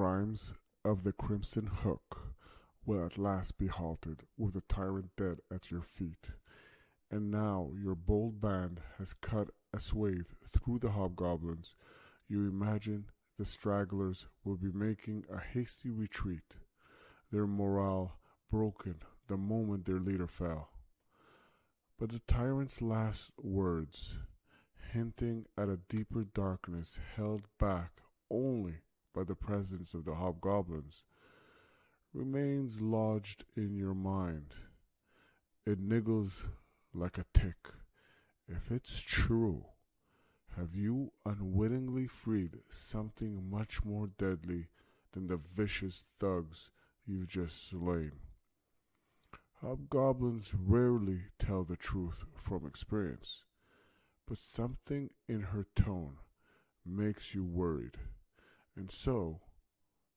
crimes of the Crimson Hook will at last be halted with the tyrant dead at your feet. And now your bold band has cut a swathe through the hobgoblins. You imagine the stragglers will be making a hasty retreat, their morale broken the moment their leader fell. But the tyrant's last words, hinting at a deeper darkness held back only by the presence of the hobgoblins, remains lodged in your mind. It niggles like a tick. If it's true, have you unwittingly freed something much more deadly than the vicious thugs you've just slain? Hobgoblins rarely tell the truth from experience, but something in her tone makes you worried, and so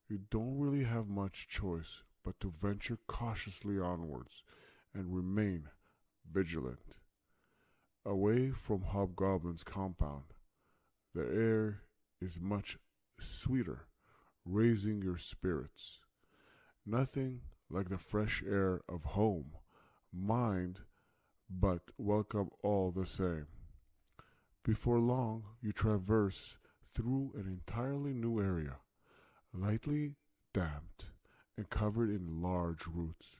you don't really have much choice but to venture cautiously onwards and remain vigilant. Away from Hobgoblin's compound, the air is much sweeter, raising your spirits. Nothing like the fresh air of home, mind, but welcome all the same. Before long, you traverse through an entirely new area, lightly damped and covered in large roots.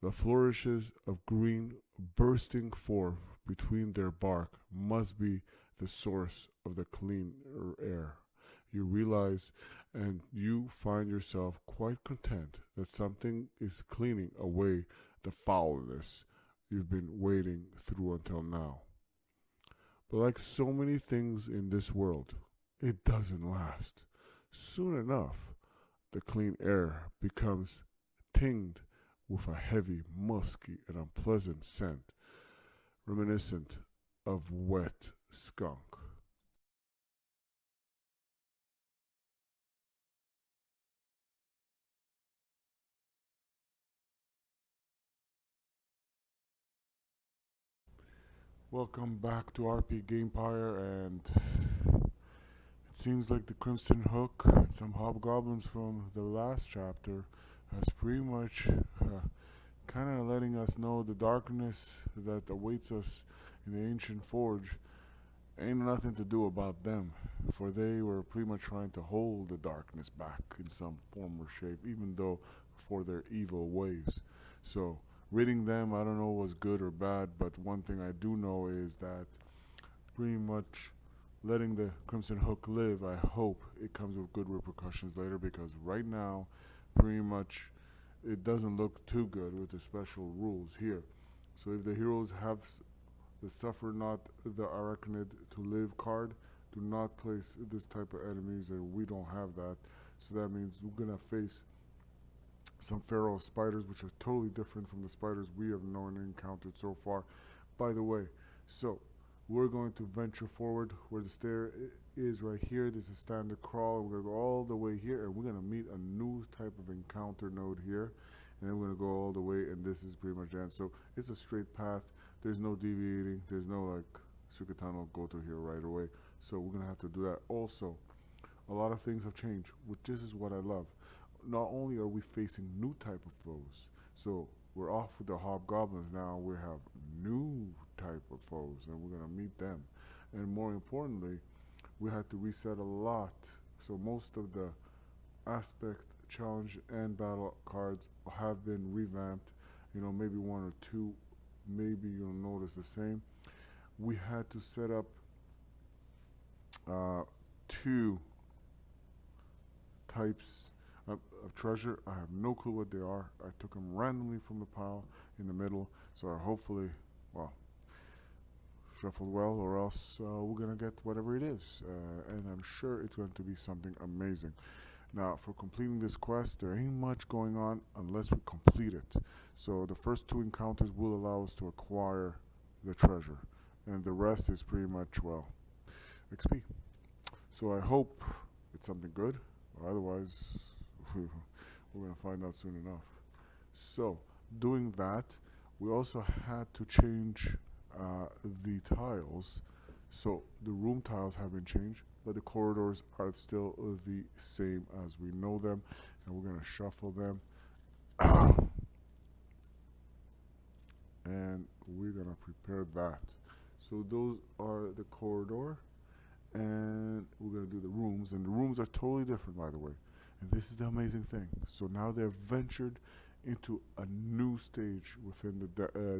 The flourishes of green bursting forth between their bark must be the source of the cleaner air. You realize, and you find yourself quite content that something is cleaning away the foulness you've been wading through until now. But like so many things in this world, it doesn't last. Soon enough, the clean air becomes tinged with a heavy, musky, and unpleasant scent, reminiscent of wet skunk. Welcome back to RP Gamepire, and it seems like the Crimson Hook and some hobgoblins from the last chapter has pretty much kind of letting us know the darkness that awaits us in the ancient forge ain't nothing to do about them, for they were pretty much trying to hold the darkness back in some form or shape, even though for their evil ways. So ridding them, I don't know was good or bad, but one thing I do know is that pretty much letting the Crimson Hook live, I hope it comes with good repercussions later, because right now pretty much it doesn't look too good with the special rules here. So if the heroes have the suffer not the arachnid to live card, do not place this type of enemies, and we don't have that. So that means we're gonna face some feral spiders, which are totally different from the spiders we have known and encountered so far. By the way, so we're going to venture forward where the stair is right here. This is standard crawl. We're going to go all the way here, and we're going to meet a new type of encounter node here. And then we're going to go all the way, and this is pretty much the end. So it's a straight path. There's no deviating. There's no like Sukatano go to here right away. So we're going to have to do that. Also, a lot of things have changed, which this is what I love. Not only are we facing new type of foes, so we're off with the hobgoblins now. We have new type of foes, and we're gonna meet them. And more importantly, we had to reset a lot. So most of the aspect, challenge, and battle cards have been revamped. You know, maybe one or two, maybe you'll notice the same. We had to set up two types of treasure. I have no clue what they are. I took them randomly from the pile in the middle, so I hopefully, well, shuffled well, or else we're gonna get whatever it is, and I'm sure it's going to be something amazing. Now, for completing this quest, there ain't much going on unless we complete it. So the first two encounters will allow us to acquire the treasure, and the rest is pretty much, well, XP. So I hope it's something good, or otherwise we're going to find out soon enough. So, doing that, we also had to change the tiles So the room tiles have been changed, but the corridors are still the same as we know them, and we're going to shuffle them. And we're going to prepare that. So those are the corridor, and we're going to do the rooms, and the rooms are totally different, by the way. And this is the amazing thing. So now they've ventured into a new stage within the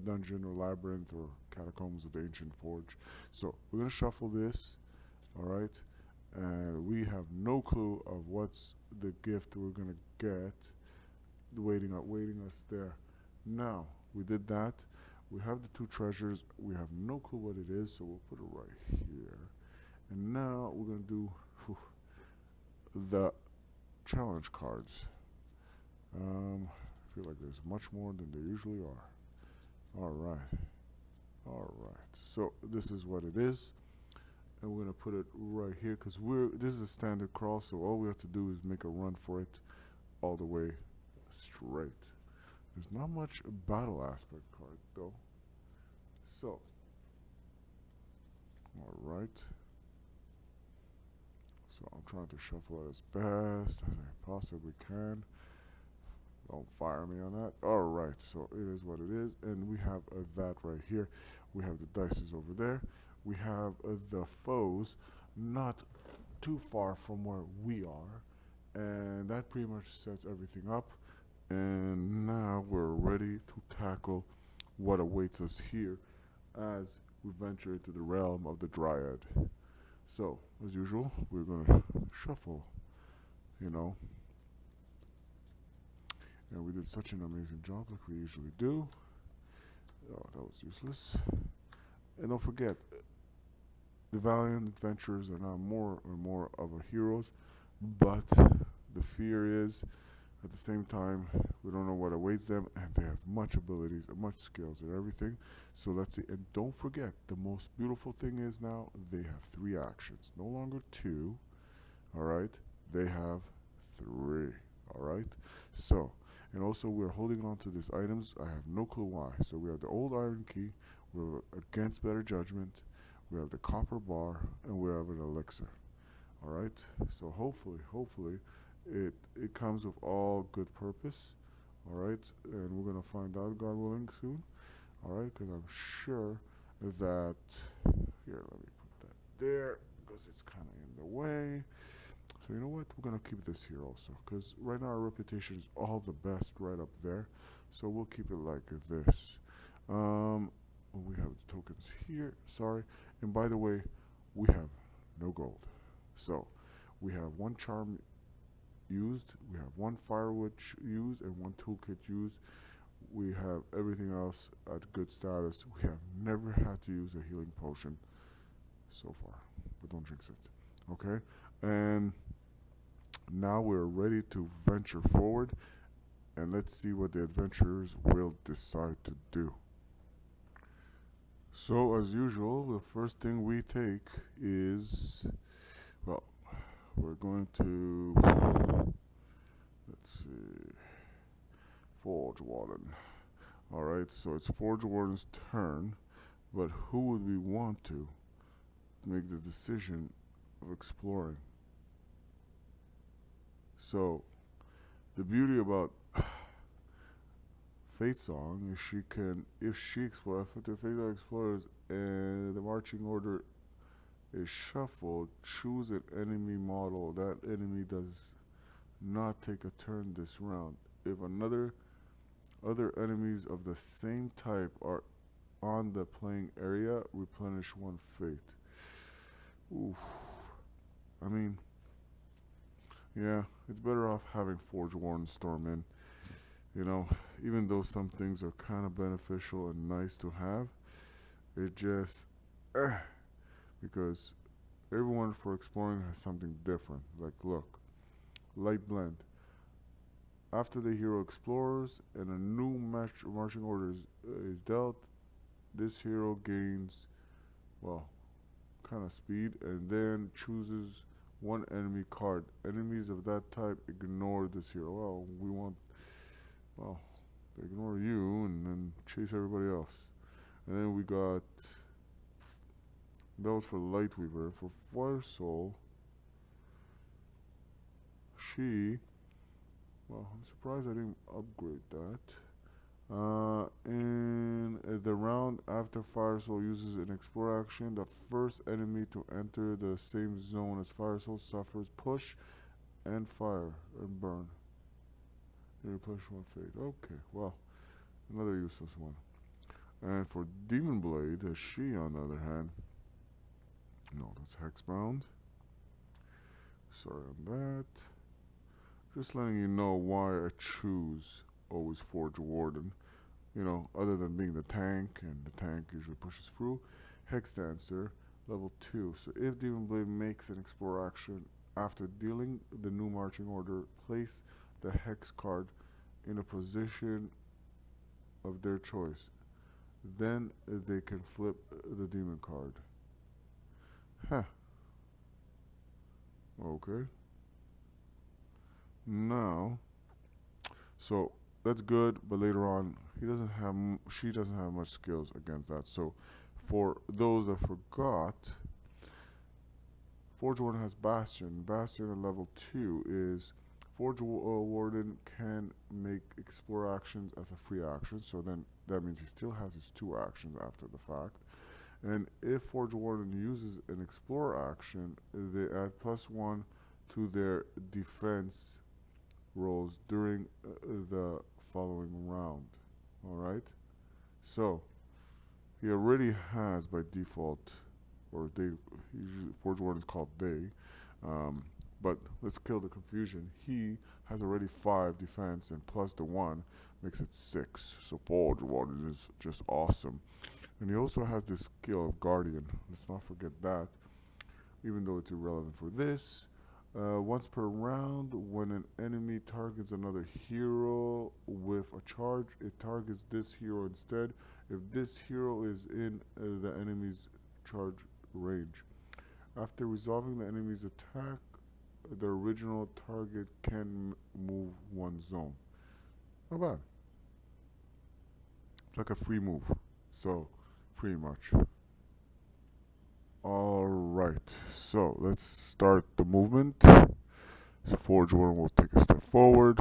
dungeon or labyrinth or catacombs of the ancient forge. So we're going to shuffle this, all right? And we have no clue of what's the gift we're going to get waiting us there. Now, we did that. We have the two treasures. We have no clue what it is, so we'll put it right here. And now we're going to do the challenge cards. I feel like there's much more than there usually are. Alright. So this is what it is. And we're going to put it right here because this is a standard crawl, so all we have to do is make a run for it all the way straight. There's not much battle aspect card though. So, alright. So I'm trying to shuffle it as best as I possibly can. Don't fire me on that. Alright, so it is what it is. And we have that right here. We have the dices over there. We have the foes not too far from where we are. And that pretty much sets everything up. And now we're ready to tackle what awaits us here as we venture into the realm of the Dryad. So, as usual, we're going to shuffle, you know. And we did such an amazing job like we usually do. Oh, that was useless. And don't forget, the valiant adventurers are now more and more of our heroes, but the fear is, at the same time, we don't know what awaits them, and they have much abilities and much skills and everything. So let's see. And don't forget, the most beautiful thing is now they have 3 actions. No longer 2, alright? They have 3, alright? So, and also we're holding on to these items. I have no clue why. So we have the old iron key, we're against better judgment, we have the copper bar, and we have an elixir. Alright? So hopefully, it comes with all good purpose, all right, and we're gonna find out, God willing, soon, all right, because I'm sure that here, let me put that there because it's kind of in the way. So you know what, we're gonna keep this here also because right now our reputation is all the best right up there, so we'll keep it like this. We have the tokens here, sorry, and by the way, we have no gold, so we have 1 charm used, we have 1 firewood used, and 1 toolkit used. We have everything else at good status. We have never had to use a healing potion so far, but don't jinx it, okay? And now we're ready to venture forward, and let's see what the adventurers will decide to do. So as usual, the first thing we take is, well, we're going to, let's see, Forge Warden. Alright, so it's Forge Warden's turn, but who would we want to make the decision of exploring? So, the beauty about Fate Song is if the Fate Song explores and the marching order is shuffled, choose an enemy model. That enemy does not take a turn this round. If other enemies of the same type are on the playing area, replenish 1 fate. Oof. I mean, yeah, it's better off having Forge Warden storm in. You know, even though some things are kind of beneficial and nice to have, it just, because everyone for exploring has something different. Like, look, Light Blend. After the hero explores and a new marching order is dealt, this hero gains, well, kind of speed, and then chooses 1 enemy card. Enemies of that type ignore this hero. They ignore you and then chase everybody else. And then we got That was for Lightweaver. For Fire Soul, she. Well, I'm surprised I didn't upgrade that. In the round after Fire Soul uses an explore action, the first enemy to enter the same zone as Fire Soul suffers push and fire and burn. They replenish one fate. Okay, well, another useless one. And for Demon Blade, she on the other hand, no, that's Hexbound. Sorry on that. Just letting you know why I choose always Forge Warden. You know, other than being the tank, and the tank usually pushes through. Hex Dancer, level 2. So if Demon Blade makes an explore action after dealing the new marching order, place the Hex card in a position of their choice. Then they can flip the demon card. Huh. Okay. Now, so that's good, but later on, she doesn't have much skills against that. So, for those that forgot, Forge Warden has Bastion. Bastion at level 2 is Forge Warden can make explore actions as a free action, so then that means he still has his 2 actions after the fact. And if Forge Warden uses an explore action, they add +1 to their defense rolls during the following round. Alright? So, he already has by default, or they, usually Forge Warden is called they, but let's kill the confusion. He has already 5 defense, and plus the 1 makes it 6. So Forge Warden is just awesome. And he also has this skill of Guardian. Let's not forget that, even though it's irrelevant for this. Once per round, when an enemy targets another hero with a charge, it targets this hero instead if this hero is in the enemy's charge range. After resolving the enemy's attack, the original target can move 1 zone. Not bad. It's like a free move. So, pretty much. Alright, so let's start the movement. So Forge Warden will take a step forward.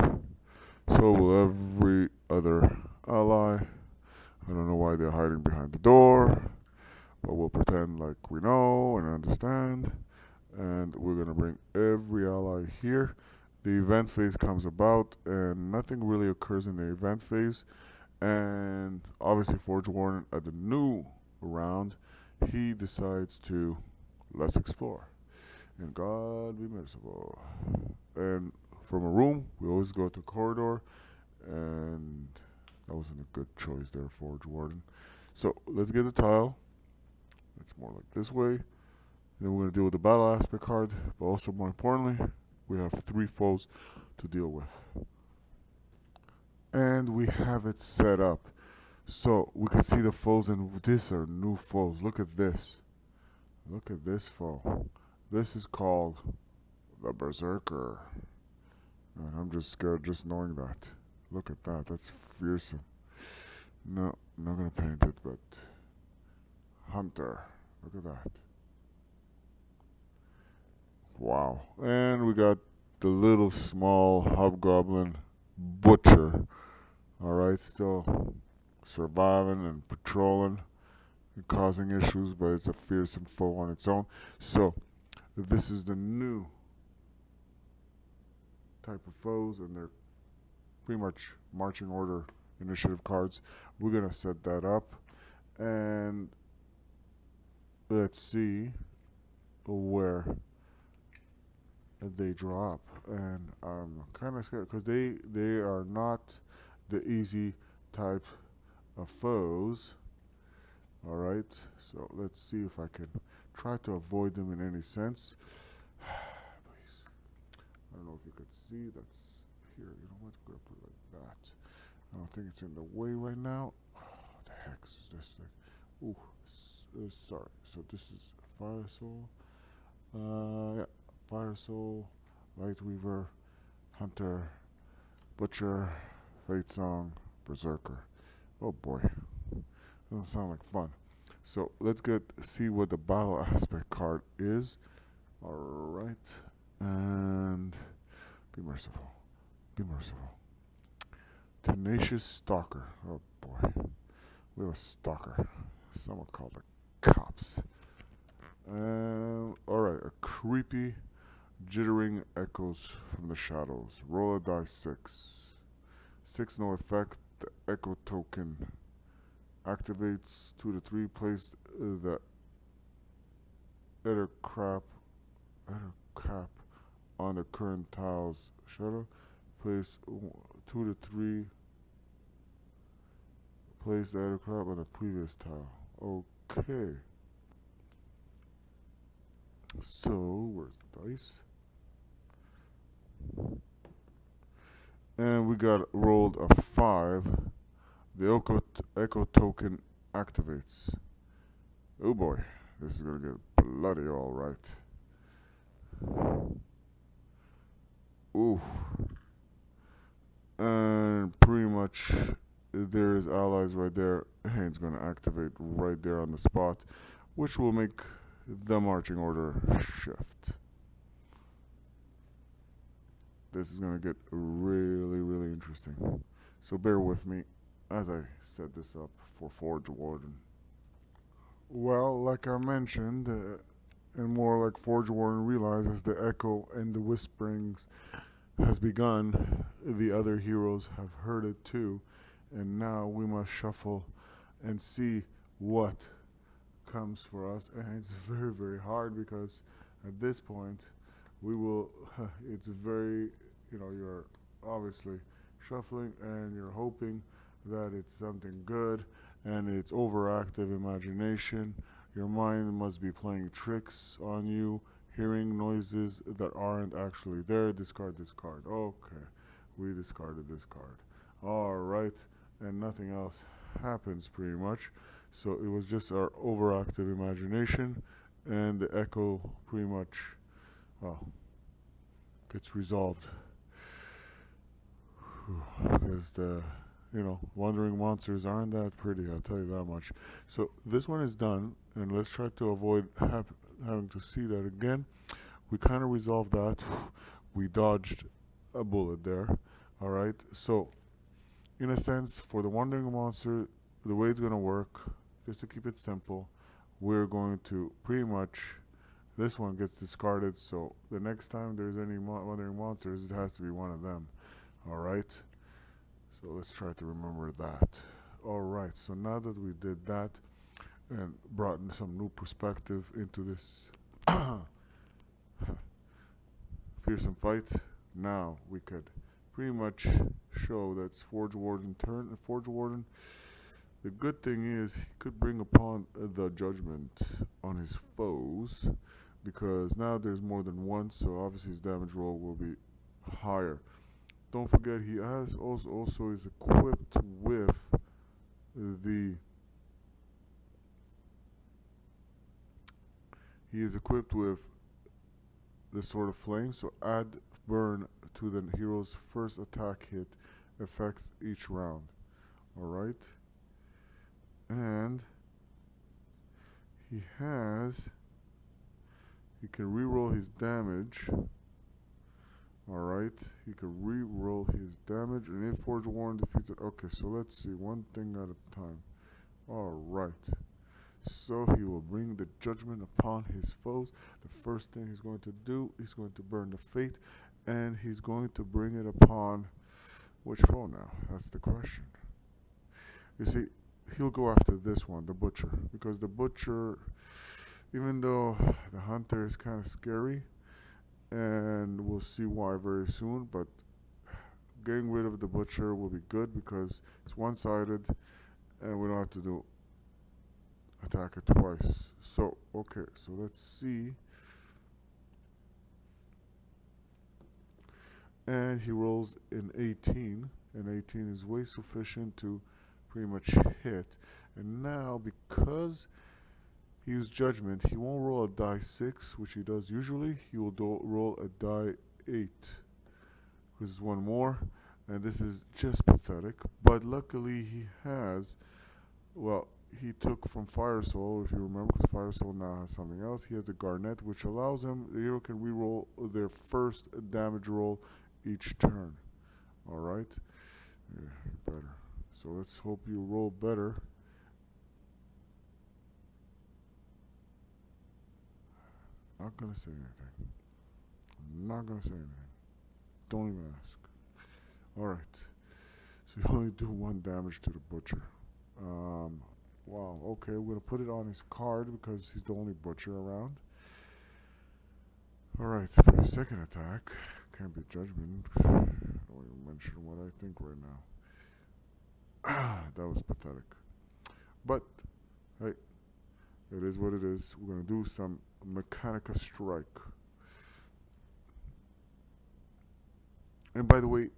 So will every other ally. I don't know why they're hiding behind the door, but we'll pretend like we know and understand. And we're going to bring every ally here. The event phase comes about, and nothing really occurs in the event phase. And obviously Forge Warden at the new round, he decides to let's explore. And God be merciful. And from a room, we always go to a corridor, and that wasn't a good choice there, Forge Warden. So let's get the tile. It's more like this way. And then we're going to deal with the battle aspect card, but also more importantly, we have 3 foes to deal with. And we have it set up. So we can see the foes, and these are new foes. Look at this. Look at this foe. This is called the Berserker. And I'm just scared just knowing that. Look at that. That's fearsome. No, I'm not going to paint it, but Hunter. Look at that. Wow. And we got the little small hobgoblin Butcher. Alright, still surviving and patrolling and causing issues, but it's a fearsome foe on its own. So, this is the new type of foes, and they're pretty much marching order initiative cards. We're going to set that up, and let's see where they drop. And I'm kind of scared because they are not the easy type of foes. Alright, so let's see if I can try to avoid them in any sense. Please. I don't know if you could see. That's here. You know what? I'm going to put it like that. I don't think it's in the way right now. Oh, the heck is this thing? Ooh, sorry. So this is Fire Soul. Yeah. Fire Soul, Lightweaver, Hunter, Butcher, Fate Song, Berserker. Oh boy. Doesn't sound like fun. So let's see what the battle aspect card is. Alright. And be merciful. Be merciful. Tenacious Stalker. Oh boy. We have a stalker. Someone called the cops. Alright, a creepy, jittering echoes from the shadows. Roll a die 6. 6 no effect. The echo token activates 2 to 3. Place the other cap on the current tile's shadow. Place 2 to 3. Place the other crap on the previous tile. Okay. So, where's the dice? And we got rolled a 5. The echo token activates. Oh boy, this is gonna get bloody alright. Ooh. And pretty much there's allies right there, and it's gonna activate right there on the spot, which will make the marching order shift. This is gonna get really, really interesting. So bear with me as I set this up for Forge Warden. Well, like I mentioned, and more like Forge Warden realizes the echo and the whisperings has begun, the other heroes have heard it too, and now we must shuffle and see what comes for us. And it's very, very hard because at this point we will it's very, you're obviously shuffling and you're hoping that it's something good, and it's overactive imagination. Your mind must be playing tricks on you, hearing noises that aren't actually there. Discard this card. Okay, we discarded this card. Alright, and nothing else happens pretty much. So it was just our overactive imagination, and the echo pretty much, well, gets resolved. Because the wandering monsters aren't that pretty, I'll tell you that much. So this one is done, and let's try to avoid having to see that again. We kind of resolved that. We dodged a bullet there. Alright, so in a sense, for the wandering monster, the way it's going to work, just to keep it simple, we're going to pretty much, this one gets discarded, so the next time there's any wandering monsters, it has to be one of them. Alright, so let's try to remember that. Alright, so now that we did that and brought in some new perspective into this fearsome fight, now we could pretty much show that's Forge Warden's turn. And Forge Warden, the good thing is he could bring upon the judgment on his foes, because now there's more than one, so obviously his damage roll will be higher. Don't forget, he has also is equipped with the Sword of Flame, so add burn to the hero's first attack hit affects each round. Alright, and he can reroll his damage. Alright, he can re-roll his damage, and if Forge Warden defeats it. Okay, so let's see, one thing at a time. Alright, so he will bring the judgment upon his foes. The first thing he's going to do, he's going to burn the fate, and he's going to bring it upon which foe now? That's the question. You see, he'll go after this one, the Butcher, because the Butcher, even though the Hunter is kind of scary, and we'll see why very soon, but getting rid of the Butcher will be good because it's one-sided and we don't have to attack it twice. So okay, so let's see. And he rolls an 18, and 18 is way sufficient to pretty much hit. And now, because he used Judgment, he won't roll a die 6, which he does usually. He will roll a die 8, which is one more, and this is just pathetic. But luckily he has, well, he took from Fire Soul, if you remember, because Fire Soul now has something else. He has the Garnet, which allows him, the hero can reroll their first damage roll each turn. Alright? Yeah, better. So let's hope you roll better. Not gonna say anything. I'm not gonna say anything. Don't even ask. Alright. So you only do 1 damage to the Butcher. Wow, okay, we're gonna put it on his card because he's the only Butcher around. Alright, for the second attack, can't be Judgment. I don't even mention what I think right now. That was pathetic. But, hey, it is what it is. We're gonna do some Mechanica Strike. And by the way,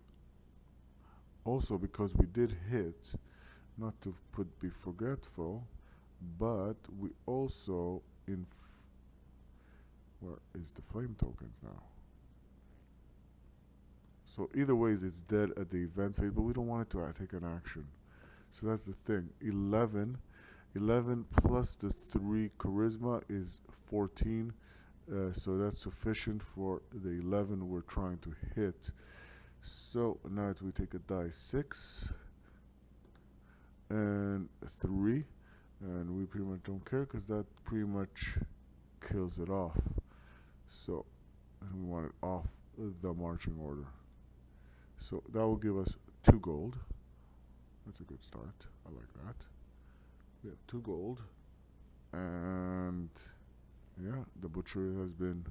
also because we did hit, not to be forgetful, but we also where is the flame tokens now? So either ways it's dead at the event phase, but we don't want it to take an action. So that's the thing. 11 plus the 3 charisma is 14. So that's sufficient for the 11 we're trying to hit. So now we take a die 6 and 3, and we pretty much don't care because that pretty much kills it off. So, and we want it off the marching order. So that will give us 2 gold. That's a good start. I like that. We have 2 gold, and yeah, the butcher has been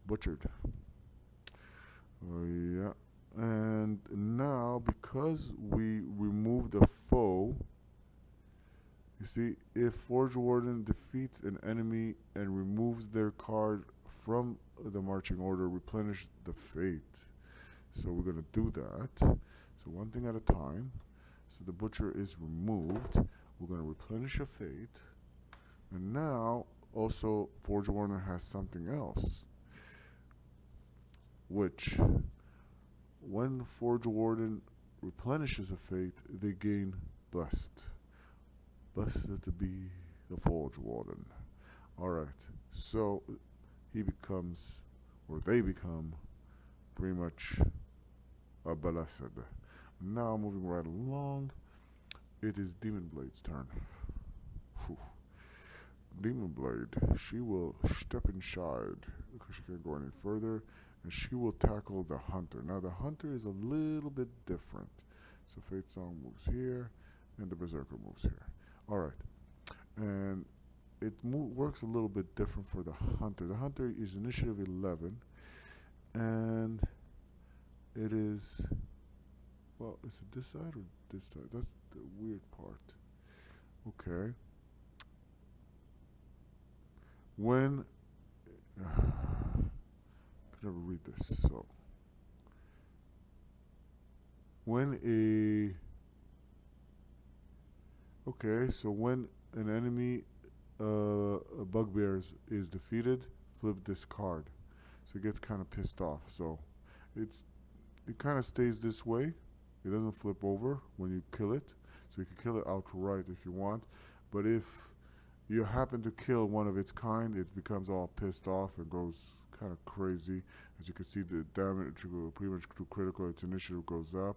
butchered. Yeah. And now, because we removed a foe, you see, if Forge Warden defeats an enemy and removes their card from the marching order, replenish the fate. So we're going to do that. So one thing at a time. So the butcher is removed. We're going to replenish a fate. And now, also, Forge Warden has something else, which, when Forge Warden replenishes a fate, they gain Blessed. Blessed to be the Forge Warden. Alright, so he becomes, or they become, pretty much a Blessed. Now, moving right along, it is Demon Blade's turn. Whew. Demon Blade, she will step inside because she can't go any further, and she will tackle the Hunter. Now the Hunter is a little bit different. So Fate Song moves here, and the Berserker moves here. Alright, and it works a little bit different for the Hunter. The Hunter is initiative 11, and it is, well, is it this side or this side? That's the weird part. Okay. When I could never read this, so when when an enemy a bugbear is defeated, flip this card. So it gets kind of pissed off. So it kind of stays this way. It doesn't flip over when you kill it. So you can kill it outright if you want. But if you happen to kill one of its kind, it becomes all pissed off and goes kind of crazy. As you can see, the damage pretty much to critical, its initiative goes up,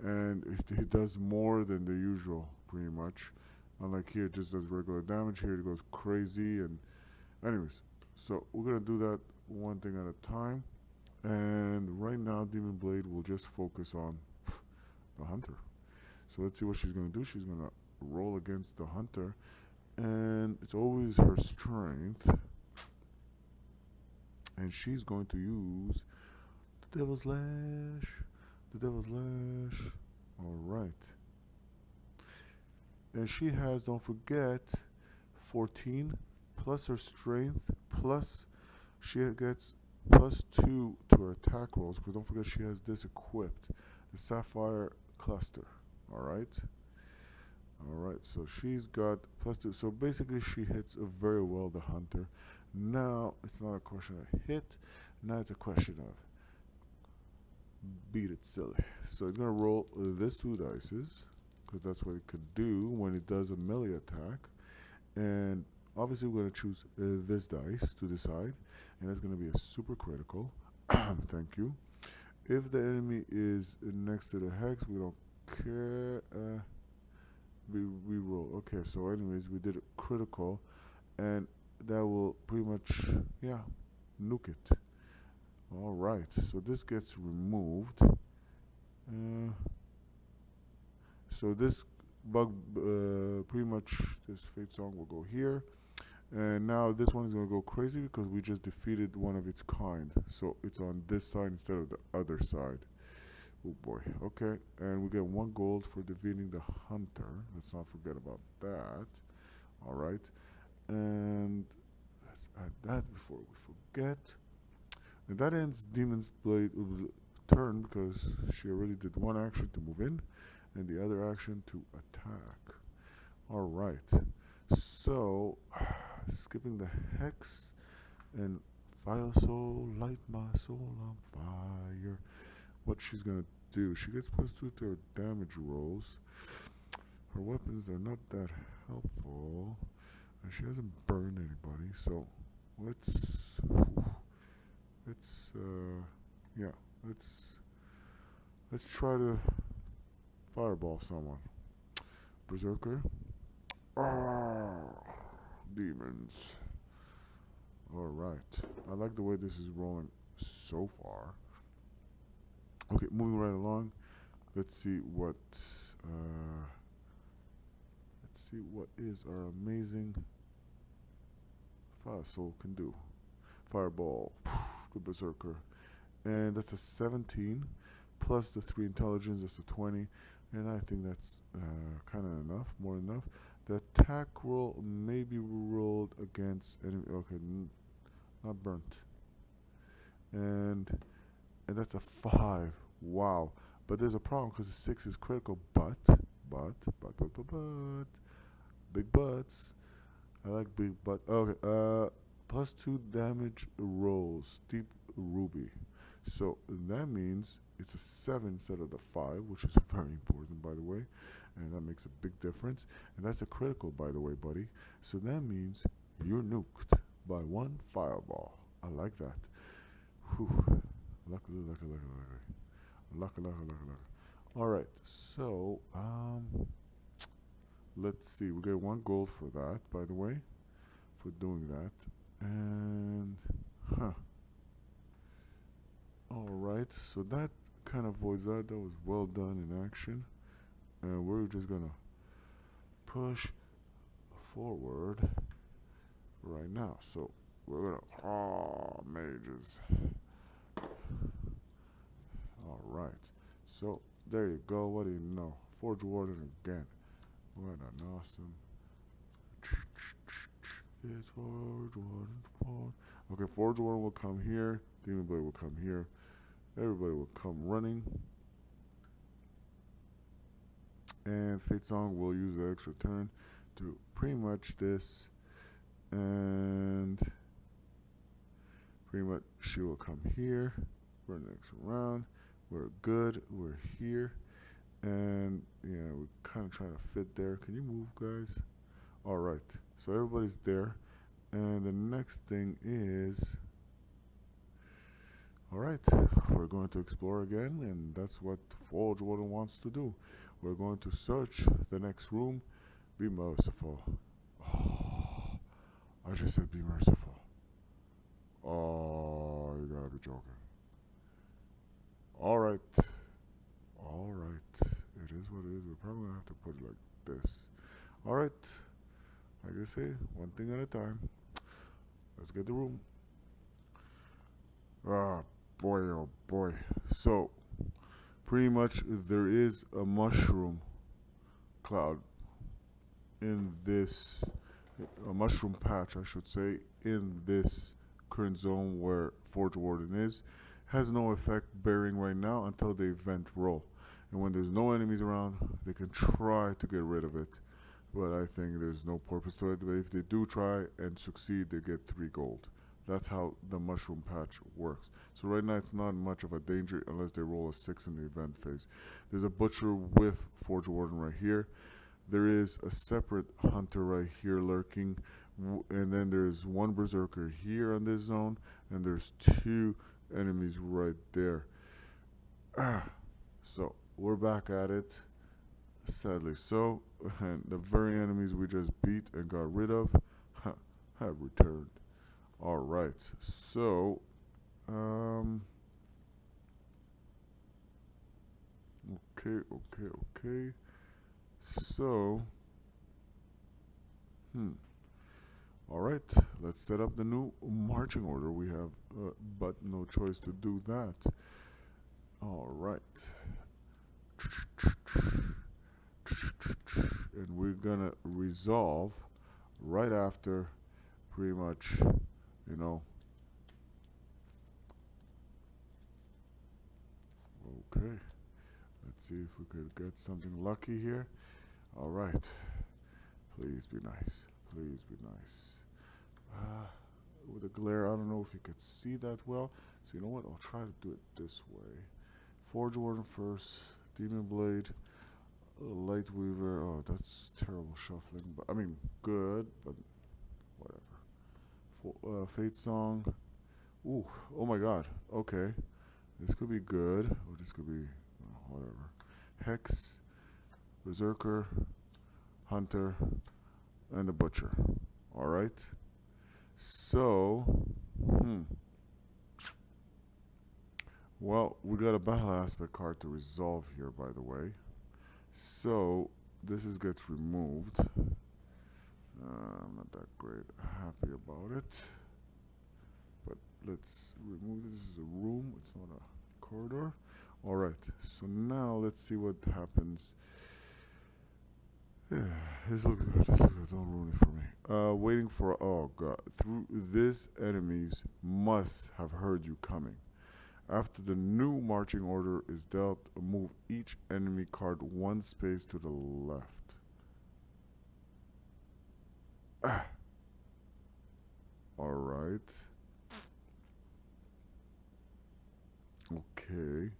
and it does more than the usual, pretty much. Unlike here, it just does regular damage. Here it goes crazy, and anyways, so we're gonna do that one thing at a time. And right now, Demon Blade will just focus on the Hunter. So let's see what she's gonna do. She's gonna roll against the Hunter. And it's always her strength, and she's going to use the Devil's Lash. The Devil's Lash. Alright. And she has, don't forget, 14 plus her strength, plus she gets +2 to her attack rolls, because don't forget she has this equipped, the Sapphire Cluster. Alright. Alright, so she's got +2. So basically she hits very well, the Hunter. Now it's not a question of hit, now it's a question of beat it silly. So it's gonna roll this 2 dices, because that's what it could do when it does a melee attack. And obviously we're going to choose this dice to decide, and that's going to be a super critical. Thank you. If the enemy is next to the hex, we don't care. We roll. Okay, so anyways, we did a critical, and that will pretty much, yeah, nuke it. Alright, so this gets removed. So this bug, pretty much, this Fate Song will go here. And now this one is going to go crazy because we just defeated one of its kind. So it's on this side instead of the other side. Oh boy. Okay. And we get 1 gold for defeating the hunter. Let's not forget about that. Alright. And let's add that before we forget. And that ends Demon's Blade turn because she already did 1 action to move in and the other action to attack. Alright. So, skipping the hex and fire soul, light my soul on fire. What she's gonna do, she gets +2 to her damage rolls. Her weapons are not that helpful, and she hasn't burned anybody. So let's try to fireball someone. Berserker. Demons. Alright. I like the way this is rolling so far. Okay, moving right along. Let's see what is our amazing Fire Soul can do. Fireball. The Berserker. And that's a 17 plus the 3 intelligence, that's a 20. And I think that's kind of enough, more than enough. The attack roll may be rolled against enemy. Okay, not burnt. And that's a 5. Wow. But there's a problem because the 6 is critical. But big butts. I like big butts. Okay. +2 damage rolls. Deep ruby. So that means it's a 7 instead of the 5, which is very important, by the way, and that makes a big difference. And that's a critical, by the way, buddy. So that means you're nuked by 1 fireball. I like that. Whew. Lucky. All right. So let's see. We get 1 gold for that, by the way, for doing that. And Alright, so that kind of avoids that. That was well done in action. And we're just gonna push forward right now. So we're gonna mages. Alright. So there you go. What do you know? Forge Warden again. What an awesome. It's Forge Warden. Okay, Forge Warden will come here. Demon Blade will come here. Everybody will come running. And Fate Song will use the extra turn to pretty much this. And pretty much she will come here for the next round. We're good. We're here. And yeah, we're kind of trying to fit there. Can you move, guys? Alright. So everybody's there. And the next thing is... Alright, we're going to explore again, and that's what Forge Warden wants to do. We're going to search the next room. Be merciful. Oh, I just said be merciful. Oh, you gotta be joking. Alright. It is what it is. We're probably gonna have to put it like this. Alright. Like I say, one thing at a time. Let's get the room. Boy, oh boy. So, pretty much there is a mushroom cloud in this, a mushroom patch, I should say, in this current zone where Forge Warden is. Has no effect bearing right now until the event roll. And when there's no enemies around, they can try to get rid of it. But I think there's no purpose to it. But if they do try and succeed, they get 3 gold That's how the mushroom patch works. So right now it's not much of a danger unless they roll a 6 in the event phase. There's a butcher with Forge Warden right here. There is a separate hunter right here lurking, and then there's one berserker here on this zone, and there's 2 enemies right there. So we're back at it, sadly so, and the very enemies we just beat and got rid of have returned. All right, so okay. So, all right, let's set up the new marching order. We have but no choice to do that. All right. And we're gonna resolve right after, pretty much, you know. Okay, let's see if we could get something lucky here. All right, please be nice, please be nice. With the glare, I don't know if you could see that well, so you know what, I'll try to do it this way. Forge Warden first, Demon Blade, Light Weaver. Oh, that's terrible shuffling, but I mean good, but whatever. Fate Song. Ooh, oh my god. Okay, this could be good, or this could be whatever. Hex, Berserker, Hunter, and the Butcher. All right. So, well, we got a battle aspect card to resolve here, by the way. So this gets removed. I'm not that great happy about it, but let's remove this. This is a room, it's not a corridor. All right, so now let's see what happens. Yeah, this looks good. Don't ruin it for me. Waiting for, oh god, through this enemies must have heard you coming. After the new marching order is dealt, move each enemy card 1 space to the left. Alright. Okay.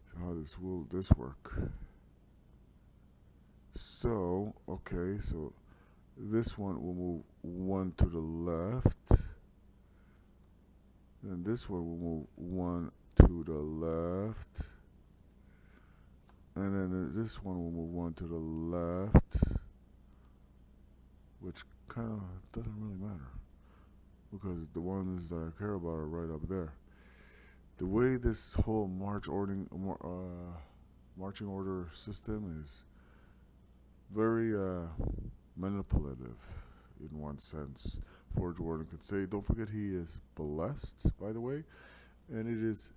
So how will this work? So, okay, so this one will move 1 to the left. And this one will move 1 to the left. And then this one will move 1 to the left. Which kind of doesn't really matter, because the ones that I care about are right up there. The way this whole marching order system is very manipulative in one sense. Forge Warden could say, don't forget he is blessed, by the way, and it is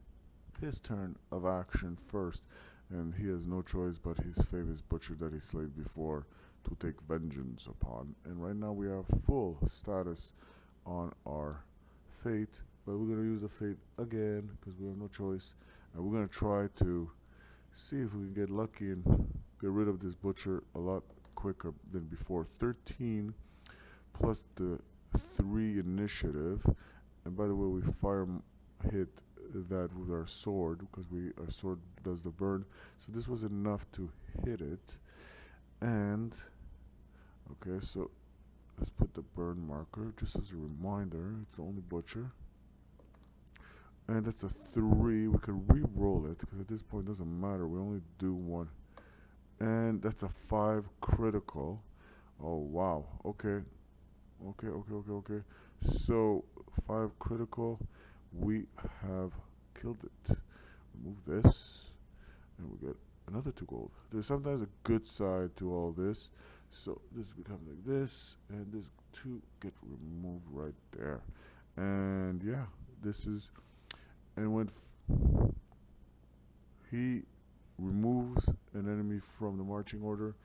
his turn of action first, and he has no choice but his famous butcher that he slayed before to take vengeance upon. And right now we have full status on our fate, but we're going to use the fate again because we have no choice, and we're going to try to see if we can get lucky and get rid of this butcher a lot quicker than before. 13 plus the 3 initiative, and by the way, we hit that with our sword because our sword does the burn, so this was enough to hit it. And okay, so let's put the burn marker just as a reminder. It's the only butcher, and that's a 3. We can re-roll it because at this point it doesn't matter, we only do 1, and that's a 5 critical. Oh wow, okay, so 5 critical, we have killed it. Remove this, and we get another 2 gold. There's sometimes a good side to all this, so this becomes like this, and this 2 get removed right there. And yeah, this is, and when he removes an enemy from the marching order,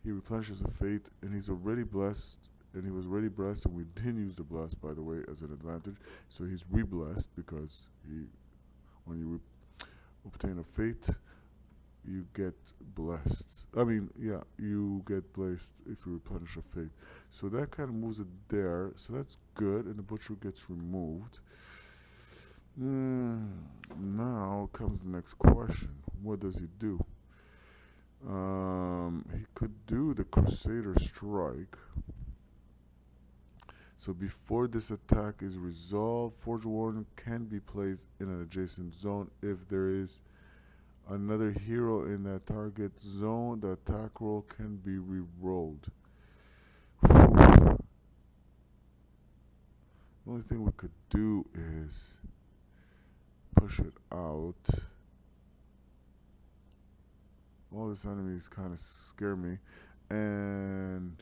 he replenishes a fate, and he's already blessed, and he was already blessed, and we didn't use the bless, by the way, as an advantage, so he's re-blessed because when you obtain a fate, you get blessed. I mean, yeah, you get blessed if you replenish a fate. So that kind of moves it there. So that's good, and the butcher gets removed. Now comes the next question. What does he do? He could do the Crusader Strike. So before this attack is resolved, Forge Warden can be placed in an adjacent zone. If there is another hero in that target zone, the attack roll can be re-rolled. The only thing we could do is push it out. All these enemies kind of scare me, and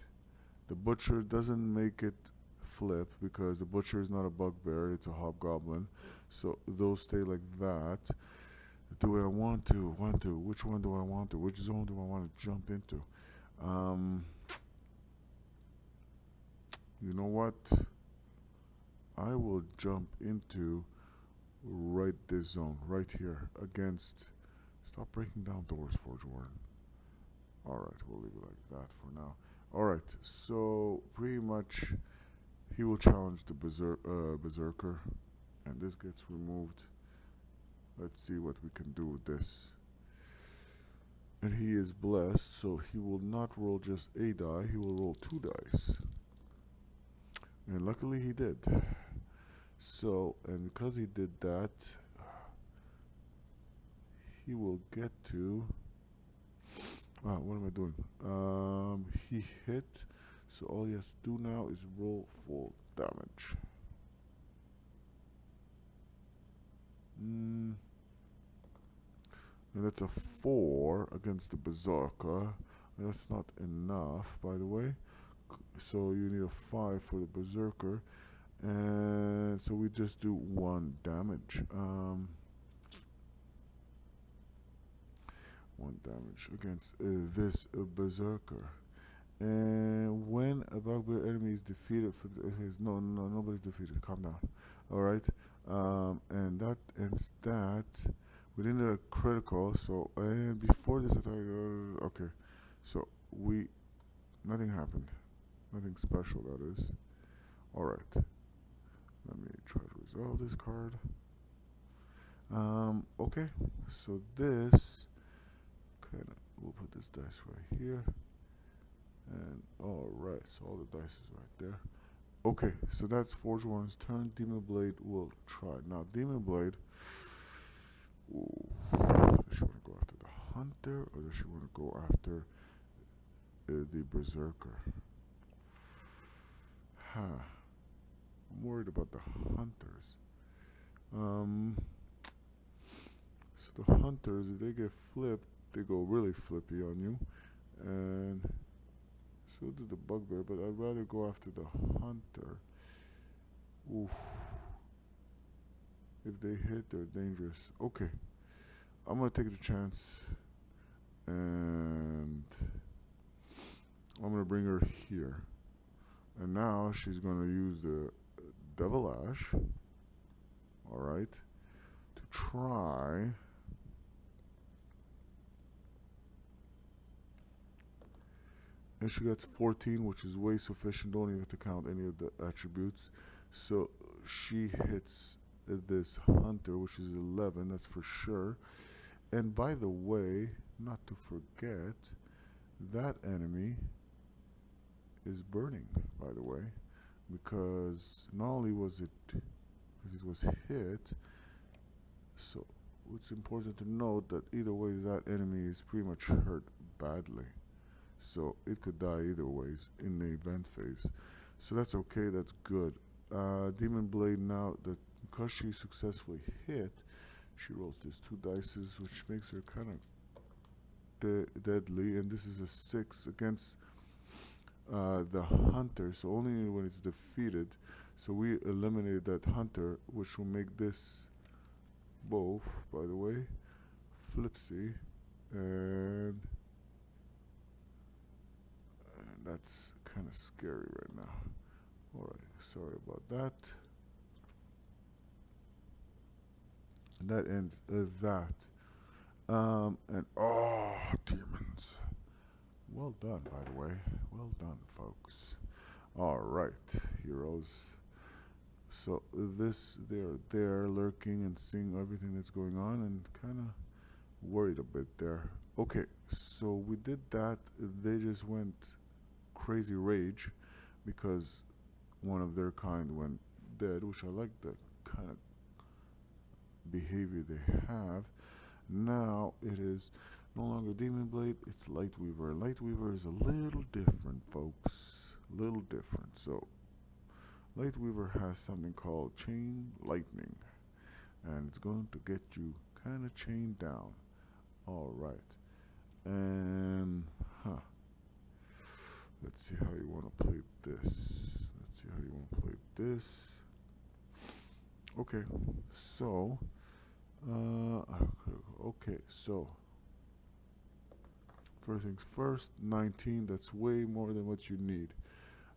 the butcher doesn't make it flip because the butcher is not a bugbear, it's a hobgoblin, so those stay like that. Do I want to? Which one do I want to? Which zone do I want to jump into? You know what? I will jump into right this zone, right here, against... Stop breaking down doors, Forge Warden. Alright, we'll leave it like that for now. Alright, so pretty much he will challenge the Berserker, and this gets removed. Let's see what we can do with this. And he is blessed, so he will not roll just a die, he will roll 2 dice. And luckily he did. So, and because he did that, he will get to... what am I doing? He hit, so all he has to do now is roll full damage. And that's a 4 against the Berserker. That's not enough, by the way. So you need a 5 for the Berserker. And so we just do 1 damage. 1 damage against this Berserker. And when a bugbear enemy is defeated, nobody's defeated. Calm down. Alright. And that ends that. We didn't do a critical, so, and before this attack, okay. So, nothing happened. Nothing special, that is. Alright. Let me try to resolve this card. Okay. So this, we'll put this dice right here. And, alright, so all the dice is right there. Okay, so that's Forge Warden's turn. Demon Blade will try. Now, Demon Blade, does she want to go after the Hunter, or does she want to go after the Berserker? I'm worried about the Hunters. So the Hunters, if they get flipped, they go really flippy on you. And so do the Bugbear, but I'd rather go after the Hunter. Oof. If they hit, they're dangerous. Okay. I'm going to take the chance. And I'm going to bring her here. And now she's going to use the Devil Ash. Alright. To try... And she gets 14, which is way sufficient. Don't even have to count any of the attributes. So she hits this Hunter, which is 11, that's for sure. And by the way, not to forget, that enemy is burning, by the way. Because not only was it, because it was hit, so it's important to note that either way that enemy is pretty much hurt badly. So it could die either ways in the event phase. So that's okay, that's good. Demon Blade now, because she successfully hit, she rolls these 2 dices, which makes her kind of deadly. And this is a 6 against the Hunter, so only when it's defeated. So we eliminated that Hunter, which will make this both, by the way, Flipsy, and that's kind of scary right now. Alright, sorry about that. That ends that. And oh, demons. Well done, by the way. Well done, folks. All right, heroes. So they're there lurking and seeing everything that's going on and kind of worried a bit there. Okay, so we did that. They just went crazy rage because one of their kind went dead, which I like the kind of behavior they have. Now it is no longer Demon Blade, it's Lightweaver. Lightweaver is a little different, folks. Little different. So Lightweaver has something called Chain Lightning, and it's going to get you kind of chained down. All right, and let's see how you want to play this. Let's see how you want to play this. Okay, so okay, so first things first, 19. That's way more than what you need.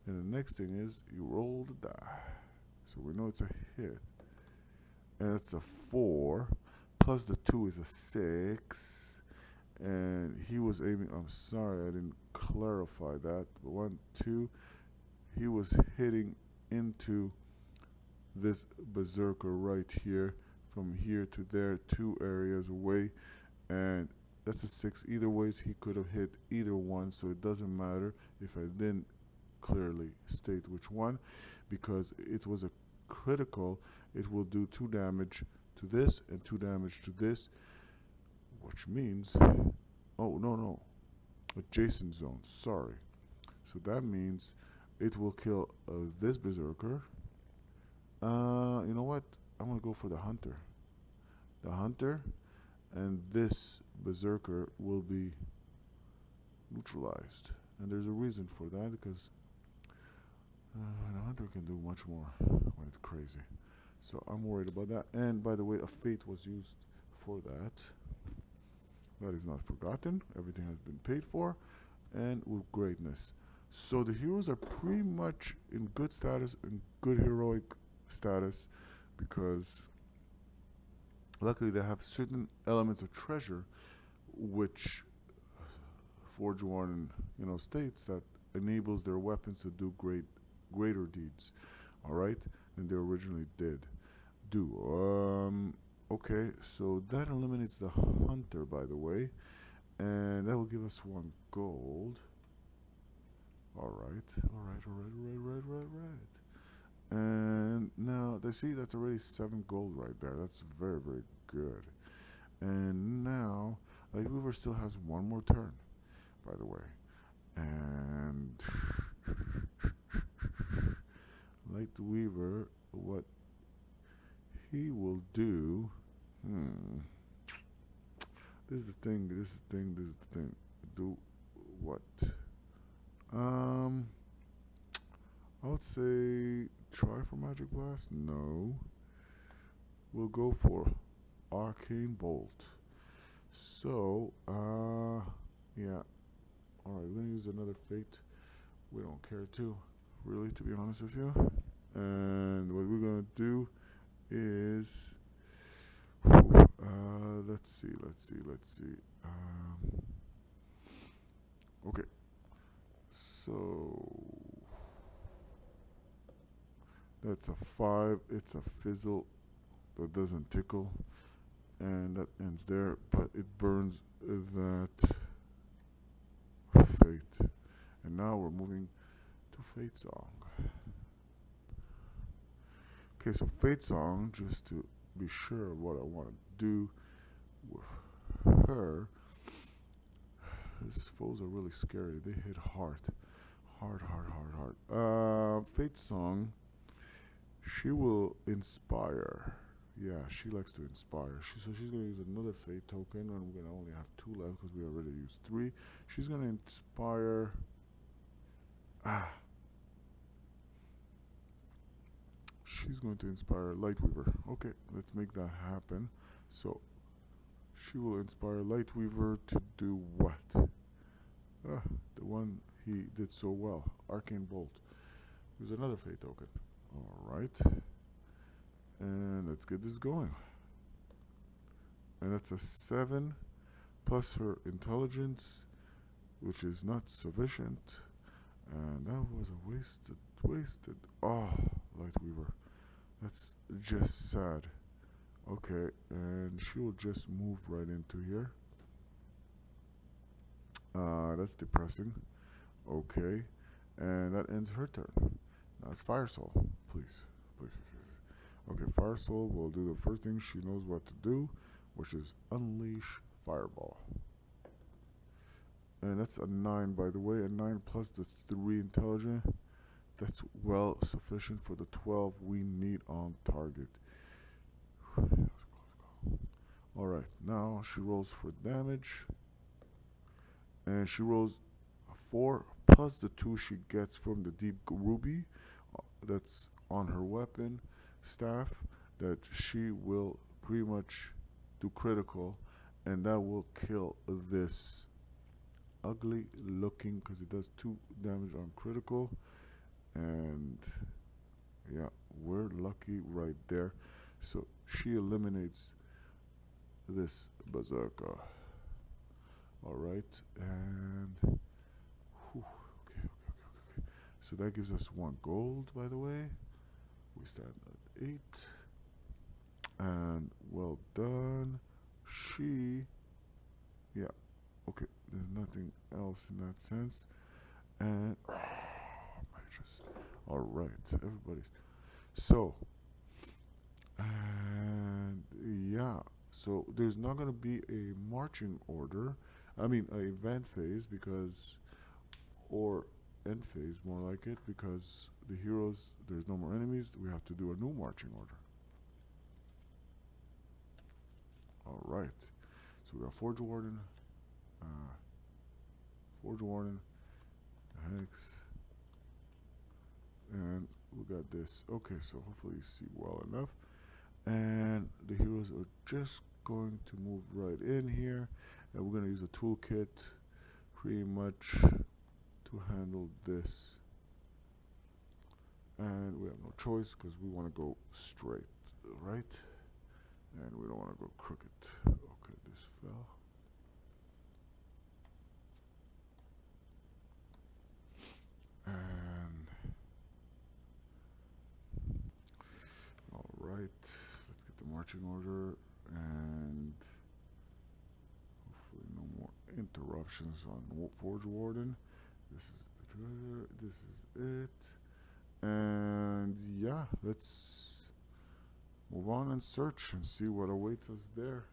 And the next thing is you roll the die. So we know it's a hit. And it's a 4. Plus the 2 is a 6. And he was aiming, I'm sorry, I didn't clarify that. But 1, 2, he was hitting into this berserker right here. From here to there, 2 areas away. And that's a 6. Either ways, he could have hit either one. So it doesn't matter if I didn't clearly state which one, because it was a critical. It will do 2 damage to this and 2 damage to this, which means, oh no, adjacent zones, sorry. So that means it will kill this berserker. You know what, I'm gonna go for the hunter, and this berserker will be neutralized. And there's a reason for that, because the hunter can do much more when it's crazy. So I'm worried about that. And by the way, a fate was used for that. That is not forgotten. Everything has been paid for, and with greatness. So the heroes are pretty much in good status, in good heroic status, because luckily they have certain elements of treasure, which Forge Warden, states that enables their weapons to do greater deeds, all right, than they originally did do. Okay, so that eliminates the hunter, by the way, and that will give us 1 gold. All right. And now they see that's already 7 gold right there. That's very, very good. And now Lightweaver still has 1 more turn, by the way. And Lightweaver, what he will do, this is the thing. Do what? I would say try for Magic Blast. No. We'll go for Arcane Bolt. So, yeah. Alright, we're gonna use another fate. We don't care really, to be honest with you. And what we're gonna do is, let's see. Okay. So that's a 5. It's a fizzle that doesn't tickle, and that ends there. But it burns that fate, and now we're moving to Fate Song. Okay, so Fate Song, just to be sure of what I want to do with her. His foes are really scary. They hit hard. Fate Song, she will inspire. Yeah, she likes to inspire. So she's going to use another fate token, and we're going to only have 2 left because we already used 3. She's going to inspire. She's going to inspire Lightweaver. Okay, let's make that happen. So she will inspire Lightweaver to do what? The one he did so well, Arcane Bolt. There's another fate token. Alright. And let's get this going. And that's a 7 plus her intelligence, which is not sufficient. And that was a wasted. Oh, Lightweaver. That's just sad. Okay, and she will just move right into here. That's depressing. Okay, and that ends her turn. Now it's Fire Soul, please, please. Okay, Fire Soul will do the first thing she knows what to do, which is unleash Fireball. And that's a 9, by the way. A 9 plus the 3 intelligence. That's well sufficient for the 12 we need on target. Alright, now she rolls for damage. And she rolls a 4 plus the 2 she gets from the deep ruby that's on her weapon staff, that she will pretty much do critical, and that will kill this ugly looking, because it does 2 damage on critical. And yeah, we're lucky right there. So she eliminates this berserker. Alright, and okay. So that gives us 1 gold, by the way. We stand at 8. And well done. Yeah, okay, there's nothing else in that sense. And alright, everybody's. So, and yeah, so there's not going to be a marching order. I mean, a event phase, because, or end phase, more like it, because the heroes, there's no more enemies. We have to do a new marching order. Alright, so we got Forge Warden, Hex, and we got this. Okay, so hopefully you see well enough. And the heroes are just going to move right in here, and we're going to use a toolkit pretty much to handle this. And we have no choice because we want to go straight, right? And we don't want to go crooked. Okay, this fell. And alright, let's get the marching order, and hopefully no more interruptions on Forge Warden. This is the treasure, this is it. And yeah, let's move on and search and see what awaits us there.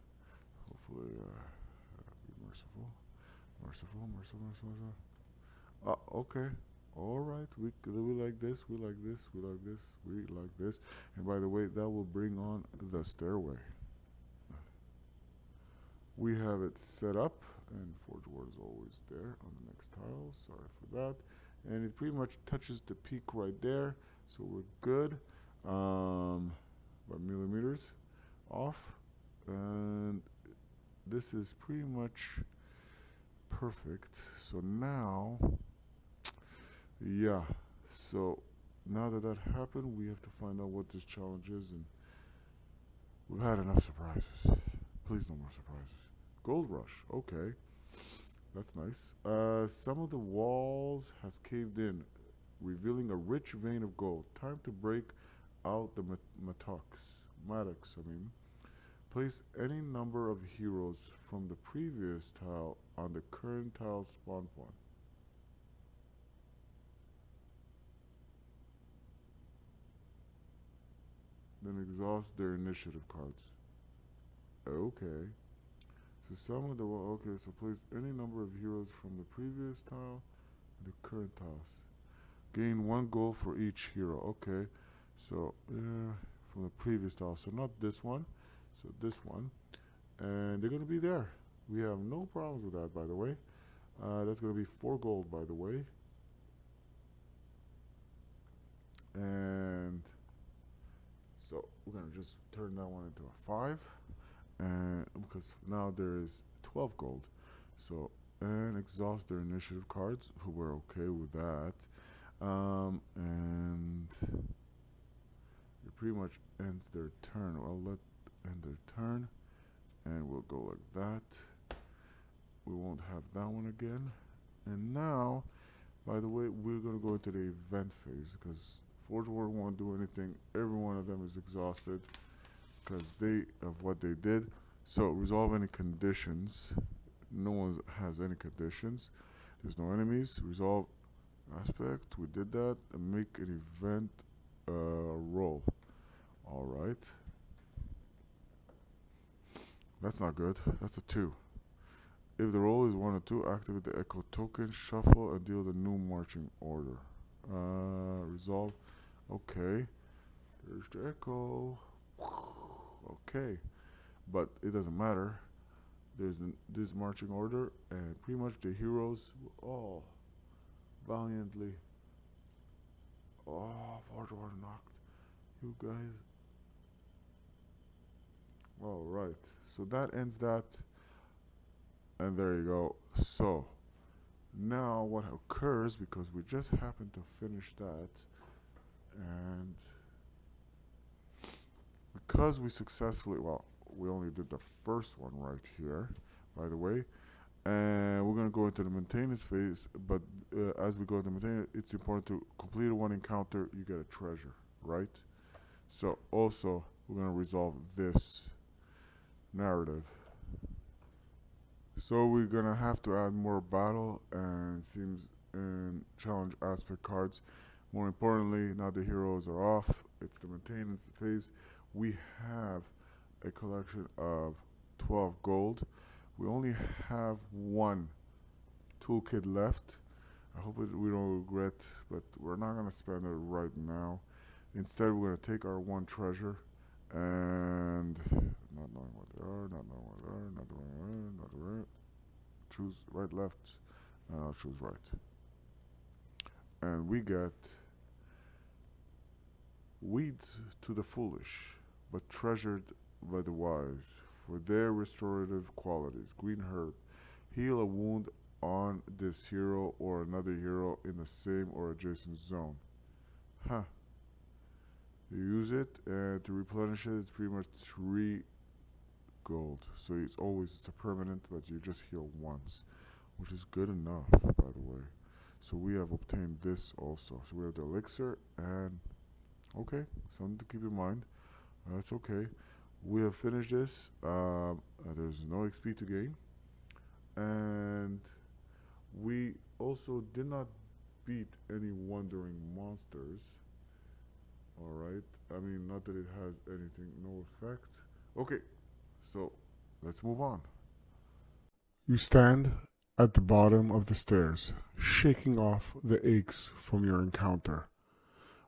Hopefully, be merciful. Okay. Alright, we like this, we like this. And by the way, that will bring on the stairway. We have it set up, and Forge Ward is always there on the next tile. Sorry for that. And it pretty much touches the peak right there, so we're good. By millimeters off, and this is pretty much perfect. So now, yeah, so now that happened, we have to find out what this challenge is, and we've had enough surprises. Please no more surprises. Gold rush, okay, that's nice. Some of the walls has caved in, revealing a rich vein of gold. Time to break out the mattocks. Place any number of heroes from the previous tile on the current tile spawn point. Then exhaust their initiative cards. Okay. So some of the okay. So place any number of heroes from the previous tile, the current tiles. Gain 1 gold for each hero. Okay. So from the previous tile. So not this one. So this one, and they're gonna be there. We have no problems with that, by the way. That's gonna be 4 gold, by the way. And so we're gonna just turn that one into a 5, and because now there is 12 gold. So, and exhaust their initiative cards. We're okay with that. And it pretty much ends their turn. I'll let end their turn, and we'll go like that. we won't have that one again. And now, by the way, we're going to go into the event phase because Forge War won't do anything. Every one of them is exhausted because of what they did. So resolve any conditions. No one has any conditions. There's no enemies. Resolve aspect. We did that. And make an event roll. Alright. That's not good. That's a 2. If the roll is 1 or 2, activate the echo token, shuffle, and deal the new marching order. Resolve. Okay. There's the echo. Okay. But it doesn't matter. There's this marching order, and pretty much the heroes will all valiantly. Oh, Forge War knocked you guys. Alright. So that ends that. And there you go. So now what occurs, because we just happened to finish that, and because we successfully, well, we only did the first one right here, by the way, and we're going to go into the maintenance phase, but as we go into maintenance, it's important to complete one encounter, you get a treasure, right? So also, we're going to resolve this narrative. So we're gonna have to add more battle and challenge aspect cards. More importantly, now the heroes are off. It's the maintenance phase. We have a collection of 12 gold. We only have one toolkit left. I hope we don't regret, but we're not gonna spend it right now. Instead, we're gonna take our one treasure and not knowing what they are, not knowing what they are, not knowing what they are, choose right, left, and I'll choose right. And we get weeds to the foolish, but treasured by the wise for their restorative qualities. Green herb, heal a wound on this hero or another hero in the same or adjacent zone. Huh. You use it, and to replenish it, it's pretty much 3 gold. So it's a permanent, but you just heal once, which is good enough, by the way. So we have obtained this also. So we have the elixir, and okay, something to keep in mind. That's okay. We have finished this. There's no XP to gain, and we also did not beat any wandering monsters. Alright, I mean, not that it has anything, no effect. Okay, so let's move on. You stand at the bottom of the stairs, shaking off the aches from your encounter,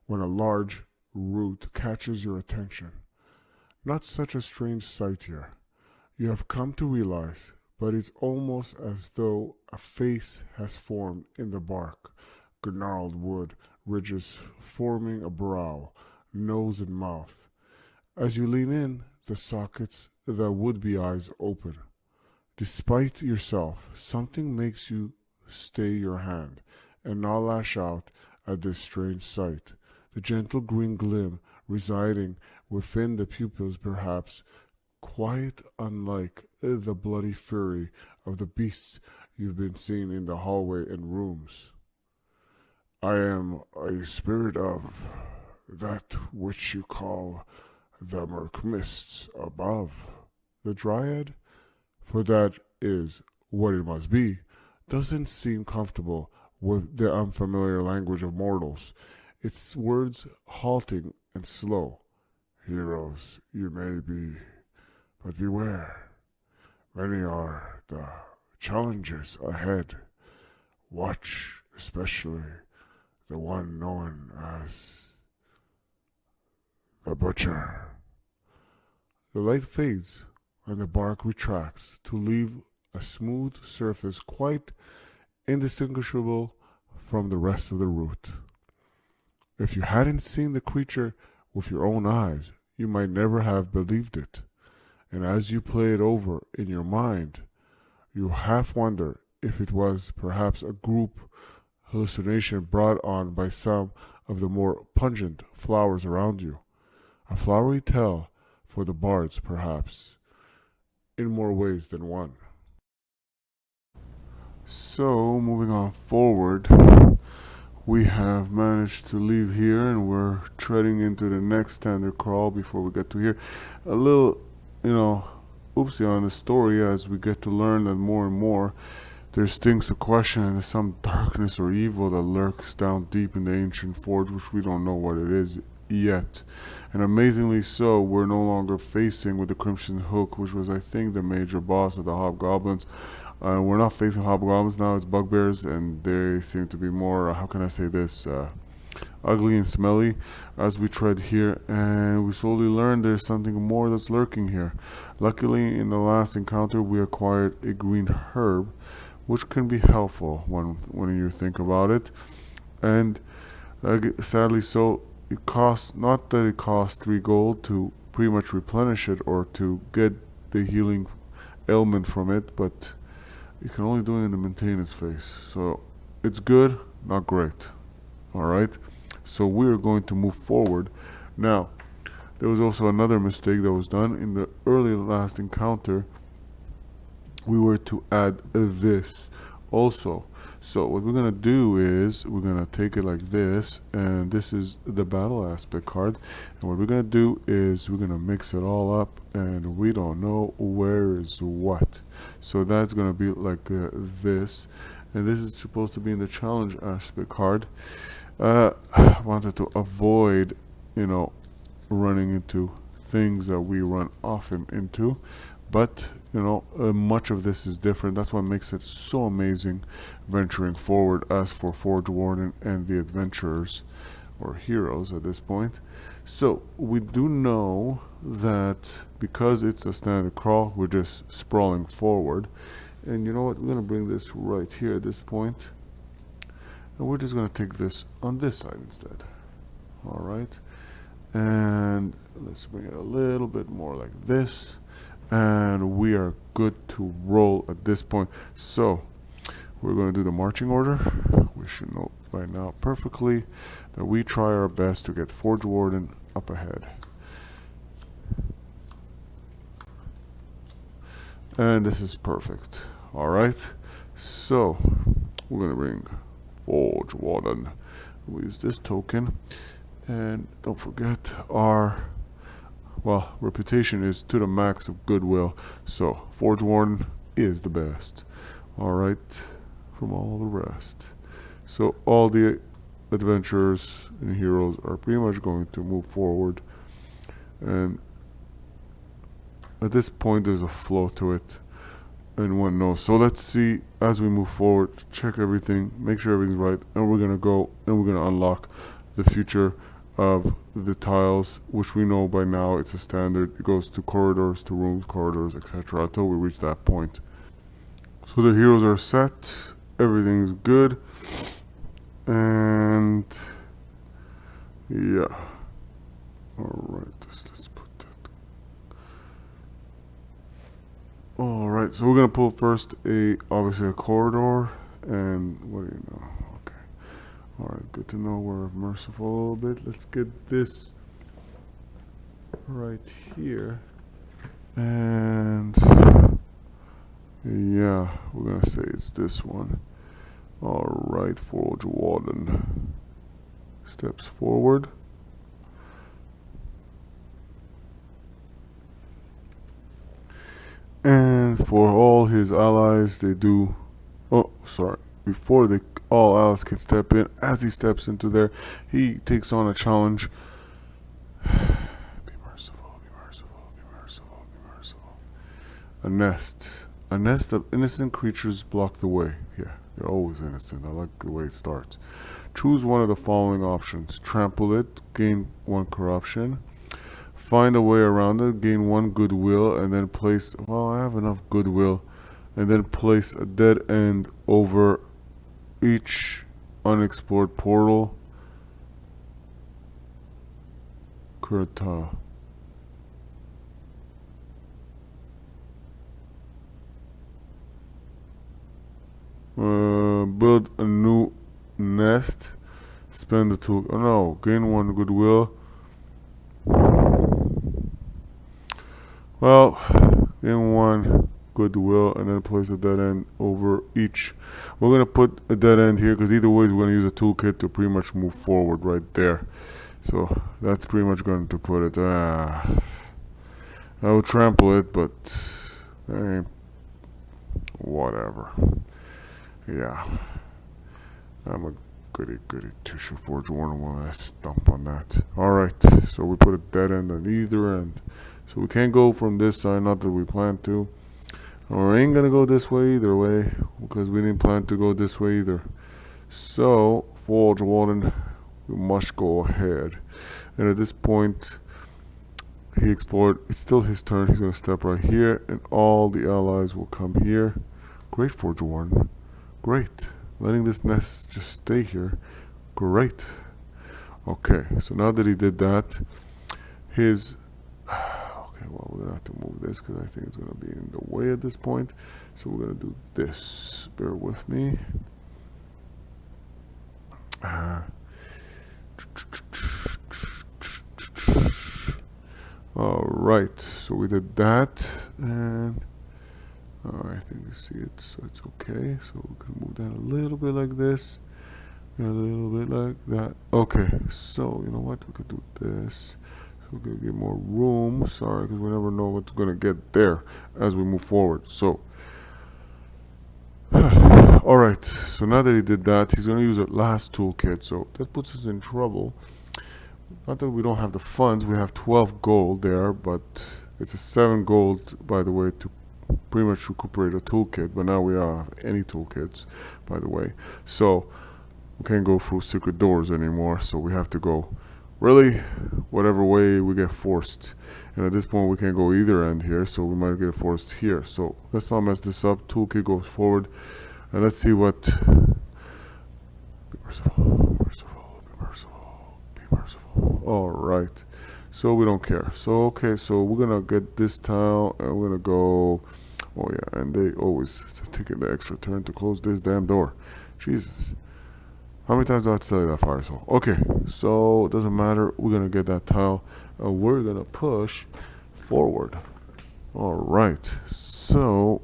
when a large root catches your attention. Not such a strange sight here. You have come to realize, but it's almost as though a face has formed in the bark. Gnarled wood, ridges forming a brow, nose and mouth. As you lean in, the sockets, the would-be eyes open. Despite yourself, something makes you stay your hand and not lash out at this strange sight. The gentle green gleam residing within the pupils, perhaps quite unlike the bloody fury of the beasts you've been seeing in the hallway and rooms. I am a spirit of that which you call the murk mists above. The Dryad, for that is what it must be, doesn't seem comfortable with the unfamiliar language of mortals, its words halting and slow. Heroes you may be, but beware. Many are the challenges ahead. Watch especially the one known as the Butcher. The light fades and the bark retracts to leave a smooth surface quite indistinguishable from the rest of the root. If you hadn't seen the creature with your own eyes, you might never have believed it. And as you play it over in your mind, you half wonder if it was perhaps a group hallucination brought on by some of the more pungent flowers around you. A flowery tale for the bards, perhaps, in more ways than one. So, moving on forward, we have managed to leave here and we're treading into the next standard crawl before we get to here. A little, oopsie on the story as we get to learn that more and more there's things to question and there's some darkness or evil that lurks down deep in the ancient forge, which we don't know what it is yet. And amazingly so, we're no longer facing with the Crimson Hook, which was, I think, the major boss of the Hobgoblins. We're not facing Hobgoblins now, it's bugbears, and they seem to be more, how can I say this, ugly and smelly as we tread here, and we slowly learn there's something more that's lurking here. Luckily, in the last encounter, we acquired a green herb, which can be helpful when you think about it. And sadly so, it costs, not that it costs 3 gold to pretty much replenish it or to get the healing ailment from it, but you can only do it in the maintenance phase. So it's good, not great. Alright, so we're going to move forward. Now, there was also another mistake that was done in the early last encounter. We were to add this also. So what we're gonna do is we're gonna take it like this, and this is the battle aspect card, and what we're gonna do is we're gonna mix it all up, and we don't know where is what. So that's gonna be like this, and this is supposed to be in the challenge aspect card. I wanted to avoid, running into things that we run often into, but much of this is different. That's what makes it so amazing venturing forward. As for Forge Warden and the adventurers or heroes at this point, so we do know that because it's a standard crawl, we're just sprawling forward. And you know what, we're gonna bring this right here at this point, and we're just gonna take this on this side instead. All right, and let's bring it a little bit more like this, and we are good to roll at this point. So we're going to do the marching order. We should know by now perfectly that we try our best to get Forge Warden up ahead, and this is perfect. All right, so we're going to bring Forge Warden. We use this token, and don't forget our reputation is to the max of goodwill, so Forge Warden is the best. Alright, from all the rest. So all the adventurers and heroes are pretty much going to move forward, and at this point there's a flow to it, and one knows. So let's see, as we move forward, check everything, make sure everything's right, and we're gonna go and we're gonna unlock the future of the tiles, which we know by now it's a standard. It goes to corridors, to rooms, corridors, etc. until we reach that point. So the heroes are set, everything's good, and yeah. Alright, let's put that. Alright, so we're gonna pull first obviously a corridor, and what do you know? Alright, good to know we're merciful a little bit. Let's get this right here. And yeah, we're gonna say it's this one. Alright, Forge Warden steps forward. And for all his allies, they do... Oh, sorry. Before they all allies can step in, as he steps into there, he takes on a challenge. Be merciful, be merciful, be merciful, be merciful. A nest. A nest of innocent creatures block the way. Yeah, they're always innocent. I like the way it starts. Choose one of the following options. Trample it, gain 1 corruption. Find a way around it, gain 1 goodwill, and then place... Well, I have enough goodwill. And then place a dead end over each unexplored portal. Kurta. Build a new nest. Spend the 2. Oh no, gain 1 goodwill. Well, gain 1 goodwill, and then place a dead end over each. We're going to put a dead end here because either way we're going to use a toolkit to pretty much move forward right there. So that's pretty much going to put it. I will trample it, but whatever. Yeah, I'm a goody tissue forge warning when I stump on that. Alright, so we put a dead end on either end. So we can't go from this side, not that we plan to. Or ain't gonna go this way either way, because we didn't plan to go this way either. So, forge warning, we must go ahead. And at this point, he explored. It's still his turn. He's gonna step right here, and all the allies will come here. Great, forge warning. Great. Letting this nest just stay here. Great. Okay, so now that he did that, his... Okay, well, we're going to have to move this because I think it's going to be in the way at this point. So we're going to do this. Bear with me. Alright, so we did that, and I think you see it, so it's okay. So we can move that a little bit like this, and a little bit like that. Okay, so you know what? We could do this. So we're gonna get more room. Sorry, because we never know what's gonna get there as we move forward. So, alright. So now that he did that, he's gonna use a last toolkit. So that puts us in trouble. Not that we don't have the funds. We have 12 gold there, but it's a 7 gold, by the way, to pretty much recuperate a toolkit, but now we don't have any toolkits, by the way. So we can't go through secret doors anymore, so we have to go really whatever way we get forced. And at this point we can't go either end here, so we might get forced here. So let's not mess this up. Toolkit goes forward, and let's see what... Be merciful, merciful, be merciful, be merciful. Alright, so we don't care. So okay, so we're gonna get this tile, and we're gonna go... Oh yeah, and they always take the extra turn to close this damn door. Jesus. How many times do I have to tell you that, Fire Soul? Okay, so it doesn't matter. We're going to get that tile, and we're going to push forward. Alright, so...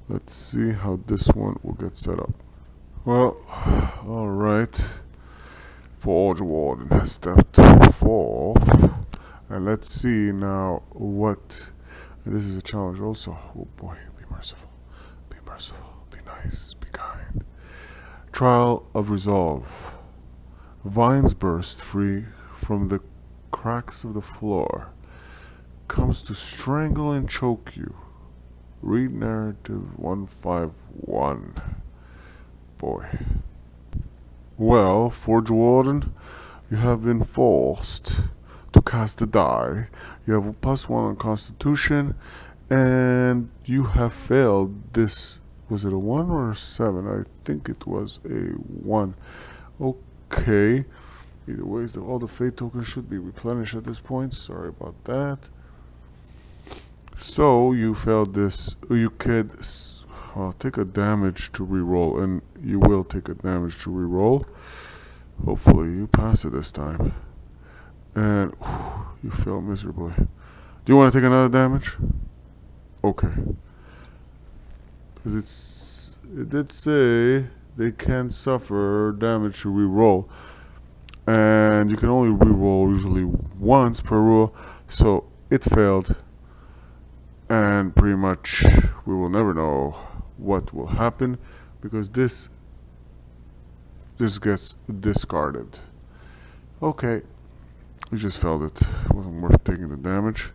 let's see how this one will get set up. Well, alright. Forge Warden has stepped forth. And let's see now what... And this is a challenge also. Oh boy, be merciful. Be merciful. Be nice. Be kind. Trial of Resolve. Vines burst free from the cracks of the floor. Comes to strangle and choke you. Read narrative 151. Boy. Well, Forge Warden, you have been forced to cast a die. You have a +1 on Constitution, and you have failed this. Was it a 1 or a 7? I think it was a 1. Okay. Either way, all the fate tokens should be replenished at this point. Sorry about that. So you failed this. You could take a damage to reroll, and you will take a damage to reroll. Hopefully you pass it this time. And you fail miserably. Do you want to take another damage? Okay. Because it did say they can suffer damage to reroll. And you can only reroll usually once per rule. So it failed. And pretty much we will never know what will happen. Because this gets discarded. Okay. You just felt it. It wasn't worth taking the damage.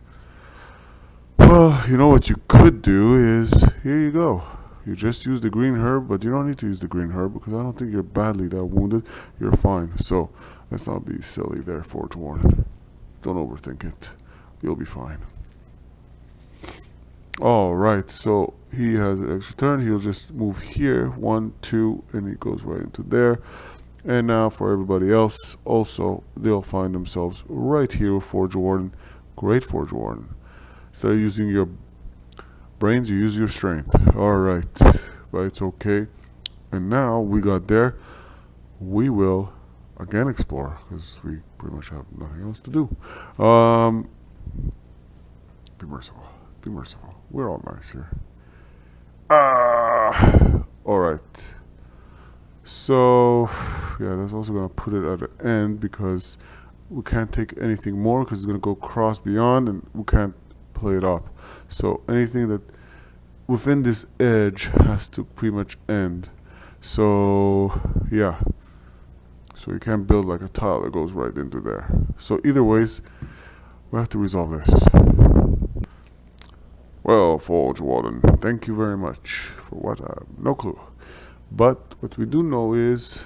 Well, you know what you could do is, here you go. You just use the green herb, but you don't need to use the green herb because I don't think you're badly that wounded. You're fine. So, let's not be silly there, Forge Warden. Don't overthink it. You'll be fine. Alright, so he has an extra turn. He'll just move here. 1, 2, and he goes right into there. And now for everybody else, also, they'll find themselves right here with Forge Warden. Great Forge Warden. Instead of using your brains, you use your strength. Alright, but it's okay. And now we got there. We will again explore, because we pretty much have nothing else to do. be merciful. Be merciful. We're all nice here. Alright. So, yeah, that's also going to put it at the end because we can't take anything more because it's going to go cross beyond and we can't play it up. So anything that within this edge has to pretty much end. So, yeah. So you can't build like a tile that goes right into there. So either ways, we have to resolve this. Well, Forge Warden, thank you very much for what I have no clue. But what we do know is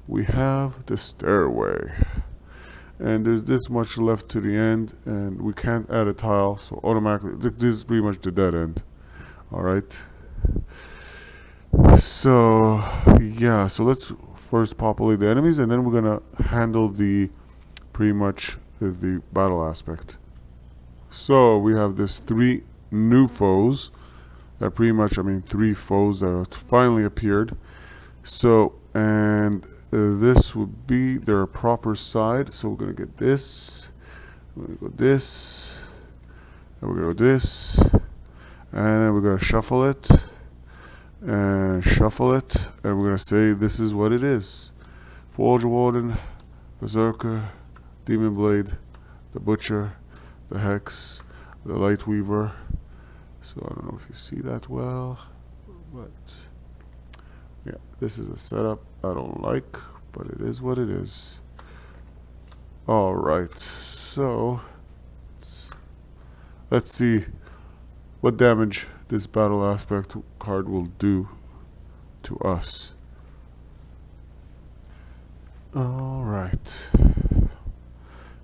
we have the stairway. And there's this much left to the end, and we can't add a tile, so automatically, this is pretty much the dead end. Alright. So, yeah, so let's first populate the enemies, and then we're gonna handle the, pretty much, the battle aspect. So, we have this 3 new foes, that pretty much, I mean, 3 foes that finally appeared. So, and this would be their proper side. So we're gonna get this. We're gonna go this. And we're gonna go this. And then we're gonna shuffle it. And shuffle it. And we're gonna say this is what it is. Forge Warden, Berserker, Demon Blade, the Butcher, the Hex, the Light Weaver. So I don't know if you see that well, but yeah, this is a setup I don't like, but it is what it is. Alright, so let's see what damage this battle aspect card will do to us. Alright.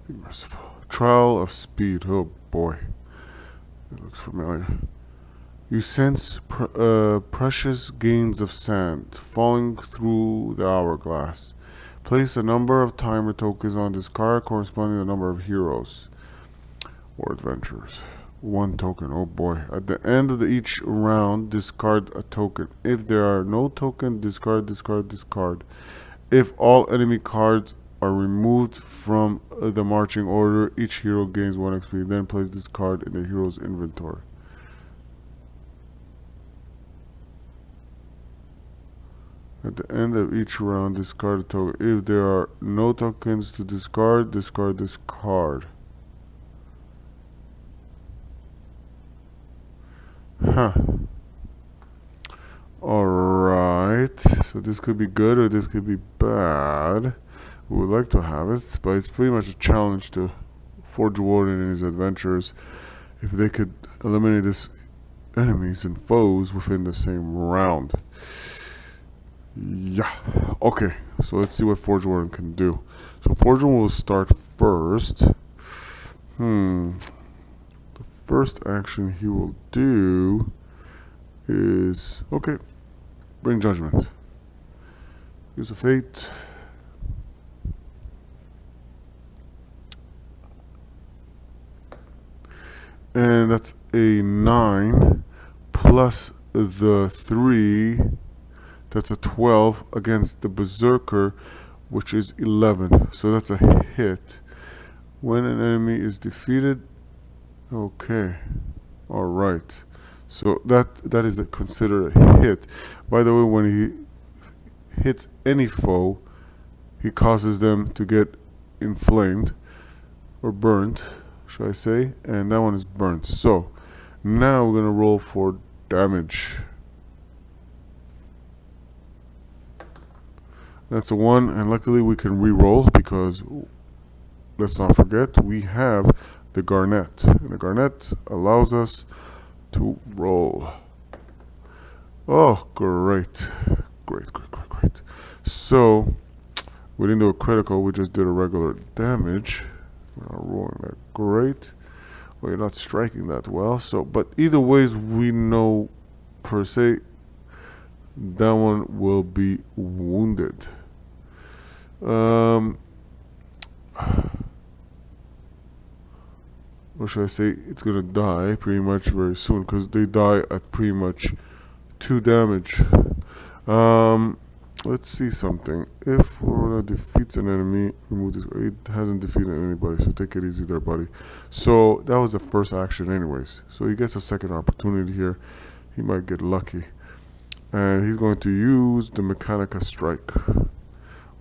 Be merciful. Trial of Speed. Oh boy. It looks familiar. You sense precious gains of sand falling through the hourglass. Place a number of timer tokens on this card corresponding to the number of heroes or adventurers. 1 token. Oh boy. At the end of each round, discard a token. If there are no tokens, discard, discard, discard. If all enemy cards are removed from the marching order, each hero gains 1 XP. Then place this card in the hero's inventory. At the end of each round, discard a token. If there are no tokens to discard, discard this card. Huh. Alright. So this could be good or this could be bad. We would like to have it, but it's pretty much a challenge to Forge Warden and his adventurers if they could eliminate his enemies and foes within the same round. Yeah. Okay. So let's see what Forge Warden can do. So Forge Warden will start first. The first action he will do is bring judgment. Use a fate. And that's a 9 plus the 3. That's a 12 against the Berserker, which is 11. So that's a hit. When an enemy is defeated. Okay. Alright. So that is considered a hit. By the way, when he hits any foe, he causes them to get inflamed or burnt, should I say, and that one is burnt. So now we're gonna roll for damage. That's a 1, and luckily we can re-roll because let's not forget we have the Garnet, and the Garnet allows us to roll. Oh, great. Great. So we didn't do a critical, we just did a regular damage. We're not rolling that great. Well, you're not striking that well. So, but either ways, we know per se that one will be wounded. Or should I say it's gonna die pretty much very soon because they die at pretty much 2 damage. let's see something. If Rona defeats an enemy, remove this. It hasn't defeated anybody, so take it easy there, buddy. So that was the first action, anyways. So he gets a second opportunity here. He might get lucky, and he's going to use the Mechanica Strike.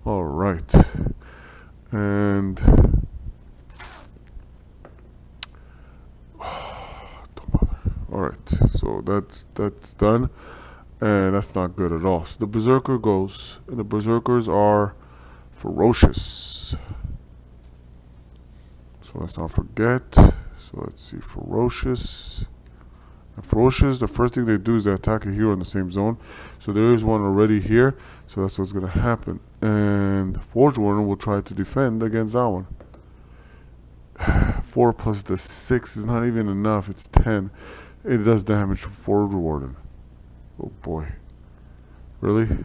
All right, and don't bother. All right, so that's done. And that's not good at all. So the Berserker goes, and the Berserkers are ferocious. So let's not forget. So let's see, ferocious. And ferocious, the first thing they do is they attack a hero in the same zone. So there is one already here, so that's what's going to happen. And Forge Warner will try to defend against that one. 4 plus the 6 is not even enough, it's 10. It does damage to Forge Warden. Oh boy. Really?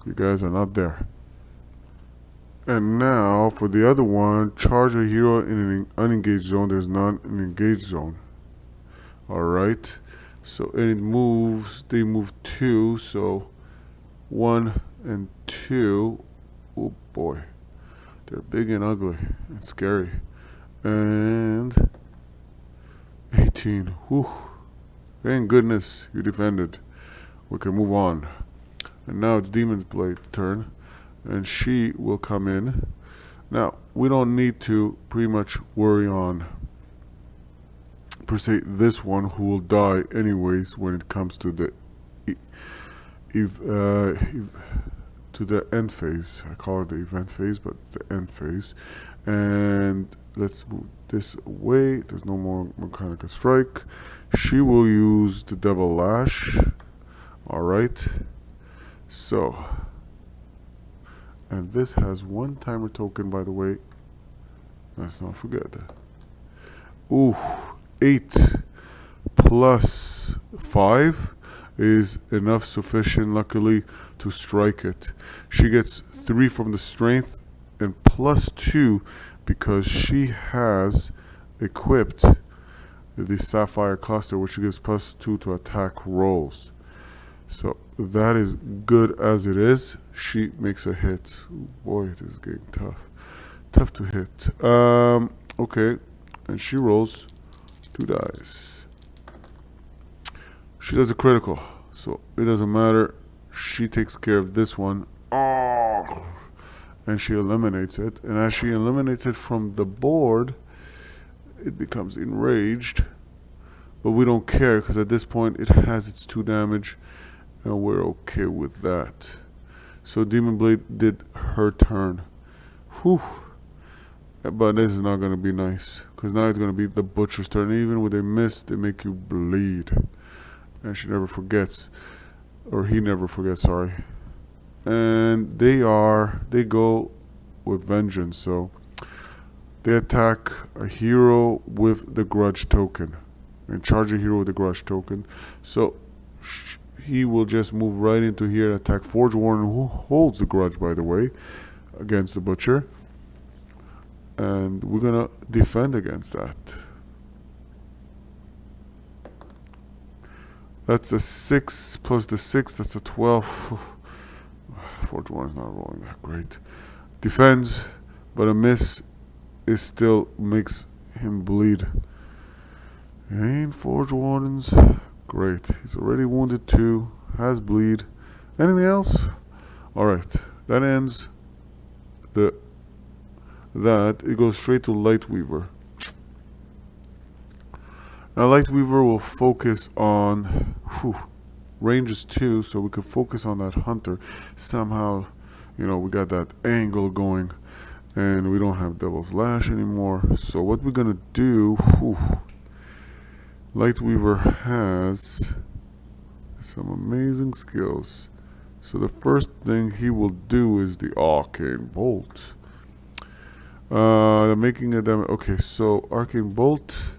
You guys are not there. And now for the other one, charge a hero in an unengaged zone. There's not an engaged zone. Alright. So and it moves, they move 2, so 1 and 2. Oh boy. They're big and ugly and scary. And 18. Whew. Thank goodness you defended. We can move on. And now it's Demon's Blade turn. And she will come in. Now, we don't need to pretty much worry on, per se, this one who will die anyways when it comes to the to the end phase. I call it the event phase, but it's the end phase. And let's move this away. There's no more Mechanica Strike. She will use the Devil Lash. Alright, so, and this has 1 timer token, by the way. Let's not forget that. Ooh, 8 plus 5 is enough sufficient, luckily, to strike it. She gets 3 from the strength and plus 2 because she has equipped the Sapphire Cluster, which gives plus 2 to attack rolls. So that is good as it is. She makes a hit. Ooh, boy, this is getting tough. Tough to hit. Okay. And she rolls 2 dice. She does a critical. So it doesn't matter. She takes care of this one. Oh! And she eliminates it. And as she eliminates it from the board, it becomes enraged. But we don't care because at this point it has its 2 damage. And we're okay with that. So Demon Blade did her turn. Whew. But this is not going to be nice. Because now it's going to be the Butcher's turn. Even when they miss, they make you bleed. And she never forgets. Or he never forgets, sorry. And they go with vengeance. So they attack a hero with the Grudge token. And charge a hero with the Grudge token. So he will just move right into here and attack Forge Warden, who holds the Grudge, by the way, against the Butcher. And we're gonna defend against that. That's a 6 plus the 6, that's a 12. Forge Warden's not rolling that great. Defends, but a miss is still makes him bleed. And Forge Wardens, great. He's already wounded 2, has bleed. Anything else? Alright, that ends that. It goes straight to Lightweaver. Now Lightweaver will focus on range is 2, so we could focus on that hunter. Somehow, you know, we got that angle going and we don't have Devil's Lash anymore. So what we're gonna do, Lightweaver has some amazing skills. So the first thing he will do is the Arcane Bolt. Making a damage. Okay, so Arcane Bolt,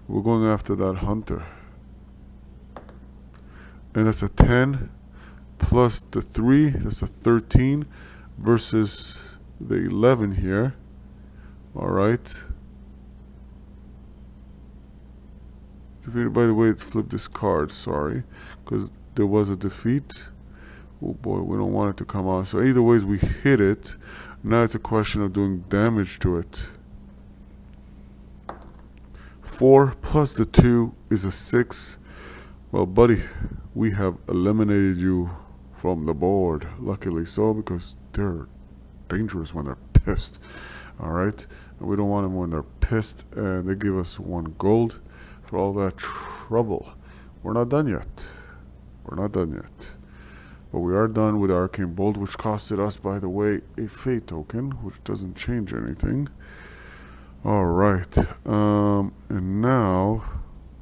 we're going after that hunter. And that's a 10 plus the 3, that's a 13 versus the 11 here. Alright. By the way, it flipped this card, sorry, because there was a defeat. Oh boy, we don't want it to come out. So either ways, we hit it. Now it's a question of doing damage to it. 4 plus the 2 is a 6. Well, buddy, we have eliminated you from the board. Luckily so, because they're dangerous when they're pissed. Alright? And we don't want them when they're pissed. And they give us 1 gold for all that trouble. We're not done yet. We're not done yet. But we are done with Arcane Bolt, which costed us, by the way, a Fate token, which doesn't change anything. Alright. And now,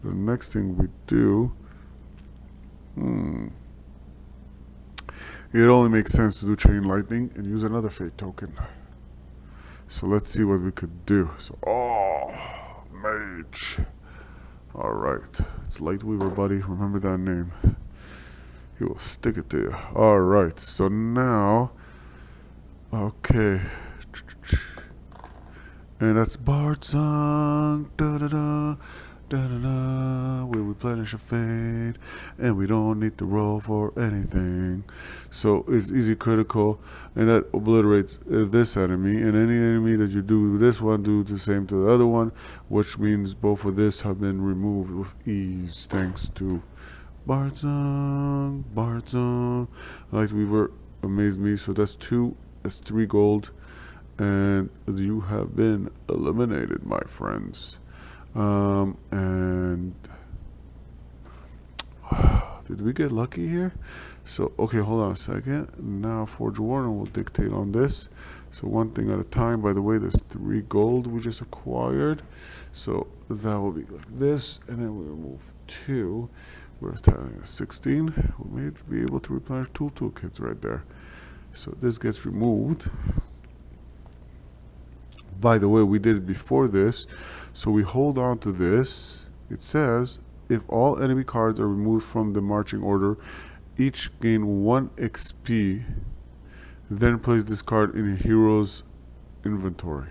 the next thing we do... It only makes sense to do Chain Lightning and use another Fate token. So let's see what we could do. So, Mage. Alright. It's Lightweaver, buddy. Remember that name. He will stick it to you. Alright. So now... Okay. And that's Bardsung. Da-da-da. Da-da-da. We replenish a fate. And we don't need to roll for anything. So it's easy critical. And that obliterates this enemy. And any enemy that you do this one, do the same to the other one. Which means both of this have been removed with ease. Thanks to Bardsung. Bardsung. Lightweaver amazed me. So that's 2. That's 3 gold. And you have been eliminated, my friends. And did we get lucky here? So, okay, hold on a second. Now Forge Warden will dictate on this. So one thing at a time. By the way, there's 3 gold we just acquired. So that will be like this. And then we remove 2. We're at 16. We may be able to replenish 2 toolkits right there. So this gets removed. By the way, we did it before this, so we hold on to this. It says, if all enemy cards are removed from the marching order, each gain 1 XP, then place this card in a hero's inventory.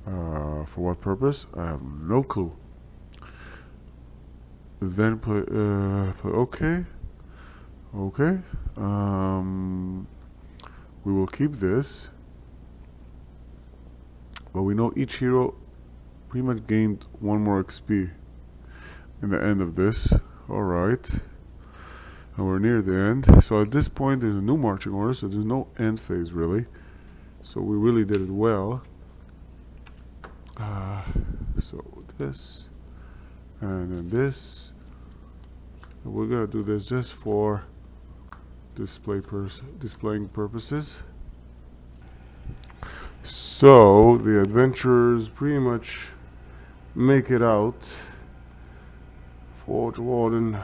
For what purpose? I have no clue. Then play, okay. Okay. We will keep this. But we know each hero pretty much gained 1 more XP in the end of this. Alright. And we're near the end. So at this point there's a new marching order, so there's no end phase really. So we really did it well. So this. And then this. And we're going to do this just for displaying purposes. So the adventurers pretty much make it out. Forge Warden,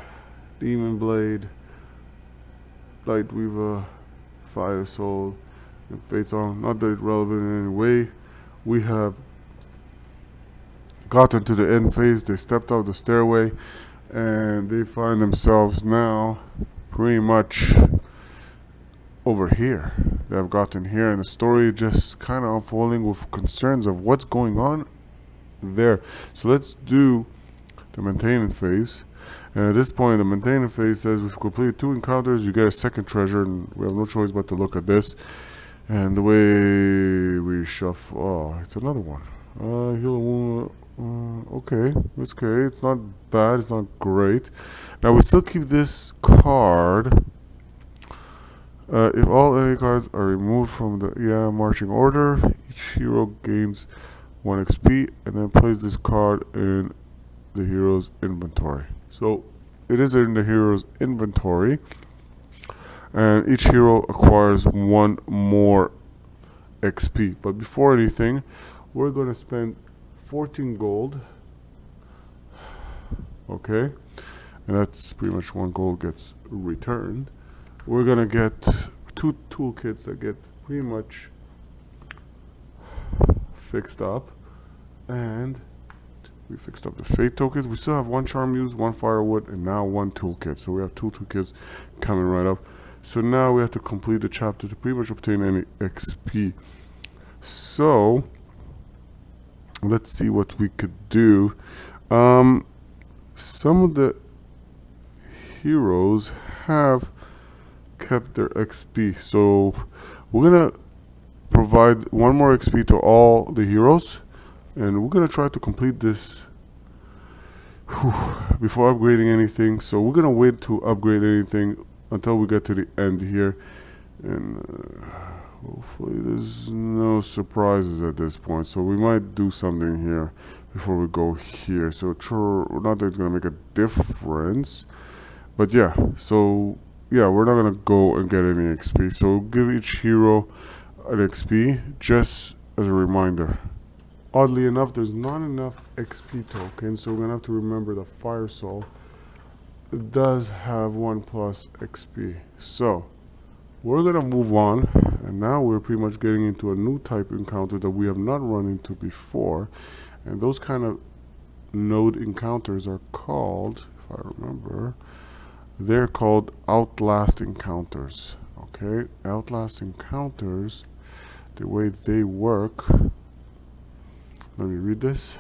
Demon Blade, Lightweaver, Fire Soul, and Fate Song. Not that it's relevant in any way. We have gotten to the end phase. They stepped out the stairway and they find themselves now pretty much over here. They have gotten here, and the story just kind of unfolding with concerns of what's going on there. So let's do the maintenance phase. And at this point, the maintenance phase says we've completed 2 encounters. You get a second treasure, and we have no choice but to look at this. And the way we shuffle, oh, it's another one. Heal a wound. Okay, it's okay. It's not bad. It's not great. Now we still keep this card. If all enemy cards are removed from the marching order, each hero gains 1 XP, and then place this card in the hero's inventory. So it is in the hero's inventory, and each hero acquires 1 more XP. But before anything, we're going to spend 14 gold. Okay, and that's pretty much 1 gold gets returned. We're gonna get 2 toolkits that get pretty much fixed up, and we fixed up the Fate tokens. We still have 1 Charm Use, 1 Firewood, and now 1 toolkit. So we have 2 toolkits coming right up. So now we have to complete the chapter to pretty much obtain any XP. So let's see what we could do. Some of the heroes have kept their XP. So we're gonna provide one more XP to all the heroes, and we're gonna try to complete this before upgrading anything. So we're gonna wait to upgrade anything until we get to the end here, and hopefully there's no surprises at this point. So we might do something here before we go here. So not that it's gonna make a difference, but yeah. So yeah, we're not gonna go and get any XP. So give each hero an XP just as a reminder. Oddly enough, there's not enough XP tokens, so we're gonna have to remember the Fire Soul. It does have 1 plus XP. So we're gonna move on, and now we're pretty much getting into a new type encounter that we have not run into before. And those kind of node encounters are called, if I remember, they're called Outlast encounters. Okay, Outlast encounters, the way they work. Let me read this.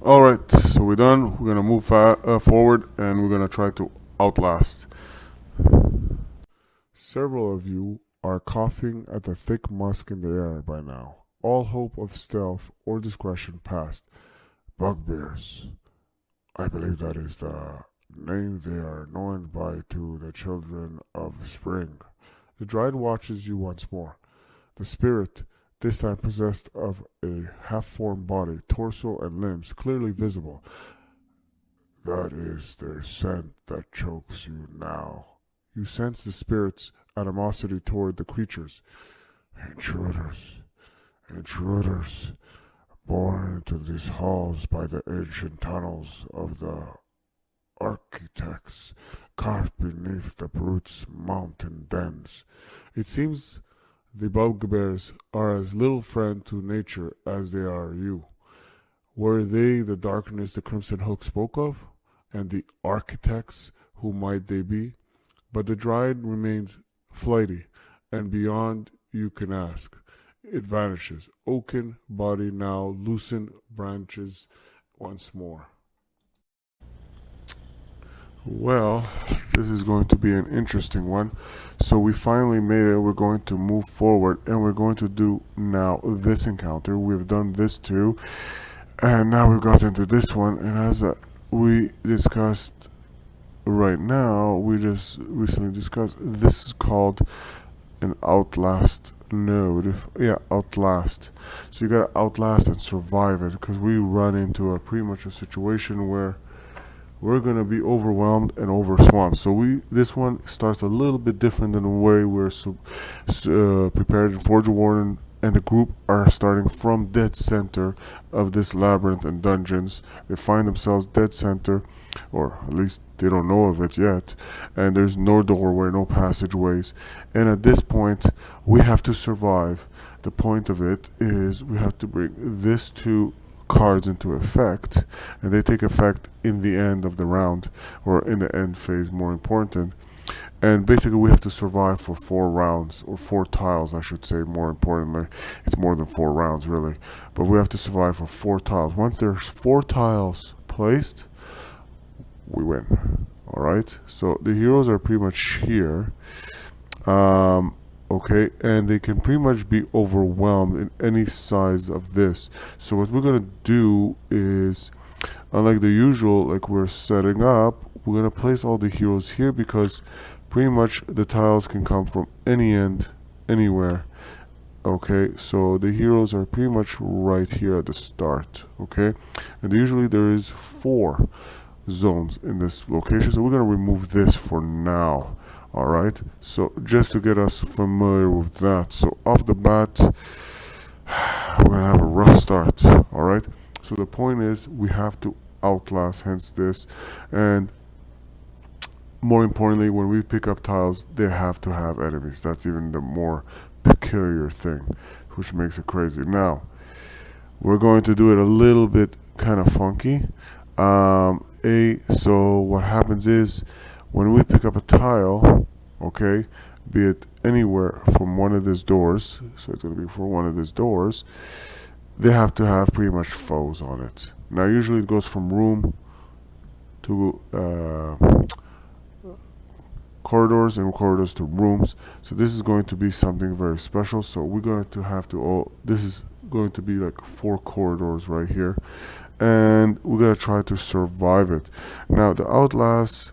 Alright, so we're done. We're gonna move forward, and we're gonna try to outlast. Several of you are coughing at the thick musk in the air by now. All hope of stealth or discretion past. Bugbears. I believe that is the name they are known by to the children of spring. The Dryad watches you once more. The spirit, this time possessed of a half-formed body, torso and limbs clearly visible. That is their scent that chokes you now. You sense the spirit's animosity toward the creatures. Intruders, born into these halls by the ancient tunnels of the architects, carved beneath the brute's mountain dens. It seems the bugbears are as little friend to nature as they are you. Were they the darkness the Crimson Hook spoke of? And the architects, who might they be? But the Dryad remains flighty, and beyond you can ask. It vanishes, oaken body now, loosened branches once more. Well, this is going to be an interesting one. So we finally made it. We're going to move forward, and we're going to do now this encounter. We've done this too, and now we've got into this one. And as we discussed right now, we just recently discussed, this is called an outlast node. Outlast. So you gotta outlast and survive it, because we run into pretty much a situation where we're gonna be overwhelmed and overswamped. So this one starts a little bit different than the way we're prepared in Forge Warden, and the group are starting from dead center of this labyrinth and dungeons. They find themselves dead center, or at least they don't know of it yet, and there's no doorway, no passageways, and at this point we have to survive. The point of it is we have to bring these two cards into effect, and they take effect in the end of the round, or in the end phase, more important. And basically we have to survive for 4 rounds, or 4 tiles I should say, more importantly. It's more than 4 rounds really, but we have to survive for 4 tiles. Once there's 4 tiles placed, we win. Alright, so the heroes are pretty much here. Okay, and they can pretty much be overwhelmed in any size of this. So what we're gonna do is, unlike the usual, like we're setting up, we're gonna place all the heroes here, because pretty much the tiles can come from any end, anywhere. Okay, so the heroes are pretty much right here at the start. Okay, and usually there is 4 zones in this location, so we're gonna remove this for now. Alright, so just to get us familiar with that. So off the bat, we're gonna have a rough start. Alright, so the point is we have to outlast, hence this, and more importantly, when we pick up tiles, they have to have enemies. That's even the more peculiar thing, which makes it crazy. Now we're going to do it a little bit kind of funky. So what happens is, when we pick up a tile, okay, be it anywhere from one of these doors, so it's going to be for one of these doors, they have to have pretty much foes on it. Now usually it goes from room to corridors and corridors to rooms. So this is going to be something very special. So we're going to have to this is going to be like 4 corridors right here, and we're gonna try to survive it. Now the outlast,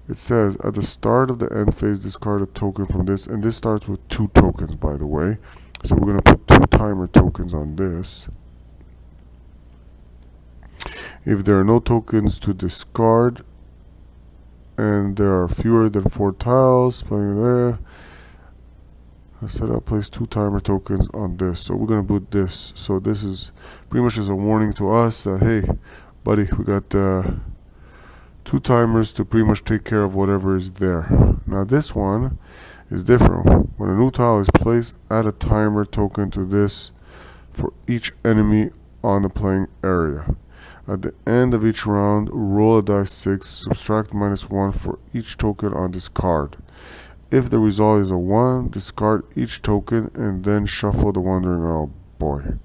it says at the start of the end phase discard a token from this, and this starts with 2 tokens, by the way. So we're gonna put 2 timer tokens on this. If there are no tokens to discard and there are fewer than 4 tiles playing there, set up, place 2 timer tokens on this. So we're gonna put this. So this is pretty much as a warning to us that, hey buddy, we got 2 timers to pretty much take care of whatever is there. Now this one is different. When a new tile is placed, add a timer token to this for each enemy on the playing area. At the end of each round, roll a dice 6, subtract -1 for each token on this card. If the result is a 1, discard each token and then shuffle the wandering. Oh boy.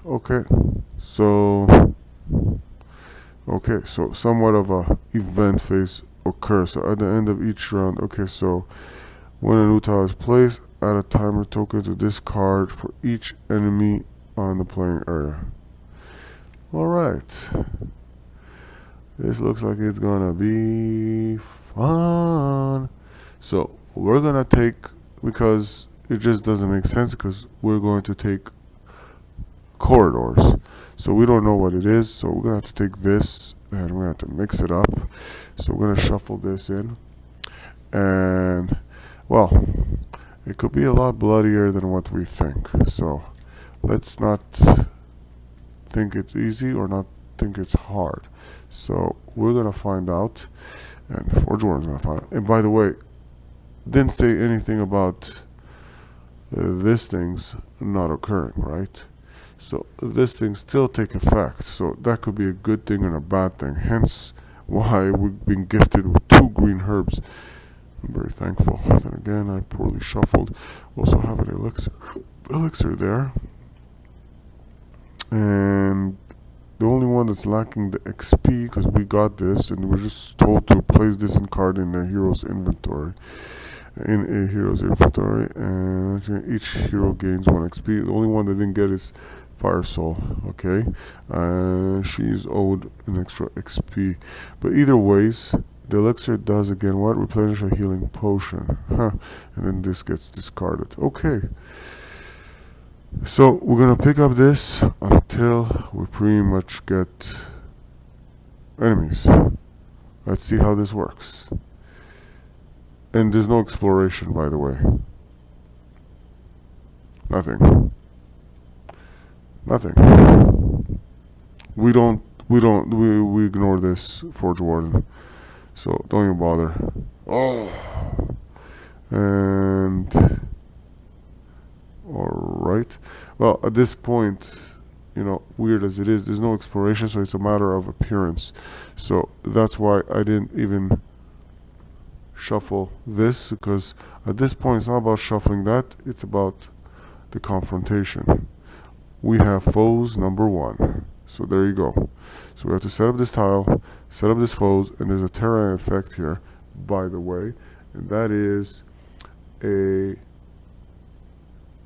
Okay, so somewhat of a event phase occurs. So at the end of each round, okay, so when a new tile is placed, add a timer token to this card for each enemy on the playing area. Alright. This looks like it's gonna be fun. So we're gonna take, because it just doesn't make sense, because we're going to take corridors. So we don't know what it is, so we're gonna have to take this and we're gonna have to mix it up. So we're gonna shuffle this in, and well, it could be a lot bloodier than what we think. So let's not think it's easy or not think it's hard. So we're gonna find out, and Forge Warren's gonna find out. And by the way, didn't say anything about this thing's not occurring, right? So this thing still take effect. So that could be a good thing and a bad thing. Hence why we've been gifted with 2 green herbs. I'm very thankful. Then again, I poorly shuffled. Also have an elixir there. And the only one that's lacking the XP, because we got this and we're just told to place this card in the hero's inventory. And each hero gains 1 XP. The only one that didn't get is Fire Soul. Okay, she's owed an extra XP. But either ways, the elixir does again what? Replenish a healing potion. And then this gets discarded. Okay. So we're gonna pick up this until we pretty much get enemies. Let's see how this works. And there's no exploration, by the way. Nothing. We ignore this Forge Warden. So don't even bother. Oh. And alright. Well, at this point, you know, weird as it is, there's no exploration, so it's a matter of appearance. So that's why I didn't even shuffle this, because at this point it's not about shuffling that, it's about the confrontation. We have foes number 1. So there you go. So we have to set up this tile, set up this foes, and there's a terrain effect here, by the way, and that is a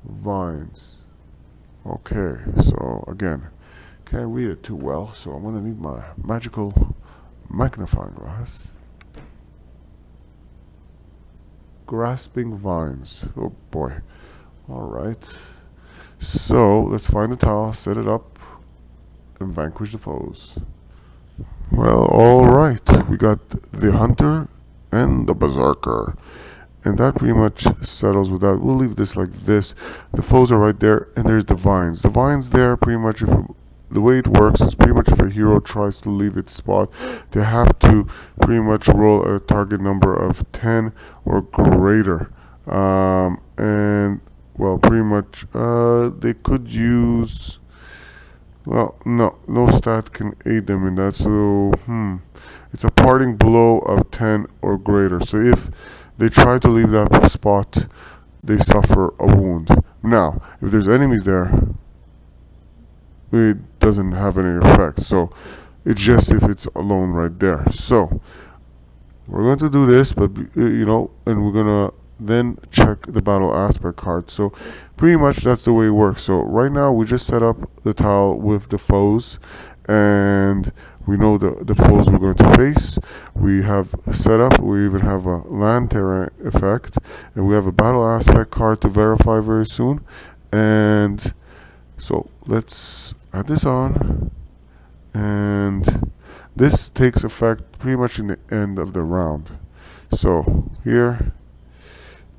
vines. Okay, so again, can't read it too well, so I'm gonna need my magical magnifying glass. Grasping vines. Oh boy. Alright. So let's find the tile, set it up, and vanquish the foes. Well, alright. We got the hunter and the berserker. And that pretty much settles with that. We'll leave this like this. The foes are right there, and there's the vines. The vines there, pretty much, the way it works is pretty much if a hero tries to leave its spot, they have to pretty much roll a target number of 10 or greater. And, well, pretty much, they could use... Well, no stat can aid them in that, so, it's a parting blow of 10 or greater. So if they try to leave that spot, they suffer a wound. Now, if there's enemies there, it doesn't have any effect. So it's just if it's alone right there. So we're going to do this, but you know, and we're gonna then check the battle aspect card. So pretty much that's the way it works. So right now we just set up the tile with the foes, and we know the foes we're going to face. We have set up, we even have a land terrain effect, and we have a battle aspect card to verify very soon. And so let's add this on, and this takes effect pretty much in the end of the round. So here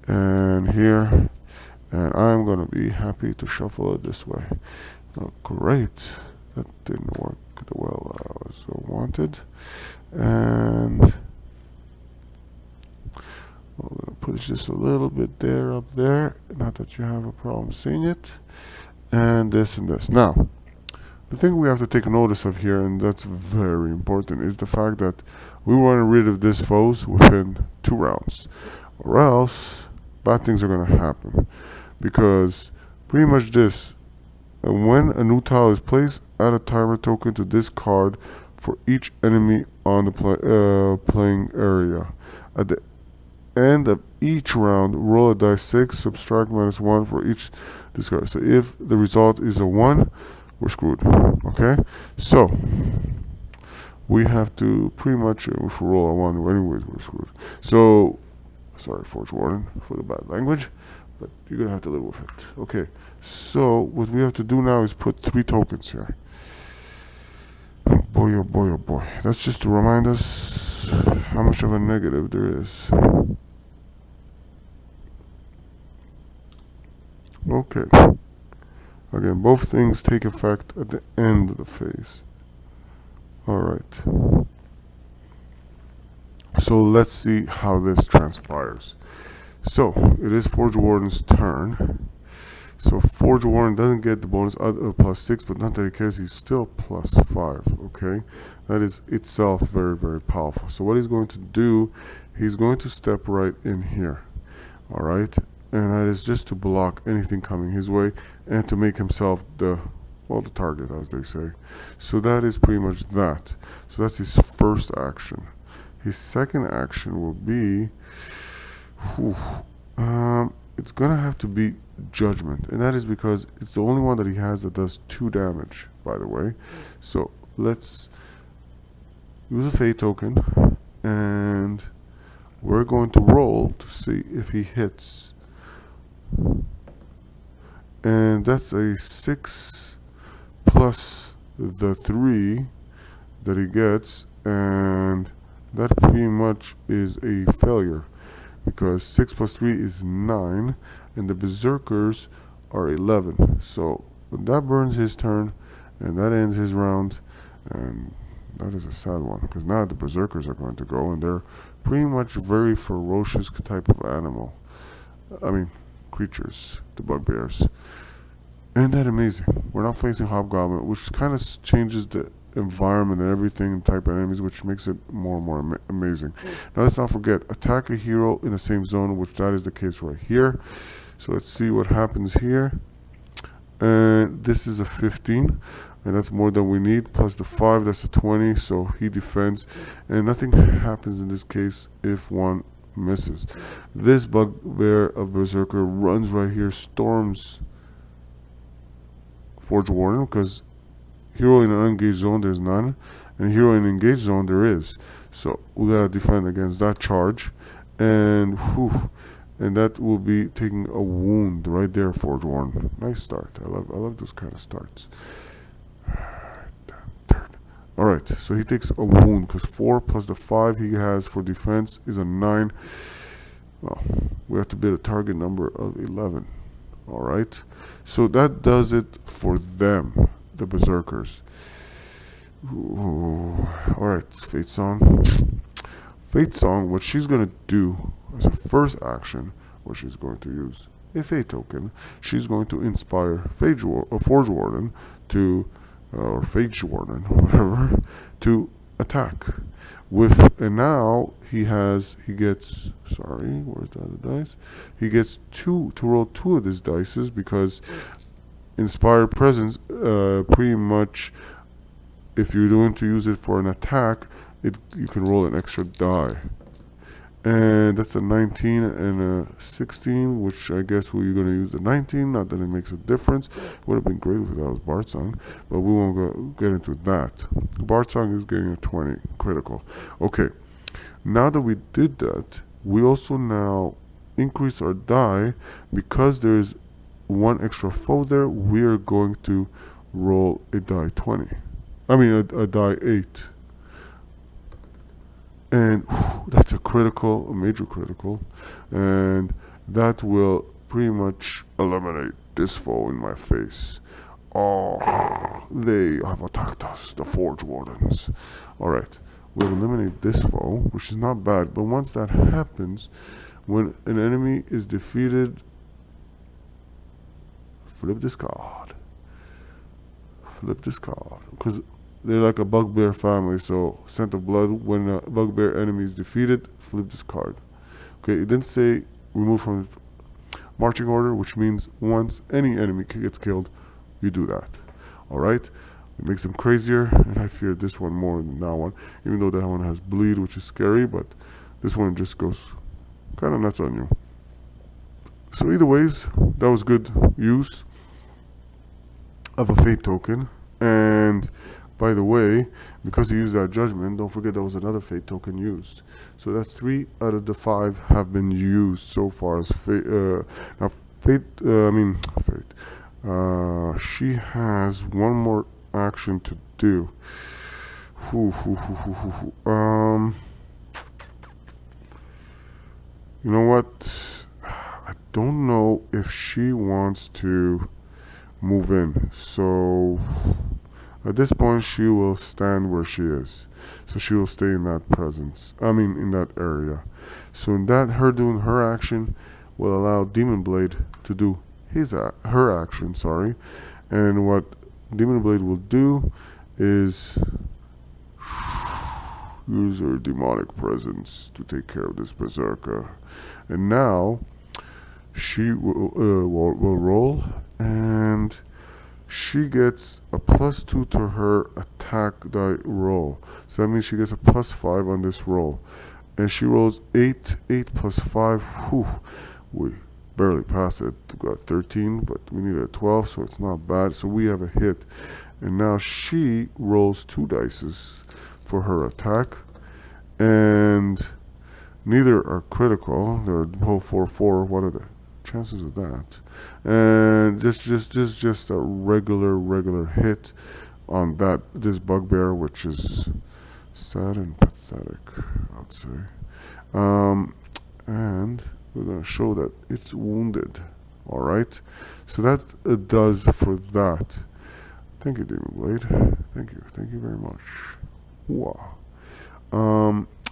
and here, and I'm gonna be happy to shuffle it this way. Oh, great, that didn't work the well I was wanted. And I'm gonna push this a little bit there, up there, not that you have a problem seeing it, and this and this. Now the thing we have to take notice of here, and that's very important, is the fact that we want rid of this foes within 2 rounds, or else bad things are going to happen. Because pretty much this, when a new tile is placed, add a timer token to this card for each enemy on the playing area. At the end of each round, roll a dice 6, subtract -1 for each discard. So if the result is a 1, we're screwed. Okay, so we have to pretty much, if we roll a 1 anyways, we're screwed. So sorry, Forge Warden, for the bad language, but you're gonna have to live with it. Okay, so what we have to do now is put 3 tokens here. Oh boy, oh boy, oh boy. That's just to remind us how much of a negative there is. Okay. Again, both things take effect at the end of the phase. Alright. So let's see how this transpires. So, it is Forge Warden's turn. So Forge Warden doesn't get the bonus of +6, but not that he cares, he's still +5, okay? That is itself very, very powerful. So what he's going to do, he's going to step right in here, alright? And that is just to block anything coming his way and to make himself the target, as they say. So that is pretty much that. So that's his first action. His second action will be, it's gonna have to be Judgment, and that is because it's the only one that he has that does 2 damage, by the way. So let's use a fate token, and we're going to roll to see if he hits. And that's a 6 plus the 3 that he gets, and that pretty much is a failure, because 6 plus 3 is 9, and the berserkers are 11. So that burns his turn, and that ends his round, and that is a sad one, because now the berserkers are going to go, and they're pretty much very ferocious type of animal. I mean, creatures, the bugbears. Isn't that amazing? We're not facing Hobgoblin, which kind of changes the environment and everything, type of enemies, which makes it more and more amazing. Now let's not forget, attack a hero in the same zone, which that is the case right here. So let's see what happens here. And this is a 15, and that's more than we need, plus the 5, that's a 20, so he defends, and nothing happens in this case if one misses. This bugbear of Berserker runs right here, storms Forge Warden, because hero in an unengaged zone there's none, and hero in an engaged zone there is. So we gotta defend against that charge, and that will be taking a wound right there, Forge Warden. Nice start. I love those kind of starts. Alright, so he takes a wound because 4 plus the 5 he has for defense is a 9. Well, we have to beat a target number of 11. Alright, so that does it for them, the berserkers. Alright, Fate Song. Fate Song, what she's going to do as a first action, what she's going to use a fate token. She's going to inspire Forge Warden to, or Fate Warden, whatever, to attack. And now he gets, sorry, where's the other dice? He gets to roll 2 of these dices, because Inspired Presence, pretty much, if you're going to use it for an attack, you can roll an extra die. And that's a 19 and a 16, which I guess we're going to use the 19. Not that it makes a difference. Would have been great if that was Bardsung, but we won't get into that. Bardsung is getting a 20 critical. Okay, now that we did that, we also now increase our die. Because there's one extra foe there, we are going to roll a die 20. I mean a die 8. And that's a critical, a major critical, and that will pretty much eliminate this foe in my face. Oh, they have attacked us, the Forge Wardens. Alright, we'll eliminate this foe, which is not bad, but once that happens, when an enemy is defeated, flip this card. Flip this card. Because they're like a bugbear family, so scent of blood. When a bugbear enemy is defeated, flip this card. Okay, it didn't say remove from marching order, which means once any enemy gets killed, you do that. Alright? It makes them crazier, and I fear this one more than that one. Even though that one has bleed, which is scary, but this one just goes kind of nuts on you. So either ways, that was good use of a fate token. And by the way, because you used that judgment, don't forget there was another fate token used. So that's 3 out of the 5 have been used so far as fate. Now fate, she has one more action to do. You know what? I don't know if she wants to move in. So at this point, she will stand where she is. So she will stay in that presence. In that area. So in that, her doing her action will allow Demon Blade to do her action. Sorry, and what Demon Blade will do is use her demonic presence to take care of this berserker. And now she will roll, and she gets a +2 to her attack die roll. So that means she gets a +5 on this roll. And she rolls 8 plus 5. Whew, we barely pass it. We got 13, but we need a 12, so it's not bad. So we have a hit. And now she rolls 2 dices for her attack. And neither are critical. They're both 4/4. What are the chances of that? And just a regular hit on this bugbear, which is sad and pathetic, I'd say. And we're gonna show that it's wounded. All right, so that does for that. Thank you, Demon Blade. Thank you very much. Wow.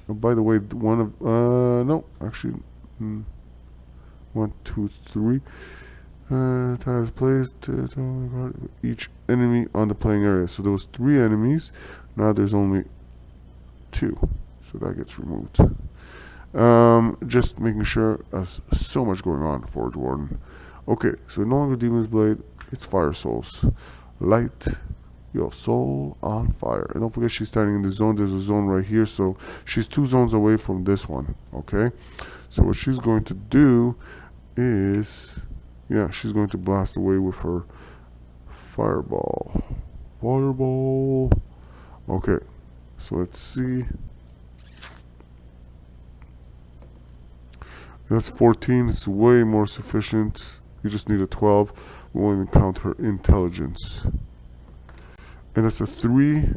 By the way, one of no, actually, 1, 2, 3. Tiles placed each enemy on the playing area. So there was 3 enemies. Now there's only 2. So that gets removed. Just making sure there's so much going on, Forge Warden. Okay, so no longer Demon's Blade. It's Fire Souls. Light your soul on fire. And don't forget she's standing in the zone. There's a zone right here. So she's 2 zones away from this one. Okay. So what she's going to do is, she's going to blast away with her fireball. Fireball. Okay. So let's see. That's 14. It's way more sufficient. You just need a 12. We won't even count her intelligence. And that's a 3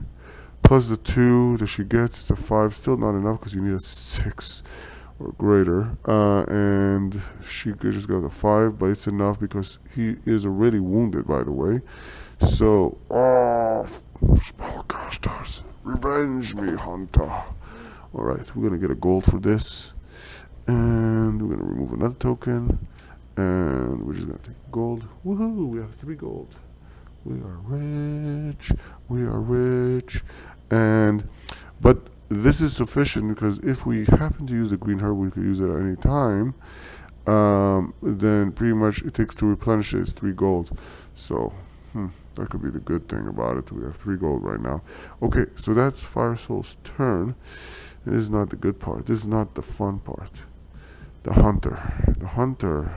plus the 2 that she gets. It's a 5. Still not enough because you need a 6 or greater. And she just got a 5, but it's enough because he is already wounded, by the way. So, spellcasters, revenge me, hunter. Alright, we're going to get a gold for this. And we're going to remove another token. And we're just going to take gold. Woohoo, we have 3 gold. We are rich. We are rich. But this is sufficient because if we happen to use the green herb, we could use it at any time. Then pretty much it takes to replenish it is 3 gold. So that could be the good thing about it. We have 3 gold right now. Okay, so that's Fire Soul's turn. And this is not the good part. This is not the fun part. The hunter. The hunter.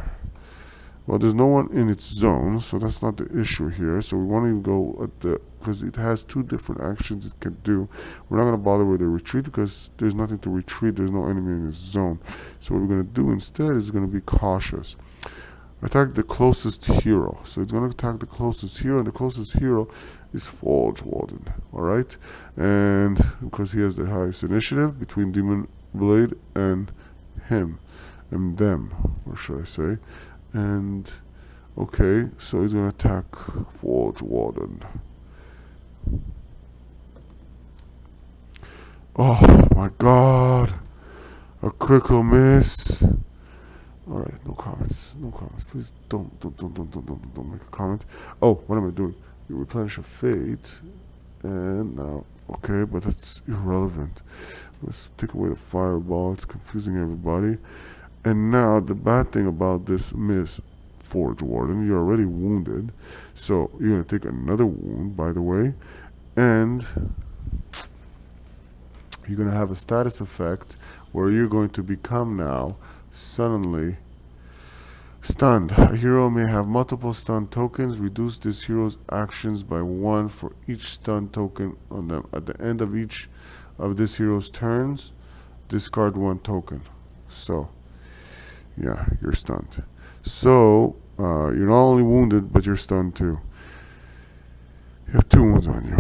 Well, there's no one in its zone, so that's not the issue here. So we want to go at the, because it has two different actions it can do. We're not going to bother with the retreat because there's nothing to retreat. There's no enemy in its zone. So what we're going to do instead is going to be cautious. Attack the closest hero. So it's going to attack the closest hero, and the closest hero is Forge Warden. Alright? And because he has the highest initiative between Demon Blade and him. And them, or should I say. And okay, so he's gonna attack Forge Warden. Oh my god, a critical miss. Alright, no comments, no comments. Please don't make a comment. Oh, what am I doing? You replenish a fate, and now, okay, but that's irrelevant. Let's take away the fireball, it's confusing everybody. And now the bad thing about this miss, Forge Warden, you're already wounded, so you're going to take another wound, by the way, and you're going to have a status effect where you're going to become now suddenly stunned. A hero may have multiple stun tokens. Reduce this hero's actions by 1 for each stun token on them. At the end of each of this hero's turns, discard 1 token. So yeah, you're stunned. So, you're not only wounded, but you're stunned too. You have 2 wounds on you.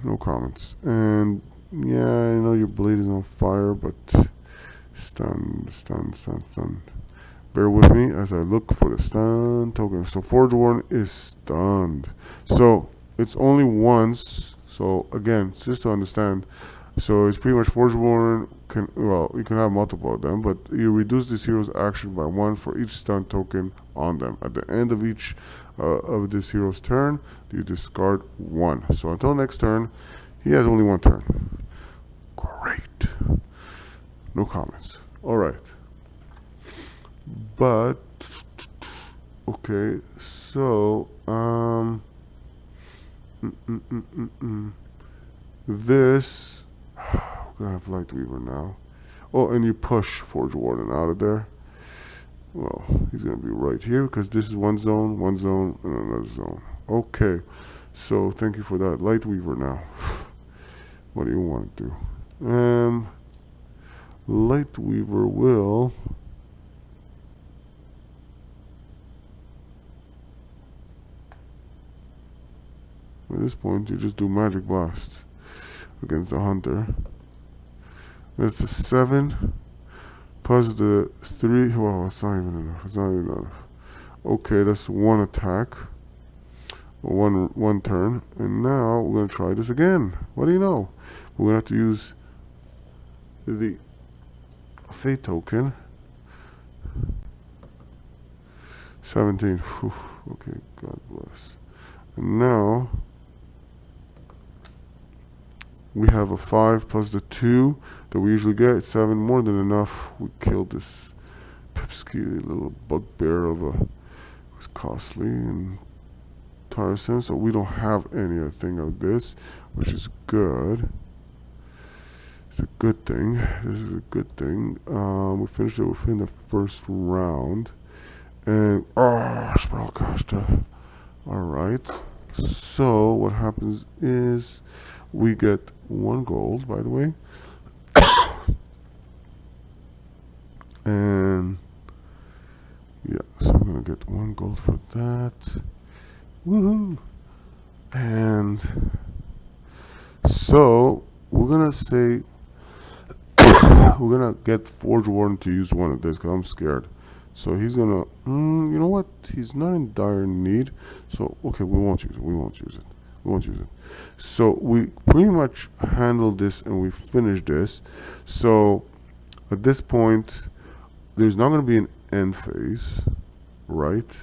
No comments. And, yeah, I know your blade is on fire, but stun. Bear with me as I look for the stun token. So, Forge Warden is stunned. So, it's only once. So, again, just to understand, so it's pretty much Forge Warden can, well, you can have multiple of them, but you reduce this hero's action by 1 for each stun token on them. At the end of each of this hero's turn, you discard 1. So until next turn, he has only 1 turn. Great. No comments. Alright. But, okay, so, this, we're gonna have Light Weaver now. Oh, and you push Forge Warden out of there. Well, he's gonna be right here because this is one zone, and another zone. Okay, so thank you for that. Light Weaver now. What do you want to do? Light Weaver will. At this point, you just do Magic Blast against the hunter. That's a 7 plus the 3. Well, it's not even enough. It's not even enough. Okay, that's 1 attack, one turn, and now we're gonna try this again. What do you know? We're gonna have to use the fate token. 17. Whew. Okay, God bless. And now we have a 5 plus the 2 that we usually get. 7, more than enough. We killed this Pipsky little bugbear of a. It was costly and tiresome, so we don't have anything of this, which is good. It's a good thing. This is a good thing. We finished it within the first round. And Spellcaster. Alright. So what happens is we get 1 gold, by the way. And yeah, so I'm gonna get 1 gold for that. Woohoo! And so we're gonna say we're gonna get Forge Warden to use one of this because I'm scared. So he's gonna, you know what? He's not in dire need. So okay, we won't use it. So we pretty much handled this and we finished this. So at this point, there's not going to be an end phase, right?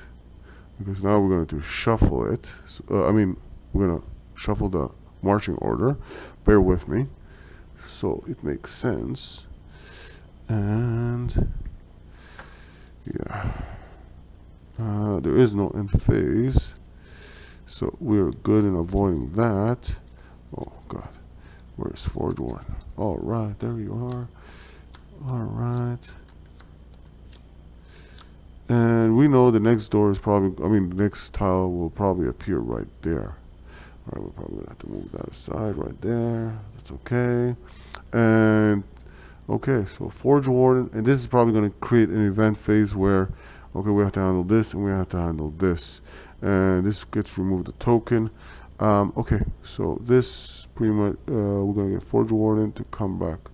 Because now we're going to shuffle it. So, we're going to shuffle the marching order. Bear with me. So it makes sense. And yeah, there is no end phase. So we're good in avoiding that. Oh God. Where's forge warden? All right, there you are. All right. And we know the next door is probably, I mean, the next tile will probably appear right there. All right, we're probably gonna have to move that aside right there. That's okay. And okay, so forge warden, and this is probably gonna create an event phase where, okay, we have to handle this and we have to handle this, and this gets removed the token. Okay, so this pretty much we're gonna get forge warden to come back.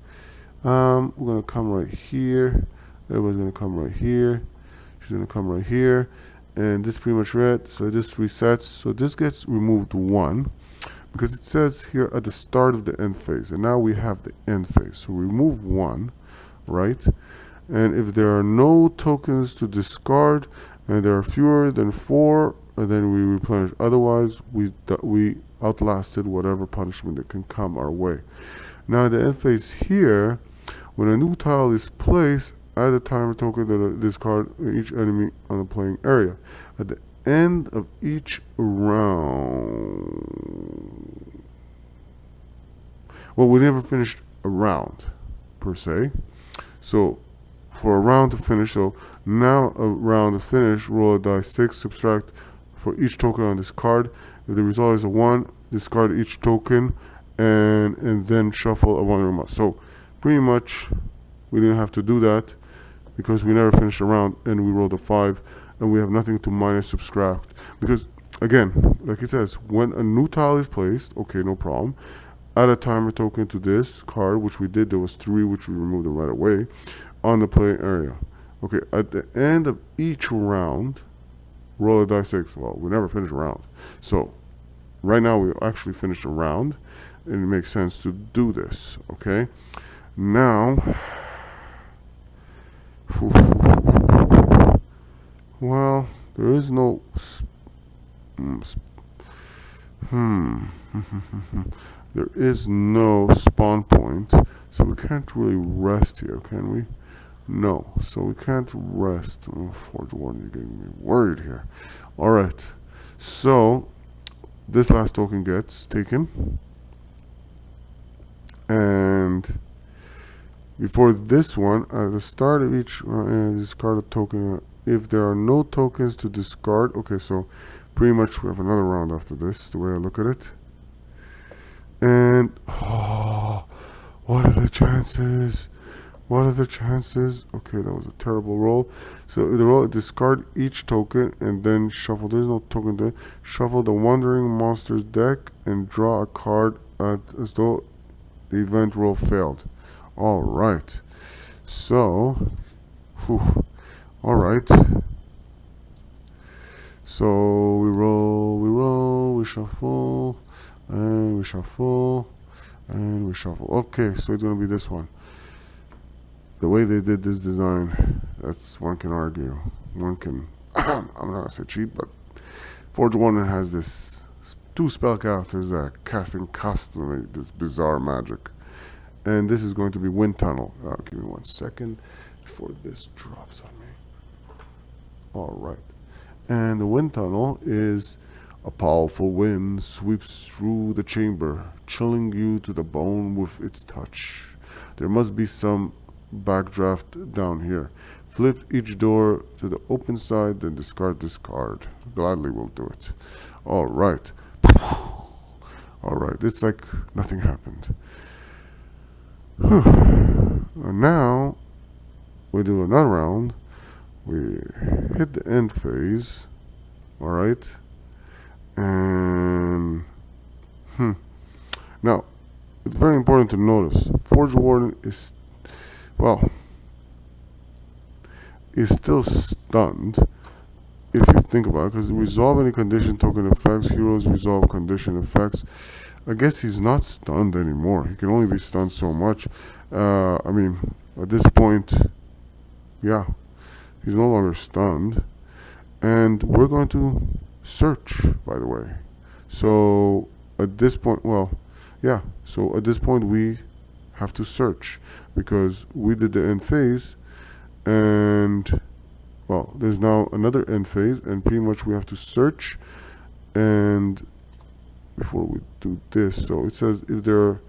We're gonna come right here. Everybody's gonna come right here. She's gonna come right here, and this pretty much red. So this resets. So this gets removed 1 because it says here at the start of the end phase, and now we have the end phase. So remove 1, right? And if there are no tokens to discard, and there are fewer than 4, then we replenish. Otherwise, we outlasted whatever punishment that can come our way. Now the end phase here, when a new tile is placed, add a timer token that discard each enemy on the playing area. At the end of each round, well, we never finished a round per se. So for a round to finish, so now a round to finish, roll a die 6, subtract for each token on this card. If the result is a 1, discard each token and then shuffle a wandering mouse. So pretty much we didn't have to do that because we never finished a round and we rolled a 5 and we have nothing to minus subtract. Because again, like it says, when a new tile is placed, okay, no problem. Add a timer token to this card, which we did. There was 3, which we removed them right away on the play area. Okay, at the end of each round, roll a die 6. Well, we never finished a round. So right now we actually finished a round, and it makes sense to do this, okay? Now, well, there is no there is no spawn point, so we can't really rest here, can we? No, so we can't rest. Oh, forge warden, you're getting me worried here. All right, so this last token gets taken, and before this one, at the start of each discard a token. If there are no tokens to discard, okay, so pretty much we have another round after this, the way I look at it. And oh, what are the chances? What are the chances? Okay, that was a terrible roll. So the roll, discard each token and then shuffle. There's no token there. Shuffle the Wandering Monsters deck and draw a card as though the event roll failed. All right. So, all right. So we roll, we shuffle, and we shuffle, and we shuffle. Okay, so it's gonna be this one. The way they did this design, that's one can argue. One can, I'm not gonna say cheat, but Forge Warden has this 2 spell characters that casting custom this bizarre magic. And this is going to be Wind Tunnel. Give me 1 second before this drops on me. Alright. And the Wind Tunnel is a powerful wind sweeps through the chamber, chilling you to the bone with its touch. There must be some backdraft down here. Flip each door to the open side, then discard this card. Gladly will do it. Alright. Alright, it's like nothing happened. And now we do another round. We hit the end phase. Alright. And now it's very important to notice Forge Warden is, well, is still stunned if you think about it, because resolve any condition token effects, heroes resolve condition effects. I guess he's not stunned anymore. He can only be stunned so much. I mean, at this point, yeah, he's no longer stunned. And we're going to search, by the way. So at this point, well, yeah, so at this point we have to search because we did the end phase, and well, there's now another end phase, and pretty much we have to search. And before we do this, so it says if there are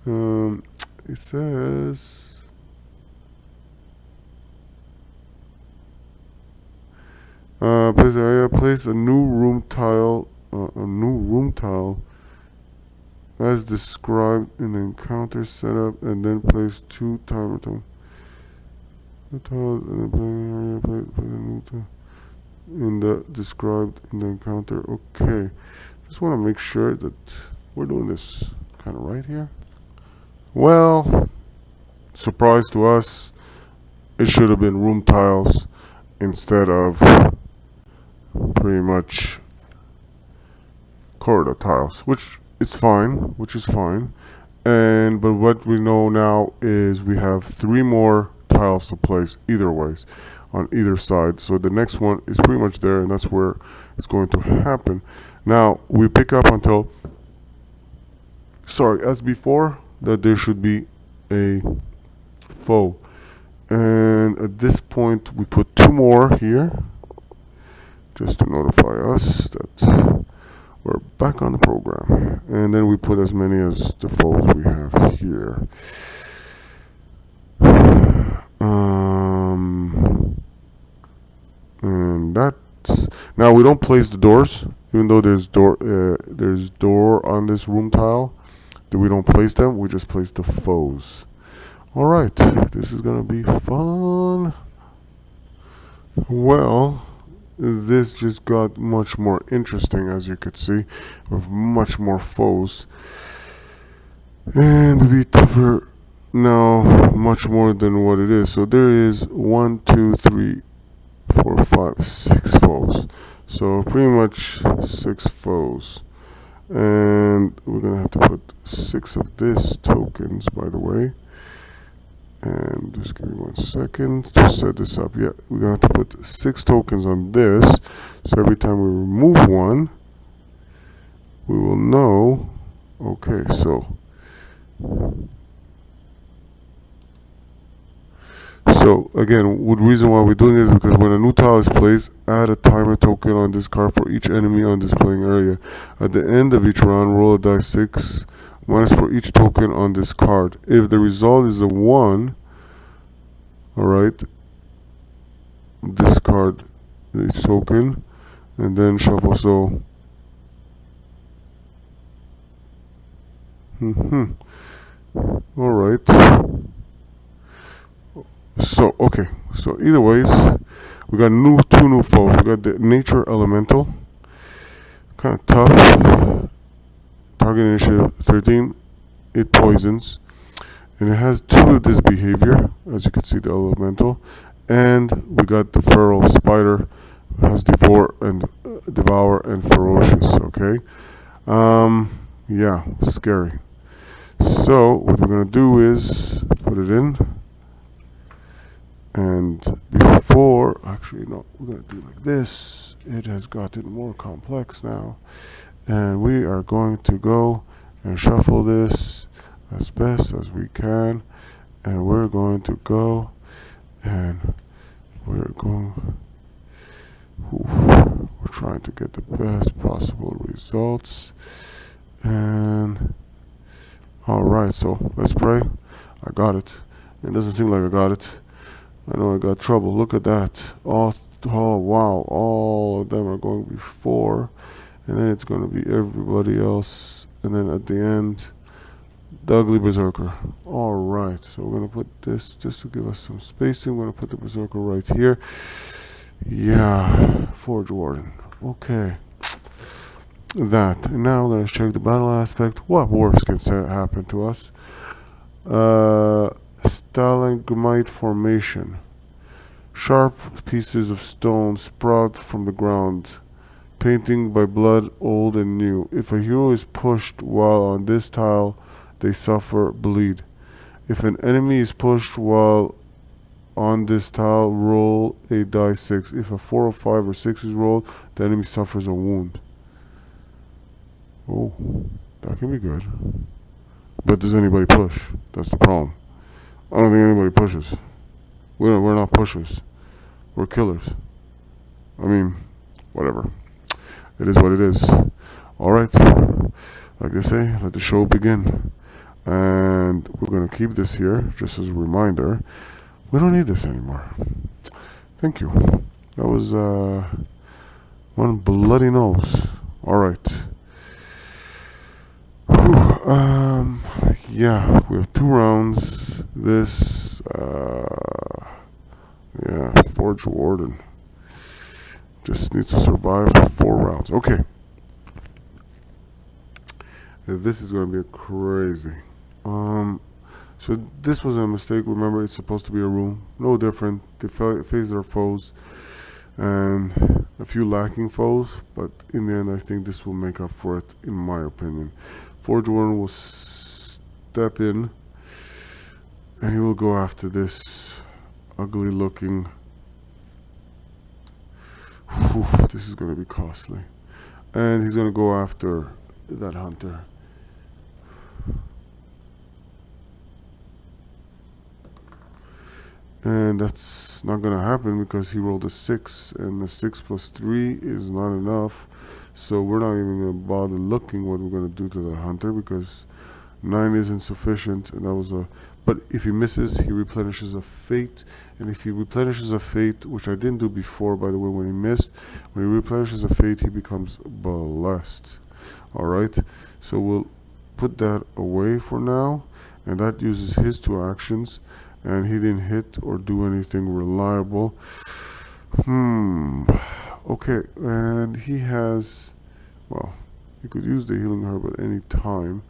It says place area. Place a new room tile. As described in the encounter setup, and then place 2 timer tiles in the playing area. Place a new tile in the described in the encounter. Okay, just want to make sure that we're doing this kind of right here. Well, surprise to us, it should have been room tiles instead of pretty much corridor tiles, which is fine. And but what we know now is we have 3 more tiles to place either ways on either side. So the next one is pretty much there, and that's where it's going to happen. Now we pick up until, as before, that there should be a foe, and at this point we put 2 more here just to notify us that we're back on the program, and then we put as many as the foes we have here. And that, now we don't place the doors, even though there's door on this room tile. We don't place them, we just place the foes. Alright, this is gonna be fun. Well, this just got much more interesting, as you could see, with much more foes, and to be tougher now, much more than what it is. So there is 1, 2, 3, 4, 5, 6 foes. So pretty much 6 foes, and we're gonna have to put 6 of this tokens, by the way. And just give me 1 second to set this up. Yeah, we're gonna have to put 6 tokens on this, so every time we remove one, we will know. Okay, so again, the reason why we're doing this is because when a new tile is placed, add a timer token on this card for each enemy on this playing area. At the end of each round, roll a die 6 minus for each token on this card. If the result is a 1, alright, discard this token and then shuffle. So alright, so okay, so either ways, we got 2 new foes. We got the nature elemental, kind of tough. Target initiative 13, it poisons, and it has 2 of this behavior, as you can see, the elemental. And we got the feral spider, it has devour and ferocious. Okay, yeah, scary. So what we're gonna do is put it in, and before, actually no, we're gonna do it like this. It has gotten more complex now, and we are going to go and shuffle this as best as we can, and we're going to go and we're trying to get the best possible results. And alright, so let's pray. I got it. It doesn't seem like I got it. I know I got trouble. Look at that. Oh wow, all of them are going before, and then it's going to be everybody else, and then at the end, the ugly berserker. Alright, so we're going to put this, just to give us some spacing, we're going to put the berserker right here. Yeah, Forge Warden. Okay, that. And now let's check the battle aspect. What worse can happen to us? Stalagmite formation. Sharp pieces of stone sprout from the ground, painting by blood old and new. If a hero is pushed while on this tile, they suffer bleed. If an enemy is pushed while on this tile, roll a die 6. If a 4 or 5 or 6 is rolled, the enemy suffers a wound. Oh, that can be good. But does anybody push? That's the problem. I don't think anybody pushes. We're not pushers. We're killers. I mean, whatever. It is what it is. Alright. Like they say, let the show begin. And we're going to keep this here just as a reminder. We don't need this anymore. Thank you. That was one bloody nose. Alright. Yeah, we have 2 rounds. This, yeah, Forge Warden. Just needs to survive for 4 rounds. Okay. This is going to be crazy. So this was a mistake. Remember, it's supposed to be a room. No different. They face their foes and a few lacking foes, but in the end, I think this will make up for it, in my opinion. Forge Warden will step in, and he will go after this ugly looking. Whew, this is going to be costly. And he's going to go after that hunter. And that's not going to happen because he rolled a 6, and a 6 plus 3 is not enough. So we're not even going to bother looking what we're going to do to the hunter because 9 isn't sufficient. And that was a. But if he misses, he replenishes a fate. And if he replenishes a fate, which I didn't do before, by the way, when he missed, when he replenishes a fate, he becomes blessed. Alright, so we'll put that away for now. And that uses his 2 actions. And he didn't hit or do anything reliable. Okay, and he has, well, you could use the healing herb at any time.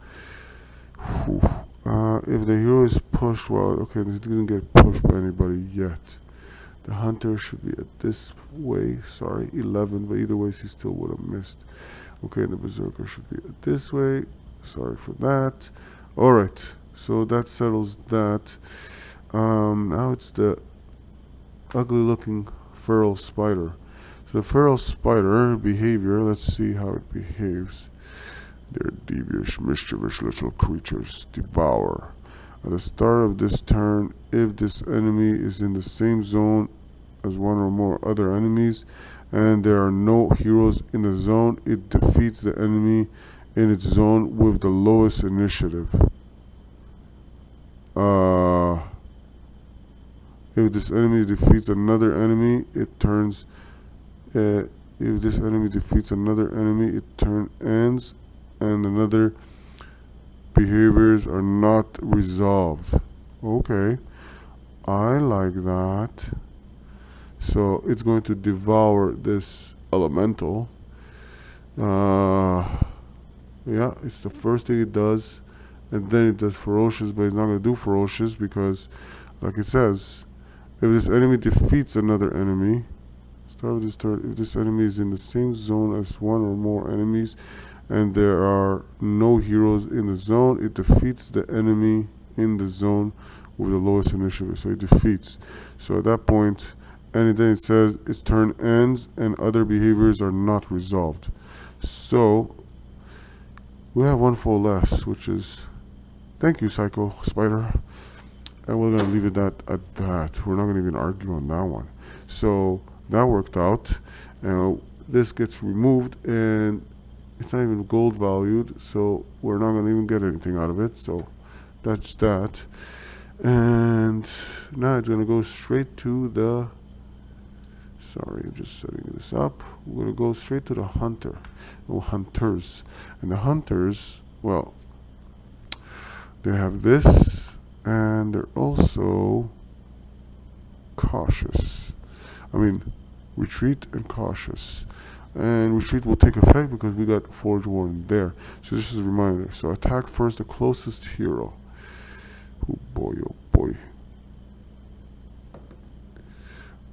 If the hero is pushed, well, okay, he didn't get pushed by anybody yet. The hunter should be at this way, sorry, 11, but either way he still would have missed. Okay, and the berserker should be at this way, sorry for that. Alright, so that settles that. Now it's the ugly looking feral spider. So the feral spider behavior, let's see how it behaves. They're devious, mischievous little creatures. Devour. At the start of this turn, if this enemy is in the same zone as one or more other enemies, and there are no heroes in the zone, it defeats the enemy in its zone with the lowest initiative. If this enemy defeats another enemy, it turns. If this enemy defeats another enemy, it turn ends, and another behaviors are not resolved. Okay, I like that. So it's going to devour this elemental. Yeah, it's the first thing it does, and then it does ferocious, but it's not going to do ferocious because, like it says, if this enemy defeats another enemy, start of this turn, if this enemy is in the same zone as one or more enemies, and there are no heroes in the zone, it defeats the enemy in the zone with the lowest initiative. So it defeats. So at that point, and then it says its turn ends and other behaviors are not resolved. So we have 1 foe less, which is, thank you, Psycho Spider. And we're going to leave it at that. We're not going to even argue on that one. So that worked out. This gets removed, and it's not even gold valued, so we're not going to even get anything out of it. So that's that. And now it's going to go straight to the. Sorry, I'm just setting this up. We're going to go straight to the hunter. Or hunters. And the hunters, well, they have this. And they're also cautious. I mean, retreat and cautious. And retreat will take effect because we got Forge Warden there. So this is a reminder. So attack first the closest hero. Oh boy, oh boy.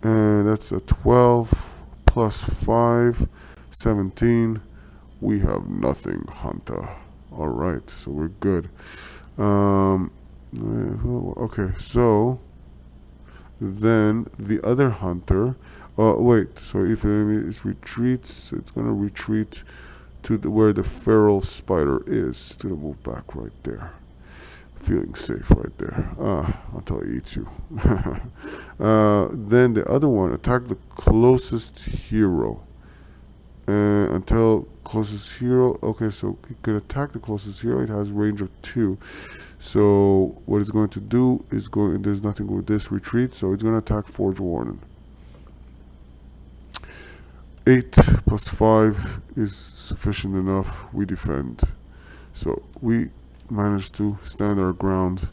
And that's a 12 plus 5, 17. We have nothing, hunter. Alright, so we're good. Okay, so then the other hunter. Wait. So if an enemy is retreats, it's gonna retreat to where the feral spider is. It's gonna move back right there. Feeling safe right there. Until it eats you. Then the other one attack the closest hero, until closest hero. Okay, so he can attack the closest hero. It has range of 2. So what it's going to do is there's nothing with this retreat, so it's going to attack Forge Warden. 8 plus 5 is sufficient enough. We defend. So we managed to stand our ground,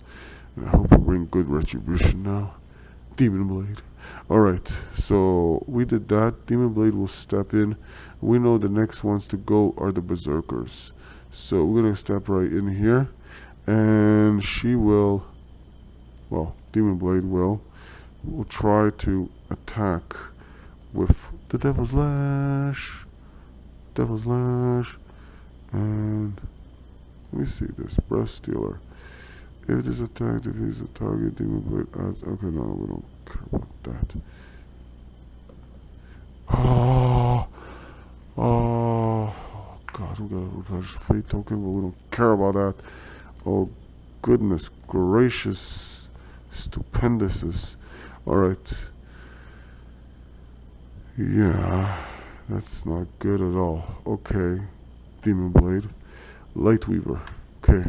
and I hope we bring good retribution now. Demon Blade. Alright, so we did that. Demon Blade will step in. We know the next ones to go are the Berserkers. So we're going to step right in here. And she will, well, Demon Blade will try to attack with the Devil's Lash. Devil's Lash. And let me see this. Breath Stealer. If this attacked, if he's a target, Demon Blade adds. Okay, no, we don't care about that. Oh, God, we gotta replenish Fate token, but we don't care about that. Oh, goodness gracious. Stupendous. Alright. Yeah, that's not good at all. Okay, Demon Blade. Lightweaver. Okay.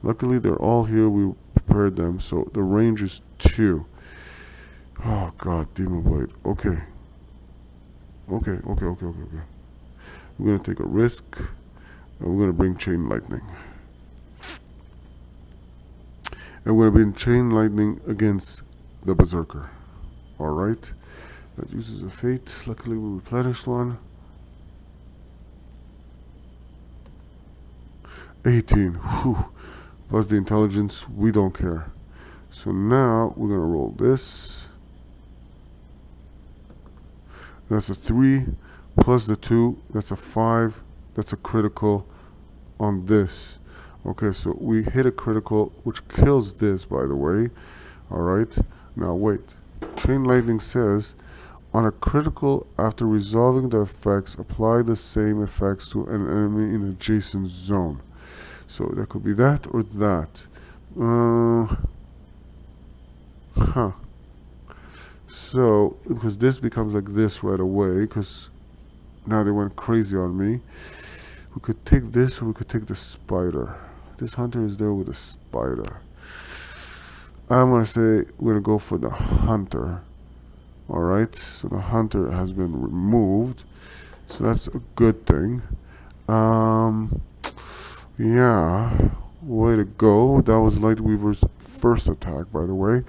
Luckily, they're all here. We prepared them, so the range is 2. Oh, God, Demon Blade. Okay. Okay. We're going to take a risk, and we're going to bring Chain Lightning. And we're going to bring Chain Lightning against the Berserker. Alright. That uses a Fate. Luckily, we replenished one. 18. Whew. Plus the intelligence, we don't care. So now we're going to roll this. That's a 3 plus the 2. That's a 5. That's a critical on this. Okay, so we hit a critical, which kills this, by the way. Alright. Now wait. Chain Lightning says, on a critical, after resolving the effects, apply the same effects to an enemy in adjacent zone. So that could be that or that. So, because this becomes like this right away, because now they went crazy on me. We could take this or we could take the spider. This hunter is there with a spider. I'm going to say we're going to go for the hunter. Alright, so the hunter has been removed. So that's a good thing. Yeah, way to go. That was Lightweaver's first attack, by the way.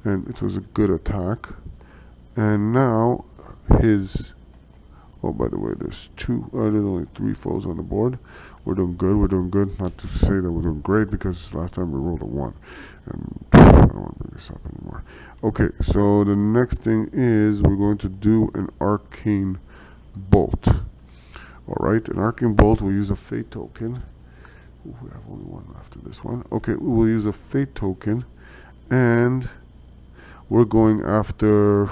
And it was a good attack. And now his... Oh, by the way, there's only 3 foes on the board. We're doing good. Not to say that we're doing great, because last time we rolled a 1. And I don't want to bring this up anymore. Okay, so the next thing is we're going to do an Arcane Bolt. Alright, an Arcane Bolt, we'll use a Fate token. Ooh, we have only one after this one. Okay, we will use a Fate token. And we're going after...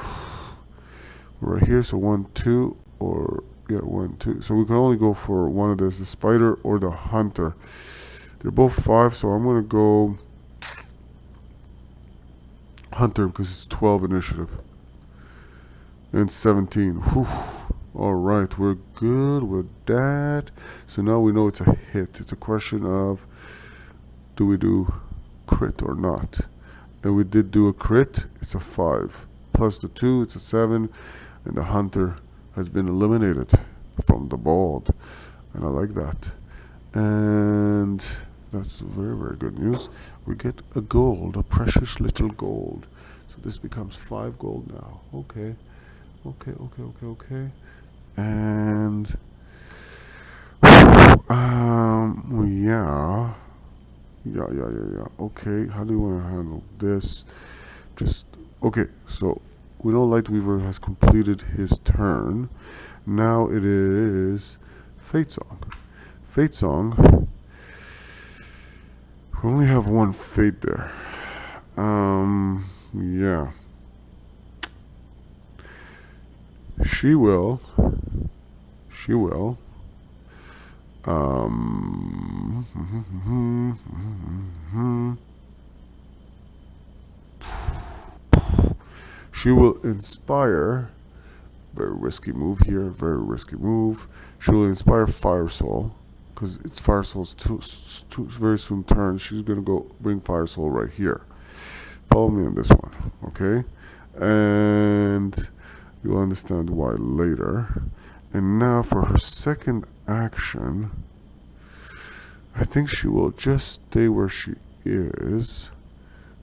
right here, so 1, 2... or yeah, 1, 2. So we can only go for one of those, the spider or the hunter. They're both 5, so I'm gonna go hunter because it's 12 initiative and 17. Whew. All right, we're good with that. So now we know it's a hit. It's a question of, do we do crit or not? And we did do a crit. It's a 5 plus the 2. It's a 7, and the hunter has been eliminated from the board, and I like that. And that's very, very good news. We get a gold, a precious little gold. So this becomes 5 gold now. Okay. And yeah. Okay, how do you want to handle this? Just okay, so we know Lightweaver has completed his turn. Now it is Fate Song. Fate Song. We only have 1 Fate there. Yeah. She will. She will inspire Very risky move here. Very risky move. She'll inspire Fire Soul, because it's Fire Soul's very soon turn. She's gonna go bring Fire Soul right here. Follow me on this one, okay? And you'll understand why later. And now for her second action, I think she will just stay where she is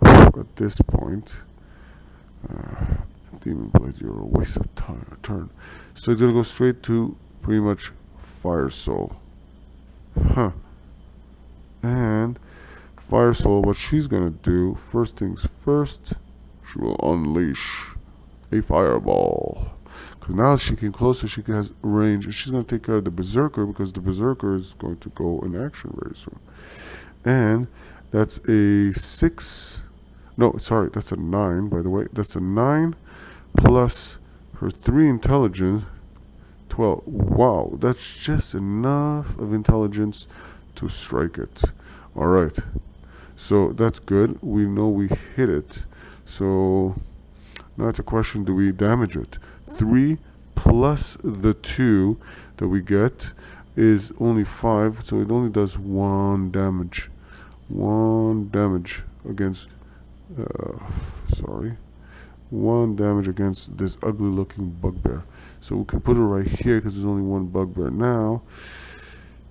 at this point. Demon Blade, you're a waste of time. Turn. So it's gonna go straight to pretty much Fire Soul. Huh. And Fire Soul, what she's gonna do, first things first, she will unleash a fireball. Because now she can closer, she has range, and she's gonna take care of the Berserker, because the Berserker is going to go in action very soon. And that's a 6. No, sorry, that's a 9, by the way. That's a 9 plus her 3 intelligence. 12. Wow, that's just enough of intelligence to strike it. Alright. So that's good. We know we hit it. So now it's a question, do we damage it? 3 plus the 2 that we get is only 5. So it only does 1 damage. 1 damage against... sorry. 1 damage against this ugly looking bugbear. So we can put it right here because there's only 1 bugbear now.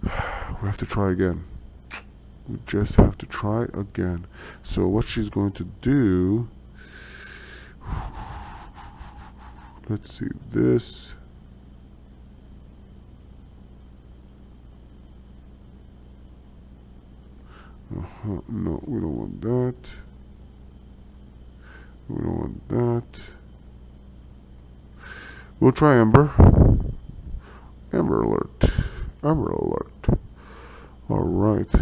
We have to try again. We just have to try again. So what she's going to do, let's see this. No, we don't want that. We don't want that. We'll try Ember. Ember alert. Ember alert. Alright.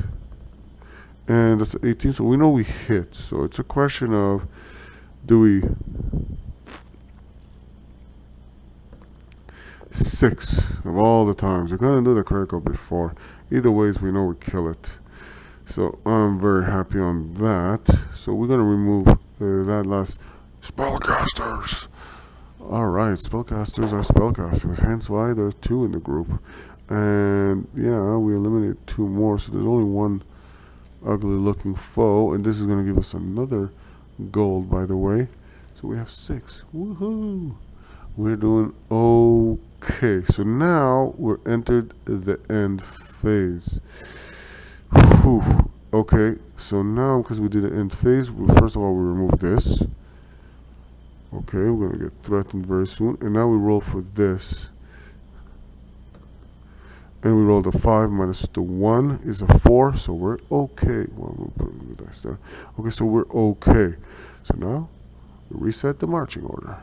And that's 18, so we know we hit. So it's a question of, do we... 6 of all the times. We're going to do the critical before. Either ways, we know we kill it. So I'm very happy on that. So we're going to remove that last spellcasters. Alright, spellcasters are spellcasters, hence why there's 2 in the group. And yeah, we eliminated 2 more, so there's only 1 ugly looking foe, and this is going to give us another gold, by the way. So we have 6. Woohoo! We're doing okay. So now we're entered the end phase. Whew. Okay, so now because we did the end phase, first of all we remove this. Okay, we're gonna get threatened very soon, and now we roll for this, and we rolled a 5 minus the 1 is a 4, so we're okay. Well, we'll put the dice there. Okay, so we're okay. So now we reset the marching order.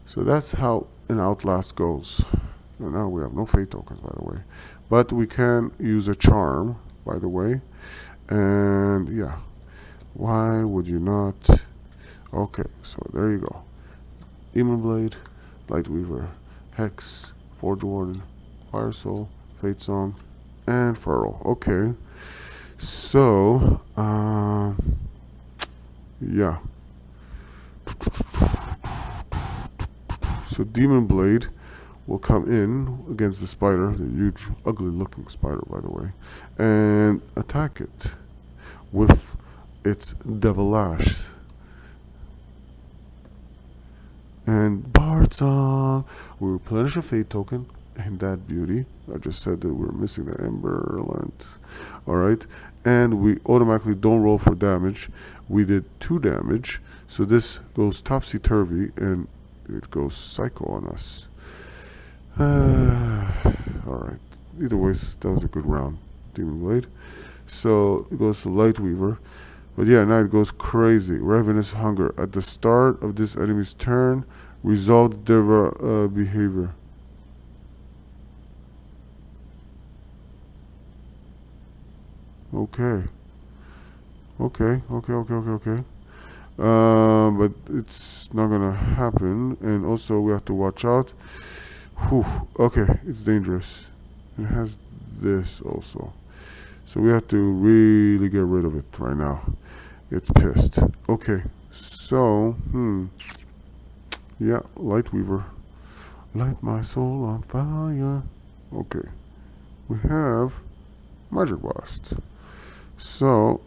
So that's how an Outlast goes. And now we have no fate tokens, by the way, but we can use a charm, by the way, and yeah. Why would you not? Okay, so there you go. Demon Blade, Lightweaver, Hex, Forge Warden, Fire Soul, Fate Song, and Furl. Okay, so yeah. So Demon Blade will come in against the spider, the huge, ugly-looking spider, by the way, and attack it with its Devil Lash. And Bardsung, we replenish a fate token, and that beauty. I just said that we're missing the Ember alert. Alright, and we automatically don't roll for damage. We did 2 damage, so this goes topsy-turvy, and it goes psycho on us. Alright, either ways, that was a good round, Demon Blade. So it goes to Lightweaver. But yeah, now it goes crazy. Ravenous Hunger. At the start of this enemy's turn, resolve their behavior. Okay. Okay. But it's not gonna happen. And also we have to watch out. Whew. Okay, it's dangerous. It has this also. So we have to really get rid of it right now. It's pissed. Okay, so, Yeah, Light Weaver. Light my soul on fire. Okay. We have Magic Blast. So,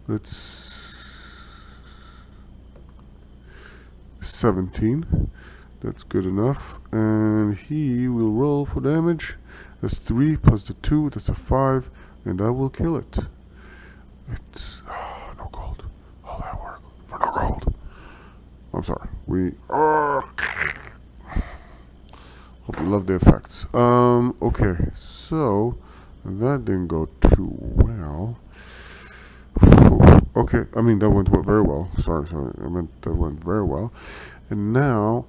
let's 17. That's good enough. And he will roll for damage. That's 3 plus the 2. That's a 5. And that will kill it. It's no gold. All that work for no gold. I'm sorry. Hope you love the effects. Okay. So that didn't go too well. Okay, I mean that went very well. Sorry, I meant that went very well. And now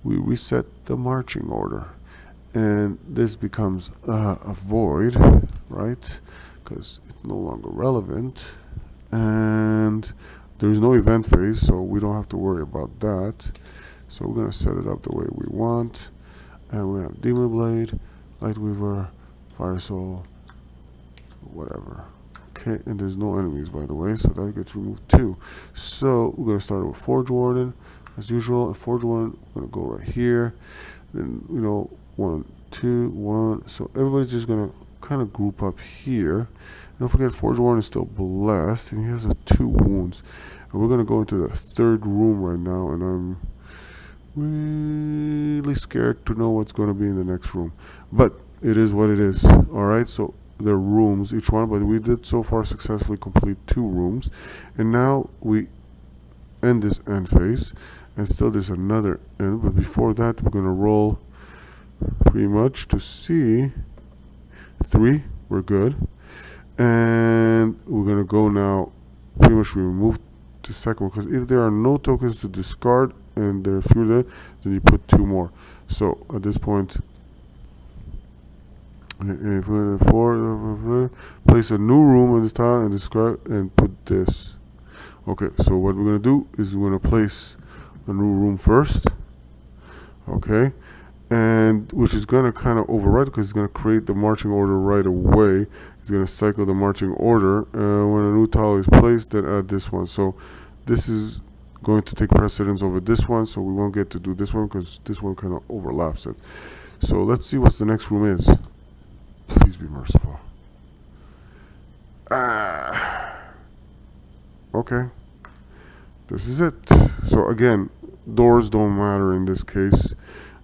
we reset the marching order, and this becomes a void, right? Because it's no longer relevant, and there's no event phase, so we don't have to worry about that. So we're gonna set it up the way we want, and we have Demon Blade, Light Weaver, Fire Soul, whatever. Okay, and there's no enemies, by the way, so that gets removed too. So we're gonna start with Forge Warden as usual. And Forge Warden, we're gonna go right here. Then 1, 2, 1. So everybody's just gonna kind of group up here. Don't forget, Forge Warden is still blessed, and he has 2 wounds. And we're gonna go into the 3rd room right now, and I'm really scared to know what's gonna be in the next room. But it is what it is. All right, so. There are rooms each one, but we did so far successfully complete 2 rooms, and now we end this end phase, and still there's another end. But before that, we're gonna roll pretty much to see 3. We're good, and we're gonna go now. Pretty much we remove the second one, because if there are no tokens to discard and there are fewer there, then you put 2 more. So at this point. If we're place a new room on this tile and describe and put this. Okay, so what we're gonna do is we're gonna place a new room first. Okay, and which is gonna kind of override because it's gonna create the marching order right away. It's gonna cycle the marching order. When a new tile is placed, then add this one. So this is going to take precedence over this one. So we won't get to do this one because this one kind of overlaps it. So let's see what the next room is. Please be merciful. Okay. This is it. So again, doors don't matter in this case.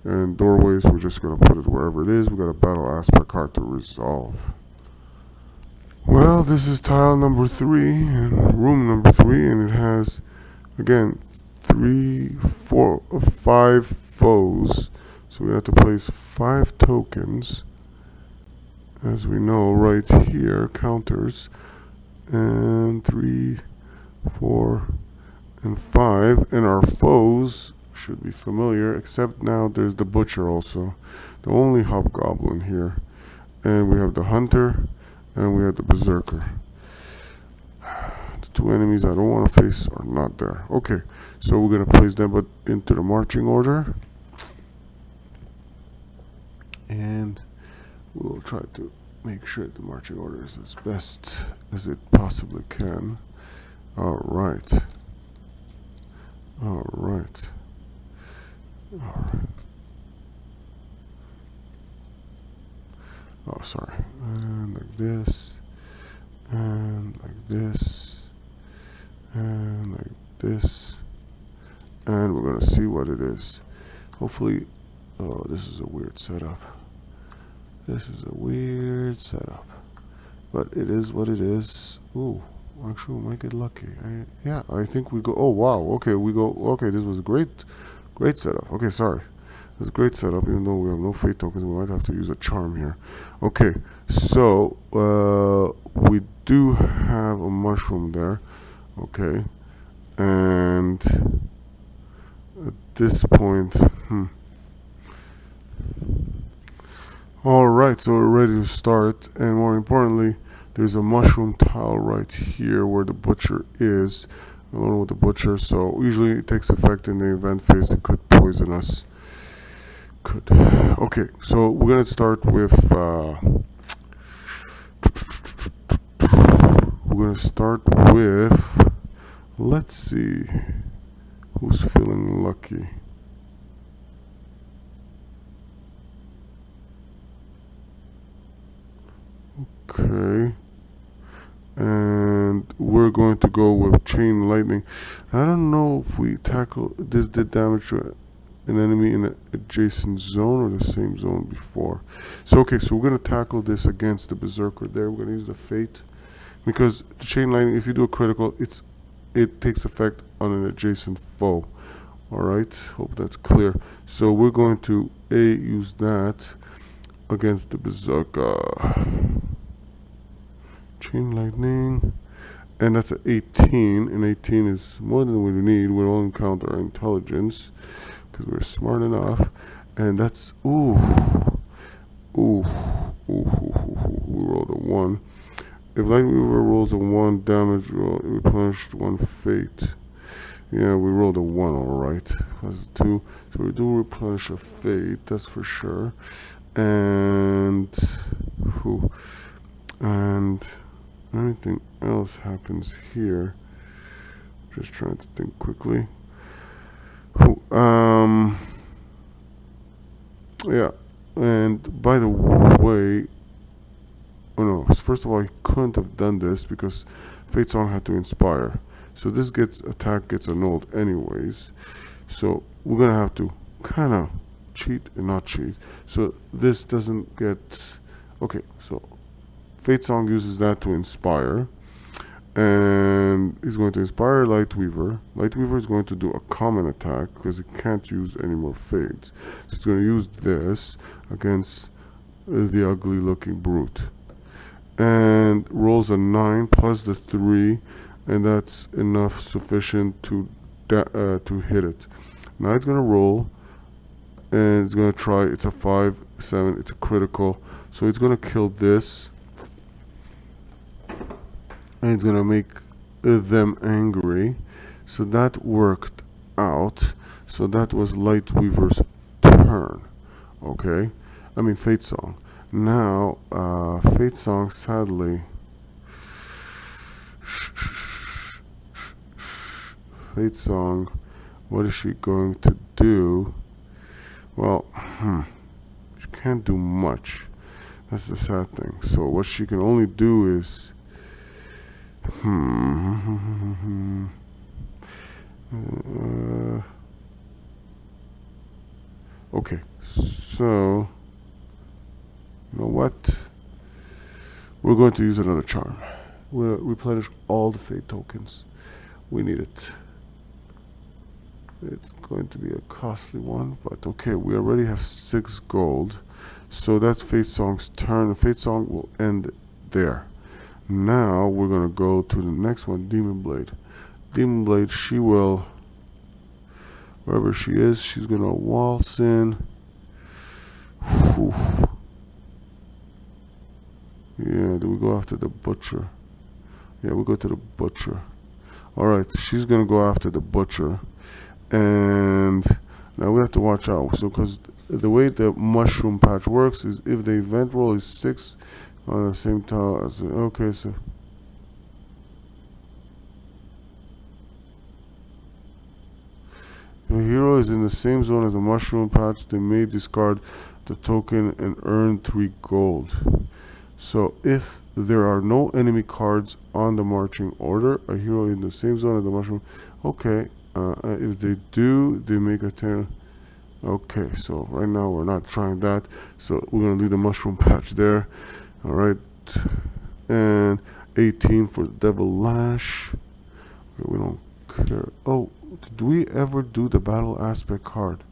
And doorways, we're just going to put it wherever it is. We got a battle aspect card to resolve. Well, this is tile number 3, and room number 3, and it has, again, 3, 4, 5 foes. So we have to place 5 tokens. As we know, right here, counters, and 3, 4, and 5, and our foes should be familiar, except now there's the Butcher also, the only Hobgoblin here, and we have the Hunter, and we have the Berserker. The 2 enemies I don't want to face are not there. Okay, so we're going to place them into the marching order, and we'll try to make sure the marching order is as best as it possibly can. Alright. Alright. Alright. Oh, sorry. And like this. And like this. And like this. And we're going to see what it is. Hopefully, oh, this is a weird setup. This is a weird setup, but it is what it is. Ooh, actually, we might get lucky. Yeah, I think we go. Oh wow. Okay, we go. Okay, this was a great setup. Okay, sorry, this is a great setup. Even though we have no fate tokens, we might have to use a charm here. Okay, so we do have a mushroom there. Okay, and at this point, Alright, so we're ready to start, and more importantly, there's a mushroom tile right here where the Butcher is, along with the Butcher, so usually it takes effect in the event phase. It could poison us. Could. Okay, so we're going to start with, we're we're going to start with, let's see, who's feeling lucky. Okay. And we're going to go with chain lightning. I don't know if we tackle this did damage to an enemy in an adjacent zone or the same zone before. So okay, so we're going to tackle this against the berserker there. We're going to use the fate, because the chain lightning, if you do a critical, it takes effect on an adjacent foe. Alright, hope that's clear. So we're going to use that against the berserker. Chain lightning, and that's an 18, and 18 is more than we need. We don't count our intelligence because we're smart enough, and that's we rolled a 1. If Lightweaver rolls a 1 damage roll, it replenished 1 fate. Yeah, we rolled a 1, alright. That's a 2, so we do replenish a fate, that's for sure. And anything else happens here? Just trying to think quickly. Yeah, and by the way, oh no, first of all, he couldn't have done this because Fate Song had to inspire. So this attack gets annulled anyways. So we're gonna have to kind of cheat and not cheat. So this doesn't get, okay, so Fate Song uses that to inspire, and he's going to inspire Lightweaver. Lightweaver is going to do a common attack because it can't use any more fates. So it's going to use this against the ugly looking brute, and rolls a 9 plus the 3, and that's enough sufficient to hit it. Now it's going to roll, and it's going to try. It's a 5, 7. It's a critical, so it's going to kill this. And it's gonna make them angry. So that worked out. So that was Lightweaver's turn. Okay, I mean Fate Song. Now Fate Song, sadly, Fate Song, what is she going to do? Well, she can't do much. That's the sad thing. So what she can only do is okay, so you know what? We're going to use another charm. We'll replenish all the fate tokens. We need it. It's going to be a costly one, but okay, we already have 6 gold. So that's Fate Song's turn. Fate Song will end there. Now we're gonna go to the next one, Demon Blade. Demon Blade, she will, wherever she is, she's gonna waltz in. Whew. Yeah, do we go after the butcher? Yeah, we go to the butcher. Alright, she's gonna go after the butcher. And now we have to watch out. So, because the way the mushroom patch works is if the event roll is 6 on the same tile as okay, so if a hero is in the same zone as a mushroom patch, they may discard the token and earn 3 gold. So if there are no enemy cards on the marching order, a hero in the same zone as the mushroom, okay, if they do, they make a 10. Okay, so right now we're not trying that, so we're gonna leave the mushroom patch there. All right, and 18 for the Devil Lash. Okay, we don't care. Oh, did we ever do the battle aspect card?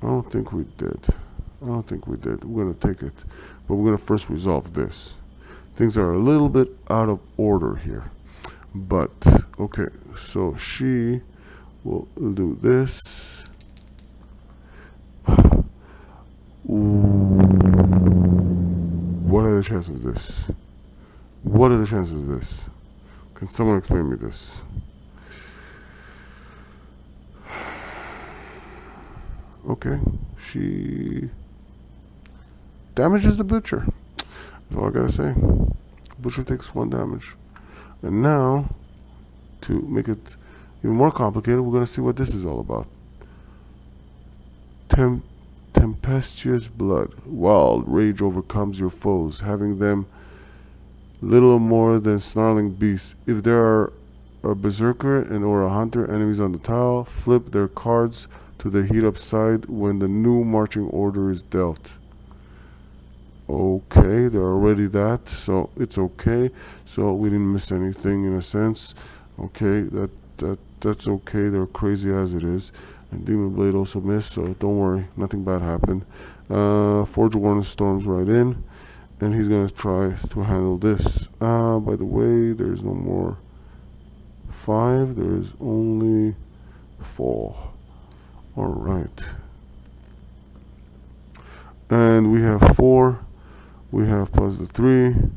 I don't think we did. We're gonna take it, but we're gonna first resolve this. Things are a little bit out of order here, but okay. So she will do this. What are the chances of this? What are the chances of this? Can someone explain me this? Okay, she damages the butcher. That's all I gotta say. Butcher takes 1 damage. And now, to make it even more complicated, we're gonna see what this is all about. Tempestuous blood. Wild rage overcomes your foes, having them little more than snarling beasts. If there are a berserker and or a hunter enemies on the tile, flip their cards to the heat up side when the new marching order is dealt. Okay, they're already that, so it's okay. So we didn't miss anything in a sense. Okay, that's okay. They're crazy as it is. And Demon Blade also missed, so don't worry, nothing bad happened. Forge Warning storms right in, and he's gonna try to handle this. By the way, there's no more 5, there's only 4. Alright. And we have 4, we have plus the 3,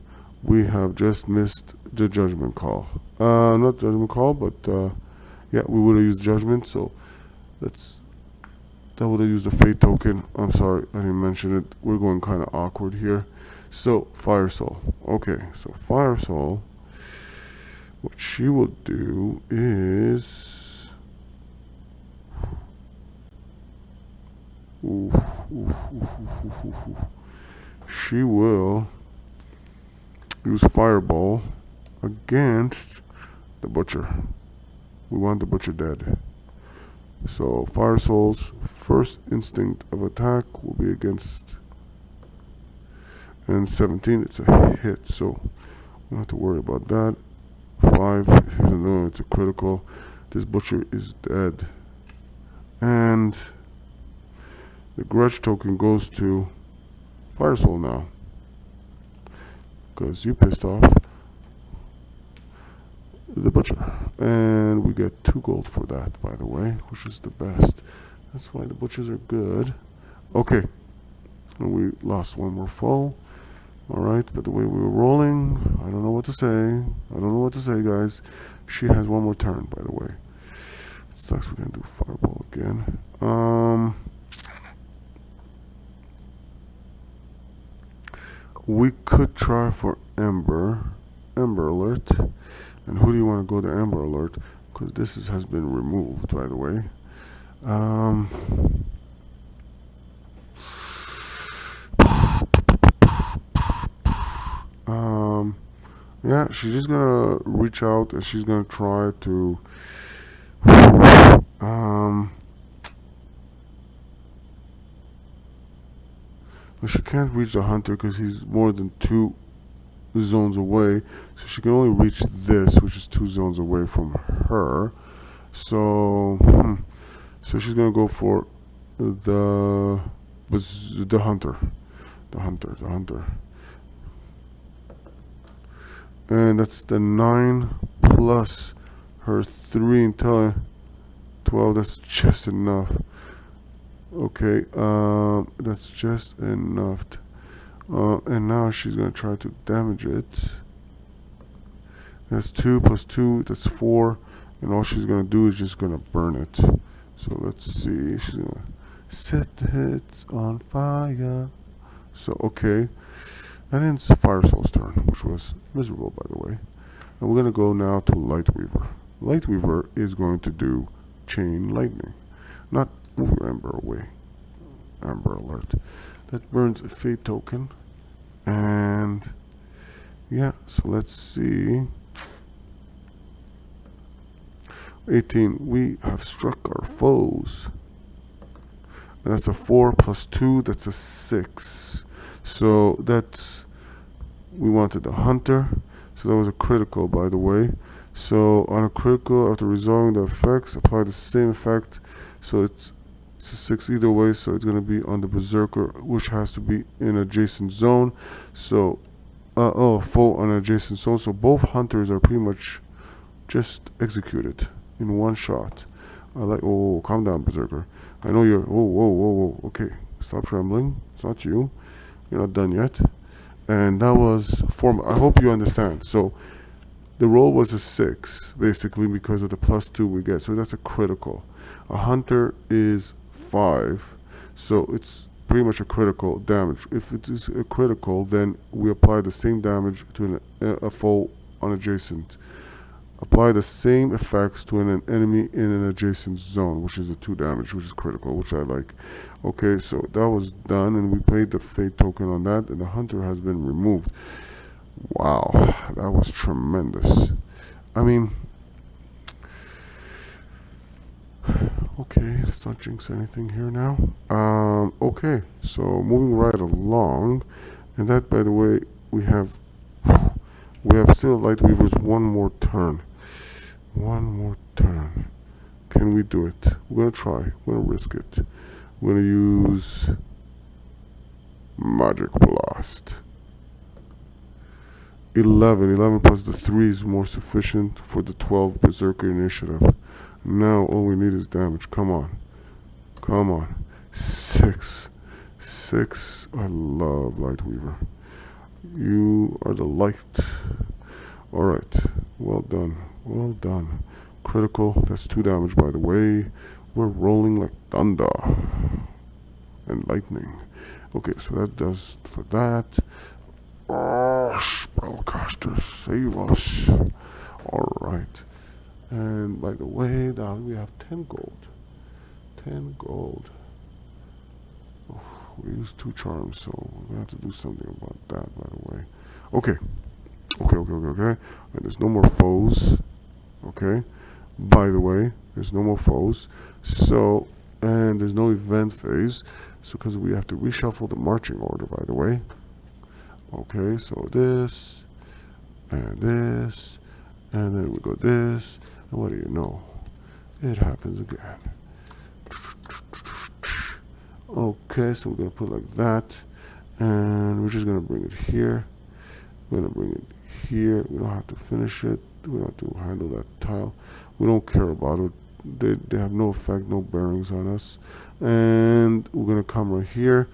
we have just missed the judgment call. Not judgment call, but yeah, we would have used judgment, so that would have used the fate token. I'm sorry, I didn't mention it. We're going kind of awkward here. So, Fire Soul. Okay, so Fire Soul, what she will do is... She will use Fireball against the Butcher. We want the Butcher dead. So Fire Soul's first instinct of attack will be against, and 17, it's a hit, so we don't have to worry about that. 5, even though it's a critical, this Butcher is dead. And the grudge token goes to Fire Soul now, because you pissed off the Butcher, and we get 2 gold for that, by the way, which is the best. That's why the Butchers are good. Okay, and we lost 1 more foe. Alright, but the way we were rolling, I don't know what to say. I don't know what to say, guys. She has 1 more turn, by the way. It sucks we're gonna do Fireball again. We could try for Ember Alert. And who do you want to go to Ember Alert? Because this has been removed, by the way. Yeah, she's just gonna reach out and she's gonna try to well, she can't reach the hunter because he's more than 2 zones away, so she can only reach this, which is 2 zones away from her. So so she's gonna go for the hunter, and that's the 9 plus her 3 until 12. That's just enough. Okay, that's just enough. And now she's gonna try to damage it. That's 2 plus 2, that's 4, and all she's gonna do is just gonna burn it. So let's see, she's gonna set it on fire. So okay, that ends Fire Soul's turn, which was miserable, by the way. And we're gonna go now to Lightweaver. Lightweaver is going to do Chain Lightning, not move your Ember away. Ember Alert. That burns a fate token. And yeah, so let's see. 18, we have struck our foes. And that's a 4 plus 2, that's a 6. So that's, we wanted the hunter. So that was a critical, by the way. So on a critical, after resolving the effects, apply the same effect. So it's a 6 either way, so it's going to be on the berserker, which has to be in adjacent zone. So foe on adjacent zone. So both hunters are pretty much just executed in 1 shot. I like, oh, calm down, berserker. I know you're, whoa, okay, stop trembling. It's not you. You're not done yet. And that was I hope you understand. So the roll was a 6, basically, because of the plus 2 we get. So that's a critical. A hunter is 5, so it's pretty much a critical damage. If it is a critical, then we apply the same damage to a foe on adjacent. Apply the same effects to an enemy in an adjacent zone, which is a 2 damage, which is critical, which I like. Okay, so that was done, and we paid the fate token on that, and the hunter has been removed. Wow, that was tremendous. I mean, okay, let's not jinx anything here now. Okay, so moving right along, and that, by the way, we have still Light Weavers one more turn. One more turn. Can we do it? We're gonna try. We're gonna risk it. We're gonna use Magic Blast. 11 plus the 3 is more sufficient for the 12 Berserker initiative. Now all we need is damage. Come on. Come on. 6. I love Light Weaver. You are the light. Alright. Well done. Well done. Critical. That's 2 damage, by the way. We're rolling like thunder and lightning. Okay, so that does for that. Oh, spellcaster, save us. Alright. And by the way, now we have 10 gold. 10 gold. Oh, we used 2 charms, so we're gonna have to do something about that, by the way. Okay. And there's no more foes. Okay. By the way, there's no more foes. So, and there's no event phase. So, because we have to reshuffle the marching order, by the way. Okay, so this, and then we go this, and what do you know? It happens again. Okay, so we're going to put it like that, and we're just going to bring it here. We're going to bring it here. We don't have to finish it. We don't have to handle that tile. We don't care about it. They have no effect, no bearings on us. And we're going to come right here.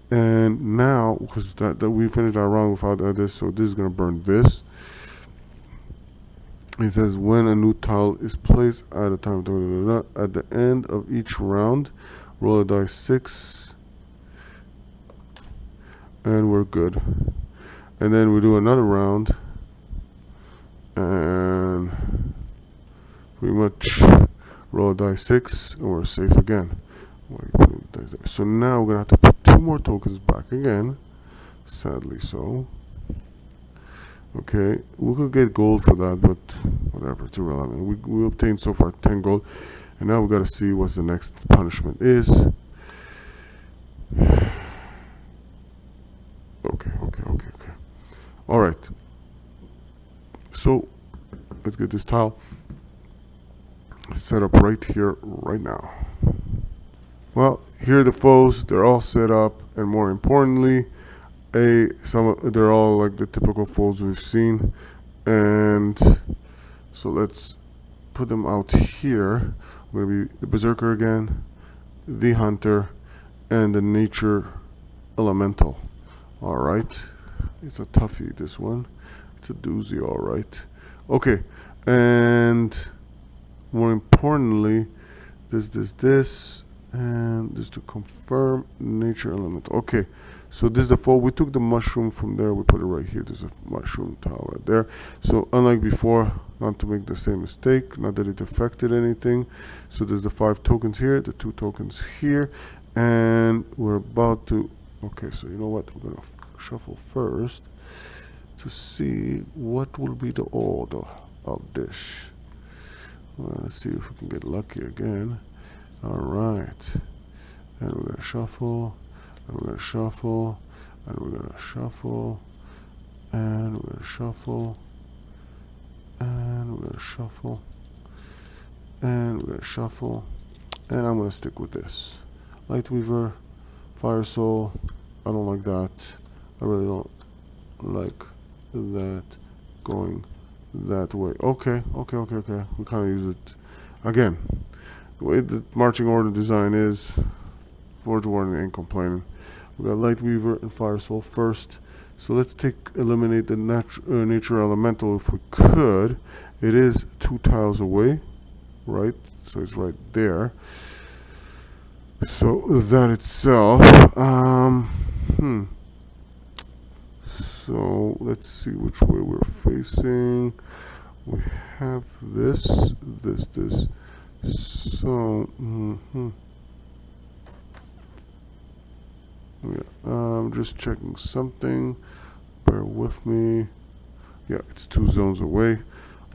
And now, because that we finished our round without this, so this is going to burn this. It says when a new tile is placed at a time, at the end of each round, roll a dice 6, and we're good. And then we do another round, and pretty much roll a dice 6, and we're safe again. So now we're gonna have to put 2 more tokens back again, sadly so. Okay, we could get gold for that, but whatever, it's irrelevant. We obtained so far 10 gold, and now we gotta see what the next punishment is. Okay. Alright, so let's get this tile set up right here, right now. Well, here are the foes. They're all set up, and more importantly, they're all like the typical foes we've seen. And so let's put them out here. We're gonna be the Berserker again, the Hunter, and the Nature Elemental. All right, it's a toughie. This one, it's a doozy. All right. Okay, and more importantly, this. And just to confirm, nature element. Okay, so this is the foe. We took the mushroom from there. We put it right here. There's a mushroom tile right there. So unlike before, not to make the same mistake, not that it affected anything. So there's the 5 tokens here, the 2 tokens here, and we're about to. Okay, so you know what? We're gonna shuffle first to see what will be the order of this. Let's see if we can get lucky again. Alright, and we're going to shuffle, and we're going to shuffle, and we're going to shuffle, and we're going to shuffle, and we're going to shuffle, and we're going to shuffle, and I'm going to stick with this. Light Weaver, Fire Soul, I don't like that. I really don't like that going that way. Okay. We kind of use it again. The way the marching order design is, Forge Warning ain't complaining. We got Light Weaver and Fire Soul first. So let's eliminate the Nature Elemental if we could. It is 2 tiles away, right? So it's right there. So that itself, so let's see which way we're facing. We have this. So, yeah, I'm just checking something. Bear with me. Yeah, it's 2 zones away.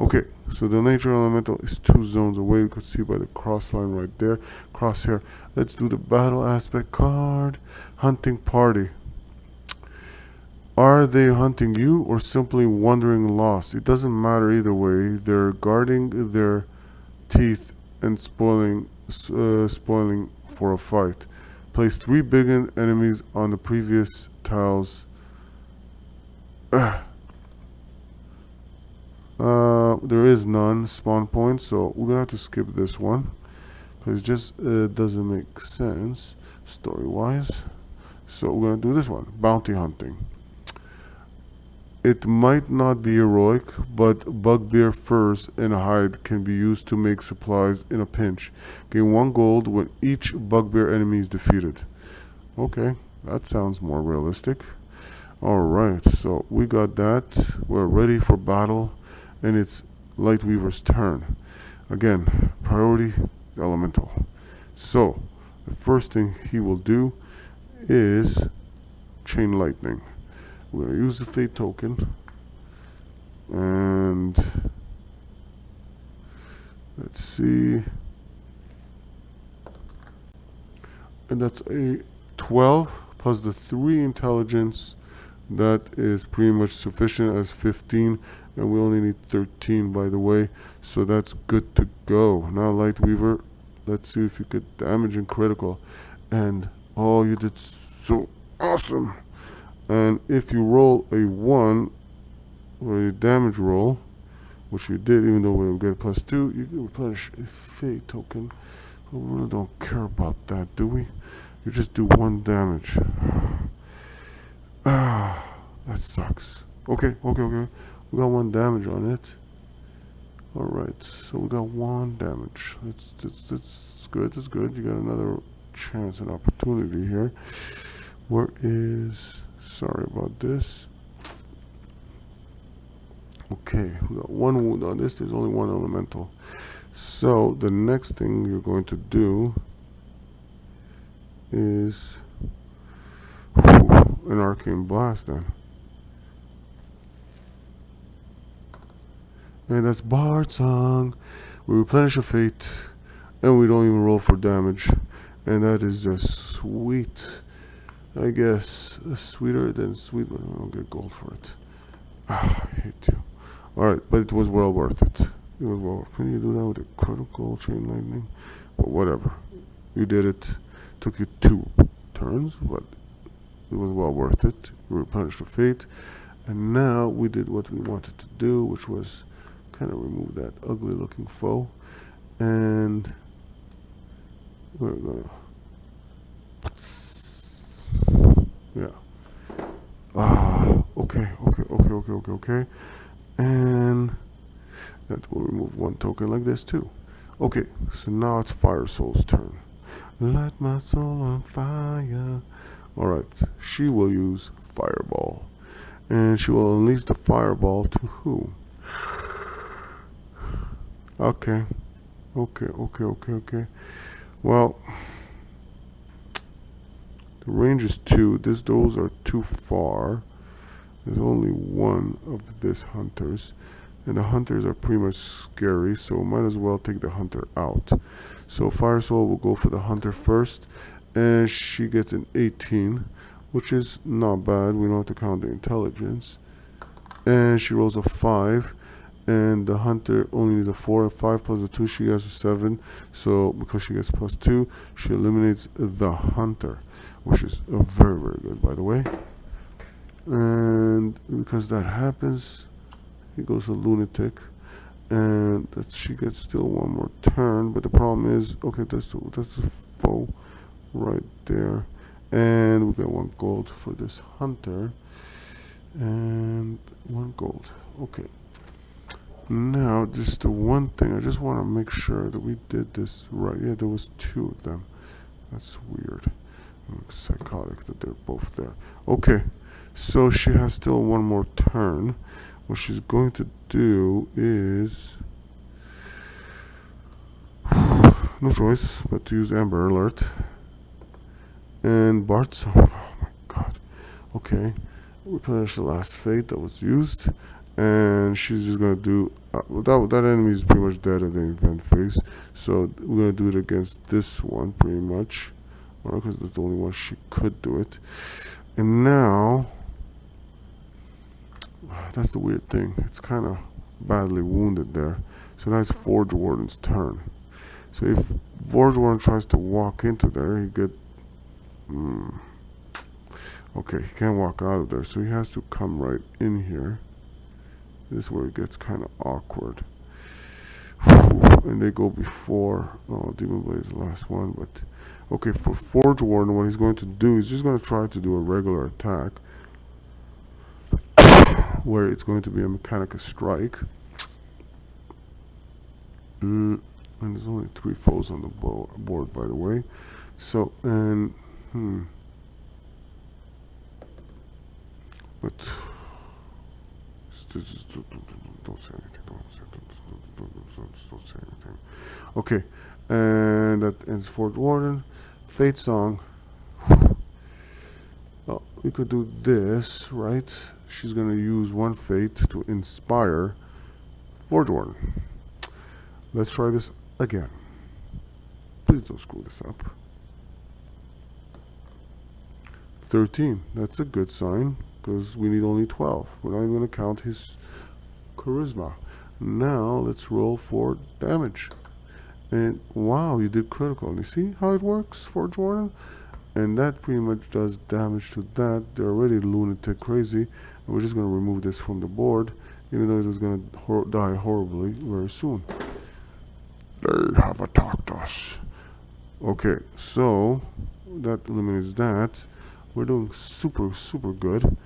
Okay, so the nature elemental is 2 zones away. You can see by the cross line right there, crosshair. Let's do the battle aspect card. Hunting party. Are they hunting you or simply wandering lost? It doesn't matter either way. They're guarding their teeth and spoiling for a fight. Place 3 big enemies on the previous tiles. There is none spawn points, so we're gonna have to skip this one because it just doesn't make sense story-wise. So we're gonna do this one: bounty hunting. It might not be heroic, but bugbear furs and hide can be used to make supplies in a pinch. Gain 1 gold when each bugbear enemy is defeated. Okay, that sounds more realistic. Alright, so we got that. We're ready for battle, and it's Lightweaver's turn. Again, priority elemental. So, the first thing he will do is chain lightning. We're going to use the fate token, and let's see, and that's a 12 plus the 3 intelligence. That is pretty much sufficient as 15, and we only need 13, by the way, so that's good to go. Now Lightweaver, let's see if you get damage and critical, and oh, you did so awesome. And if you roll a 1 or a damage roll, which you did, even though we get +2, you can replenish a fate token. But we really don't care about that, do we? You just do 1 damage. That sucks. Okay. We got 1 damage on it. Alright, so we got 1 damage. That's good. That's good. You got another chance and opportunity here. Where is... Sorry about this. Okay, we got 1 wound on this. There's only 1 elemental. So the next thing you're going to do is an arcane blast then. And that's Bardsung. We replenish a fate, and we don't even roll for damage. And that is just sweet. I guess sweeter than sweet, but I don't get gold for it. I hate you. Alright, but it was well worth it. It was well. Can you do that with a critical chain lightning? But whatever. You did it. Took you 2 turns, but it was well worth it. We replenished the fate. And now we did what we wanted to do, which was kind of remove that ugly looking foe. And we're gonna... Yeah. Okay. And that will remove 1 token like this too. Okay, so now it's Fire Soul's turn. Light my soul on fire. Alright, she will use Fireball. And she will unleash the Fireball to who? Okay. Well, the range is 2. Those are too far. There's only 1 of this hunters. And the hunters are pretty much scary, so might as well take the hunter out. So Fire Soul will go for the hunter first. And she gets an 18, which is not bad. We don't have to count the intelligence. And she rolls a 5. And the hunter only needs a 4 and 5 plus the 2, she has a 7. So because she gets +2, she eliminates the hunter, which is very, very good, by the way. And because that happens, he goes a lunatic, and that she gets still 1 more turn. But the problem is, okay, that's a foe right there, and we got 1 gold for this hunter, and 1 gold. Okay. Now, just the one thing, I just want to make sure that we did this right. Yeah, there was 2 of them. That's weird. Psychotic that they're both there. Okay, so she has still one more turn. What she's going to do is no choice but to use Amber Alert and Bardsung. Oh my god. Okay, replenish the last fate that was used, and she's just gonna do that enemy is pretty much dead at the event phase, so we're gonna do it against this one pretty much, because that's the only one she could do it. And now that's the weird thing, it's kind of badly wounded there, so now it's Forge Warden's turn. So if Forge Warden tries to walk into there, he get okay, he can't walk out of there, so he has to come right in here. This is where it gets kind of awkward. And they go before. Oh, Demon Blade is the last one, but okay, for Forge Warden, what he's going to do is just going to try to do a regular attack, where it's going to be a Mechanica Strike. And there's only 3 foes on the board, by the way. So, and but just don't say anything. Don't say anything. Okay, and that ends Forge Warden. Fate Song. Well, we could do this, right? She's gonna use 1 fate to inspire Forge Warden. Let's try this again. Please don't screw this up. 13. That's a good sign, because we need only 12. We're not even going to count his charisma. Now let's roll for damage. And wow, you did critical. And you see how it works, Forge Warden? And that pretty much does damage to that. They're already lunatic crazy. And we're just going to remove this from the board, even though it is going to die horribly very soon. They have attacked us. Okay, so that eliminates that. We're doing super good.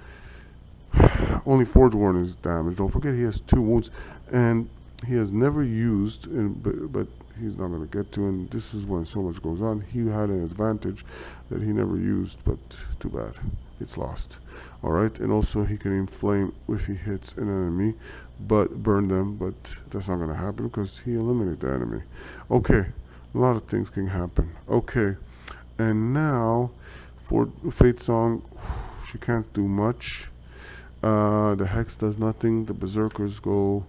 Only Forge Warden is damaged. Don't forget he has 2 wounds, and he has never used, but he's not going to get to, and this is when so much goes on. He had an advantage that he never used, but too bad. It's lost. Alright, and also he can inflame if he hits an enemy, but burn them, but that's not going to happen because he eliminated the enemy. Okay, a lot of things can happen. Okay, and now for Fate Song, she can't do much. The Hex does nothing. The Berserkers go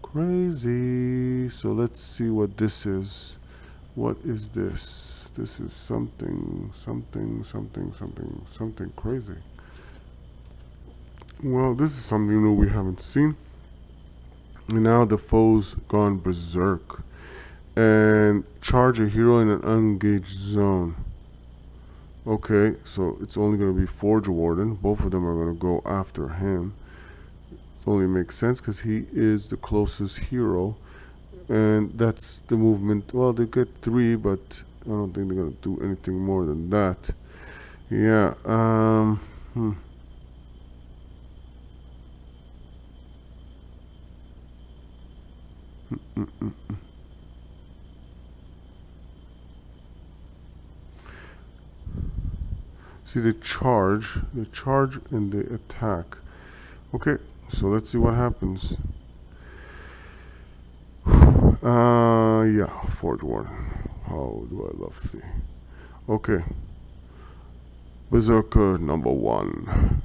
crazy. So let's see what this is. What is this? This is something crazy. Well, this is something new we haven't seen. And now the foe's gone berserk and charge a hero in an unengaged zone. Okay, so it's only going to be Forge Warden. Both of them are going to go after him. It only makes sense because he is the closest hero, and that's the movement. Well, they get 3, but I don't think they're going to do anything more than that. Yeah, See, they charge and they attack. Okay, so let's see what happens. Yeah, Forge Warden. How do I love thee? Okay. Berserker number 1.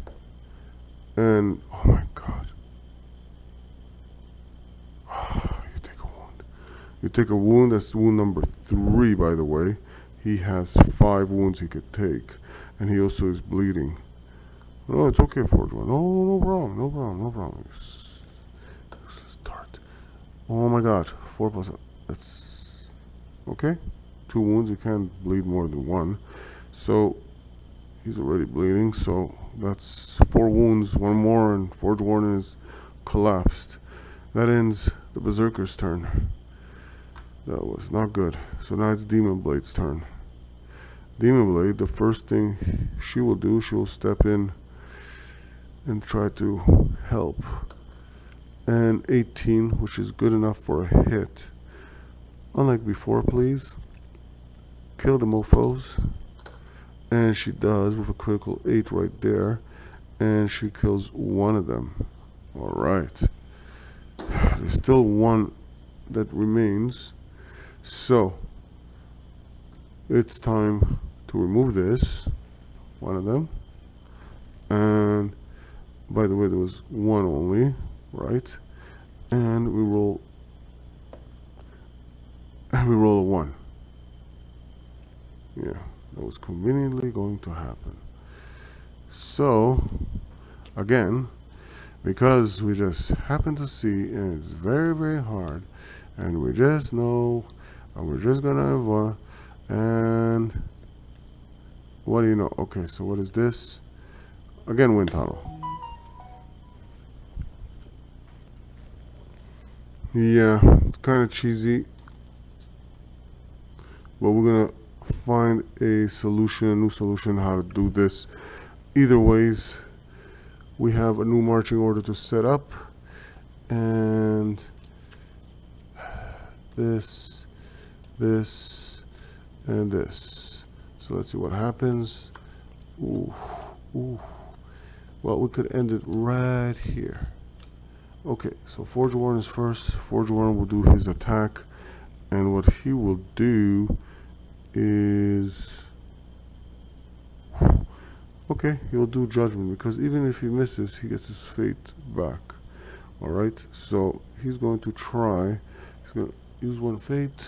And, oh my god. You take a wound. You take a wound, that's wound number 3, by the way. He has 5 wounds he could take. And he also is bleeding. No, it's okay, Forge Warden. No problem. Start. Oh my god. 4 plus. That's okay. 2 wounds. You can't bleed more than 1. So he's already bleeding. So that's 4 wounds. 1 more, and Forge Warden is collapsed. That ends the Berserker's turn. That was not good. So now it's Demon Blade's turn. Demon Blade, the first thing she will do, she will step in and try to help. And 18, which is good enough for a hit. Unlike before, please. kill the mofos. And she does with a critical 8 right there. And she kills one of them. Alright. There's still one that remains. So, it's time to remove this. One of them. And, by the way, there was one only. Right? And we roll a 1. Yeah, that was conveniently going to happen. So, again, because we just happen to see, and it's very, very hard, and we just know, and we're just gonna avoid, and what do you know? Okay, so what is this? Again, wind tunnel. Yeah, it's kind of cheesy, but we're gonna find a solution, a new solution how to do this. Either ways, we have a new marching order to set up, and this, and this. So let's see what happens. Ooh. Well, we could end it right here. Okay, so Forge Warren is first. Forge Warren will do his attack, and what he will do is, okay, he'll do Judgment, because even if he misses, he gets his fate back. Alright, so he's going to try, he's going to use one fate,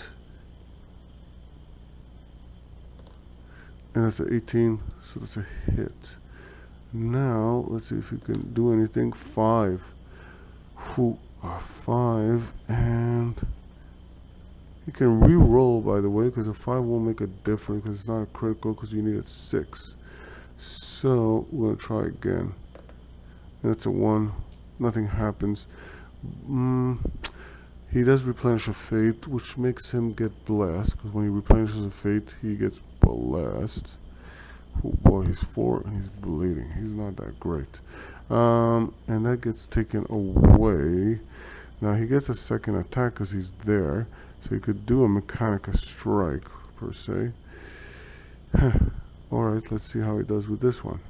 and that's an 18, so that's a hit. Now, let's see if he can do anything. 5. 5, and he can re-roll, by the way, because a 5 won't make a difference, because it's not a critical, because you need a 6. So we're going to try again. And it's a 1. Nothing happens. He does replenish a fate, which makes him get blessed, because when he replenishes a fate, he gets blessed. Oh boy, he's 4 and he's bleeding. He's not that great. And that gets taken away. Now he gets a second attack because he's there. So he could do a Mechanica Strike, per se. Alright, let's see how he does with this one.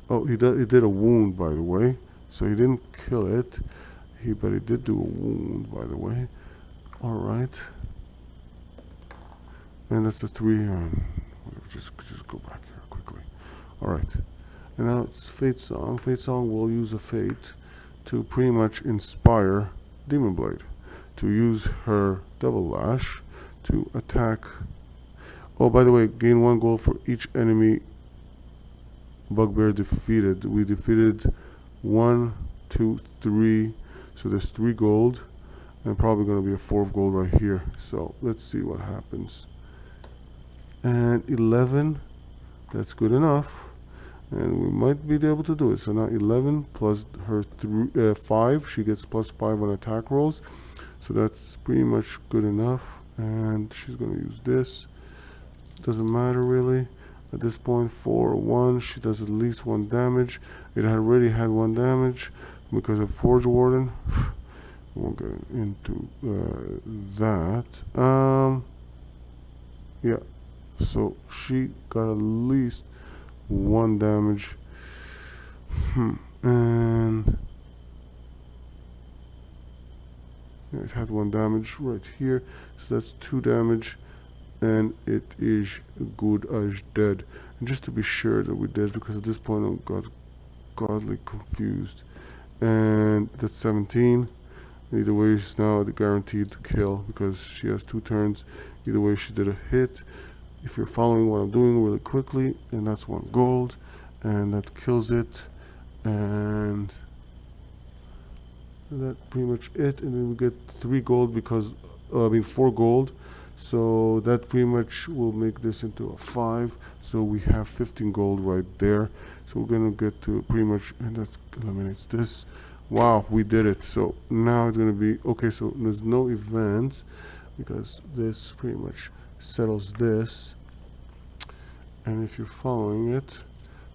Oh, he did a wound, by the way. So he didn't kill it. But he did do a wound, by the way. Alright. And that's a 3. Just go back here quickly. Alright. And now it's Fate Song. Fate Song will use a fate to pretty much inspire Demon Blade to use her Devil Lash to attack. Oh, by the way, gain 1 gold for each enemy Bugbear defeated. We defeated 1, 2, 3. So there's 3 gold. And probably going to be a 4th gold right here. So let's see what happens. And 11. That's good enough. And we might be able to do it. So now 11 plus her 5. She gets plus 5 on attack rolls. So that's pretty much good enough. And she's going to use this. Doesn't matter really. At this point, 4 or 1. She does at least 1 damage. It already had 1 damage because of Forge Warden. We won't get into that. Yeah. So she got at least 1 damage. And yeah, it had 1 damage right here. So that's 2 damage. And it is good as dead. And just to be sure that we did, because at this point I got godly confused. And that's 17. Either way, she's now guaranteed to kill because she has 2 turns. Either way, she did a hit. If you're following what I'm doing really quickly, and that's 1 gold, and that kills it. And that's pretty much it. And then we get 3 gold because, 4 gold. So that pretty much will make this into a 5. So we have 15 gold right there. So we're gonna get to pretty much, and that eliminates this. Wow, we did it. So now it's gonna be okay. So there's no event because this pretty much settles this. And if you're following it,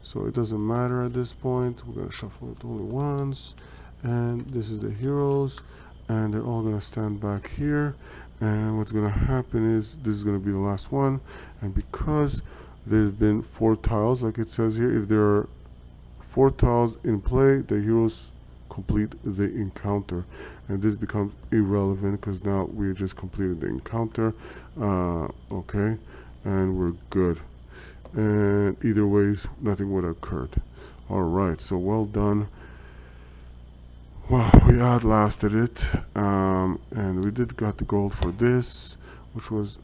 so it doesn't matter at this point. We're gonna shuffle it only once, and this is the heroes. and they're all going to stand back here. And what's going to happen is this is going to be the last one, and because there's been 4 tiles, like it says here, if there are 4 tiles in play, the heroes complete the encounter, and this becomes irrelevant because now we just completed the encounter. Okay, and we're good, and either ways nothing would have occurred. All right, so well done. Well, we outlasted it, and we did got the gold for this, which was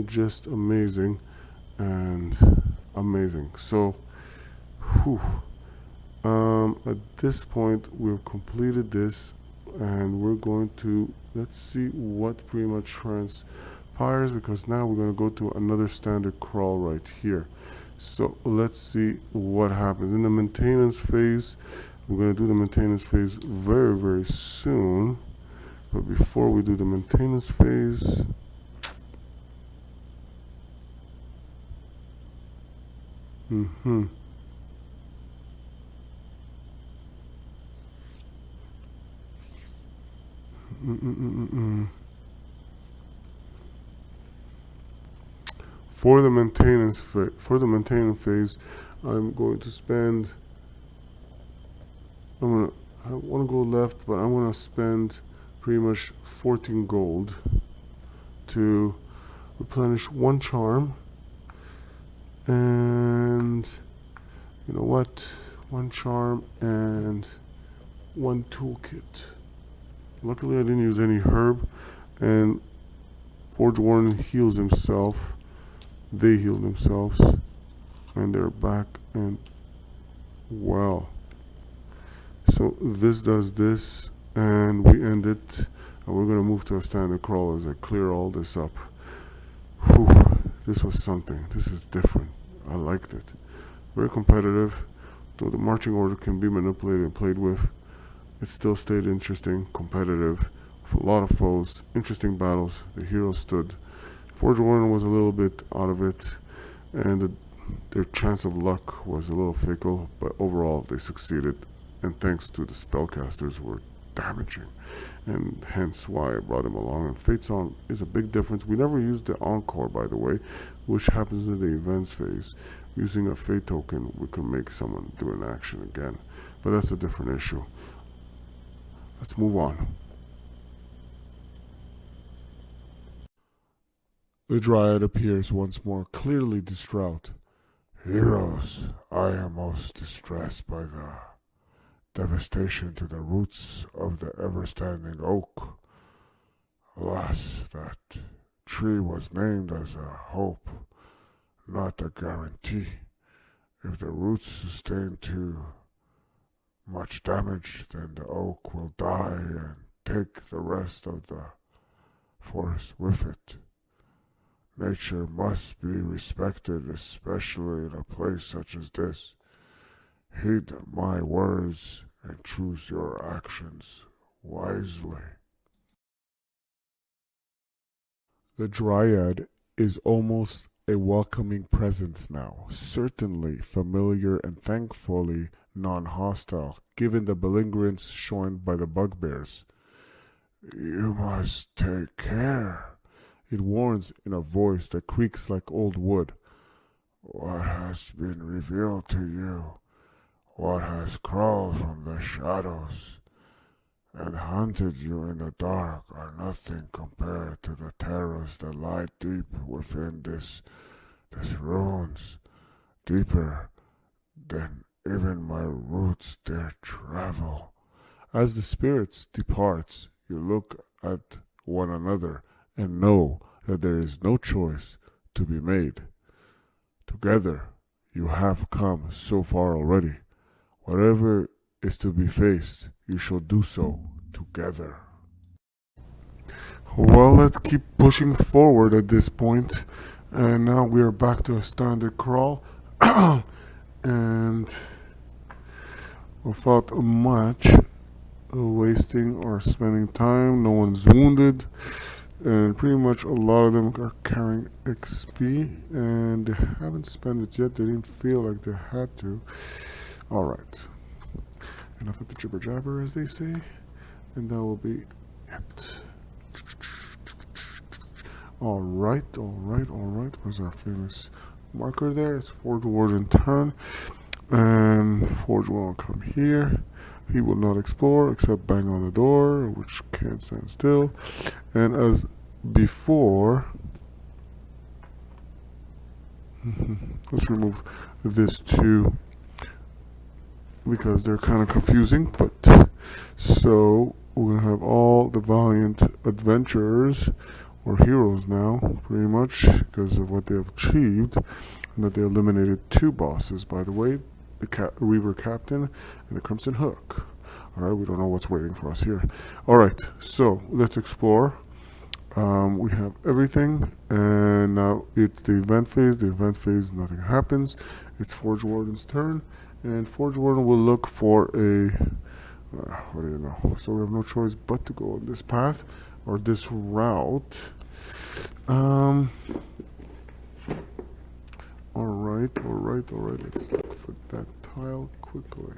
just amazing and amazing. So, whew. At this point, we've completed this, and we're going to, let's see what pretty much transpires, because now we're going to go to another standard crawl right here. So let's see what happens in the maintenance phase. We're going to do the maintenance phase very, very soon. But before we do the maintenance phase, for the maintenance phase, I'm going to spend. I want to go left, but I'm going to spend pretty much 14 gold to replenish 1 charm, and you know what, 1 charm and 1 toolkit. Luckily I didn't use any herb, and Forge Warren heals himself. They heal themselves, and they're back, and well. So this does this, and we end it, and we're gonna move to a standard crawl as I clear all this up. Whew, this was something. This is different. I liked it. Very competitive, though the marching order can be manipulated and played with. It still stayed interesting, competitive, with a lot of foes, interesting battles. The heroes stood. Forge Warren was a little bit out of it, and their chance of luck was a little fickle, but overall they succeeded. And thanks to the spellcasters were damaging, and hence why I brought him along. And Fate Song is a big difference. We never used the Encore, by the way, which happens in the events phase. Using a Fate token, we can make someone do an action again, but that's a different issue. Let's move on. The Dryad appears once more, clearly distraught. Heroes, I am most distressed by the devastation to the roots of the ever-standing oak. Alas, that tree was named as a hope, not a guarantee. If the roots sustain too much damage, then the oak will die and take the rest of the forest with it. Nature must be respected, especially in a place such as this. Heed my words and choose your actions wisely. The Dryad is almost a welcoming presence now, certainly familiar and thankfully non-hostile, given the belligerence shown by the bugbears. You must take care, it warns in a voice that creaks like old wood. What has been revealed to you? What has crawled from the shadows and hunted you in the dark are nothing compared to the terrors that lie deep within this ruins, deeper than even my roots dare travel. As the spirits departs, you look at one another and know that there is no choice to be made. Together, you have come so far already. Whatever is to be faced, you shall do so together. Well, let's keep pushing forward at this point, and now we are back to a standard crawl, and without much wasting or spending time, no one's wounded, and pretty much a lot of them are carrying XP, and they haven't spent it yet. They didn't feel like they had to. Alright, enough of the jibber jabber, as they say, and that will be it. Alright. Where's our famous marker there? It's Forge Warden turn. And Forge will come here. He will not explore except bang on the door, which can't stand still. And as before, let's remove this too, because they're kind of confusing. But so we're gonna have all the valiant adventurers or heroes now, pretty much, because of what they have achieved, and that they eliminated 2 bosses, by the way, the Reaver Captain and the Crimson Hook. Alright, we don't know what's waiting for us here. Alright, so let's explore. We have everything, and now it's the event phase. The event phase, nothing happens. It's Forge Warden's turn, and Forge Warden will look for a what do you know? So we have no choice but to go on this path or this route. Alright. Let's look for that tile quickly.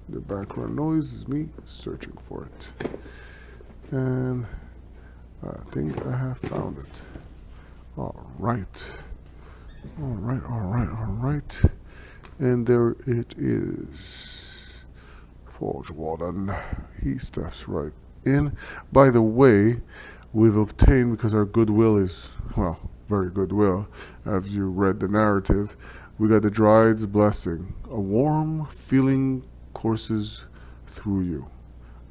The background noise is me searching for it. And I think I have found it. Alright. And there it is. Forge Warden. He steps right in. By the way, we've obtained, because our goodwill is, well, very goodwill, as you read the narrative, we got the Dryad's blessing. A warm feeling courses through you,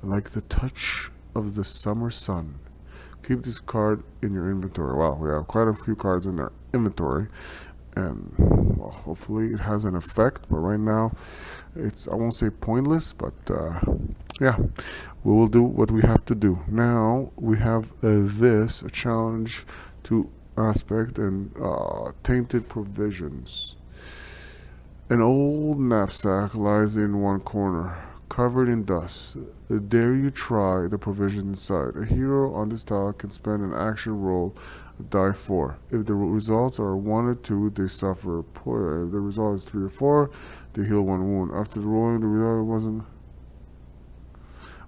like the touch of the summer sun. Keep this card in your inventory. Wow, we have quite a few cards in our inventory, and well, hopefully it has an effect, but right now it's, I won't say pointless, but yeah, we will do what we have to do. Now we have this, a challenge to aspect and tainted provisions. An old knapsack lies in one corner, covered in dust. Dare you try the provision inside. A hero on this tile can spend an action roll, die 4. If the results are 1 or 2, they suffer a poison. If the result is 3 or 4, they heal 1 wound. After the rolling, the result wasn't.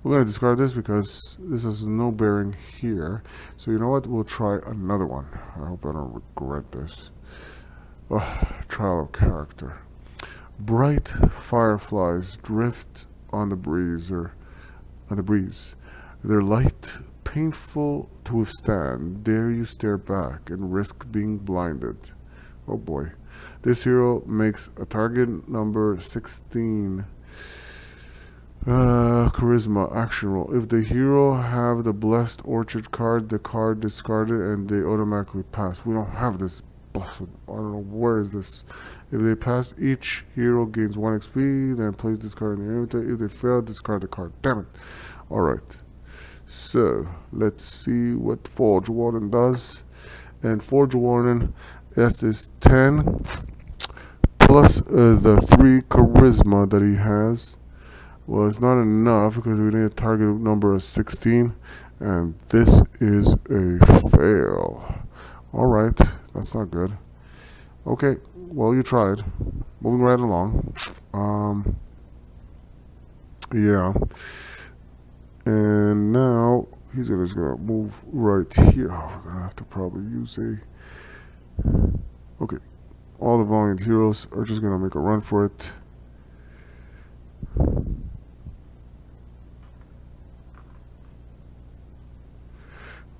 We're going to discard this because this has no bearing here. So you know what? We'll try another one. I hope I don't regret this. Trial of character. Bright fireflies drift on the breeze, Their light painful to withstand. Dare you stare back and risk being blinded? Oh boy. This hero makes a target number 16 charisma action roll. If the hero have the blessed orchard card, the card discarded and they automatically pass. We don't have this blessed. I don't know, where is this? If they pass, each hero gains 1 XP, then place this card in the inventory. If they fail, discard the card. Damn it. Alright. So, let's see what Forge Warden does. And Forge Warden, S is 10, plus the 3 charisma that he has. Well, it's not enough because we need a target number of 16. And this is a fail. Alright, that's not good. Okay, well, you tried. Moving right along. Yeah. And now he's just gonna move right here. Oh, we're gonna have to probably use a. Okay, all the valiant heroes are just gonna make a run for it.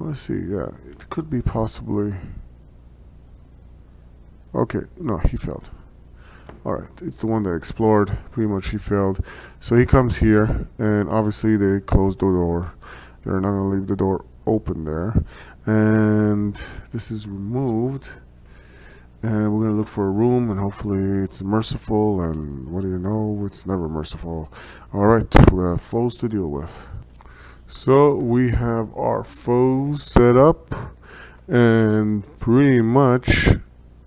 Let's see. Yeah, it could be possibly. Okay, no, he failed. Alright, it's the one that explored. Pretty much he failed. So he comes here, and obviously they closed the door. They're not going to leave the door open there. And this is removed. And we're going to look for a room, and hopefully it's merciful. And what do you know? It's never merciful. Alright, we have foes to deal with. So we have our foes set up. And pretty much,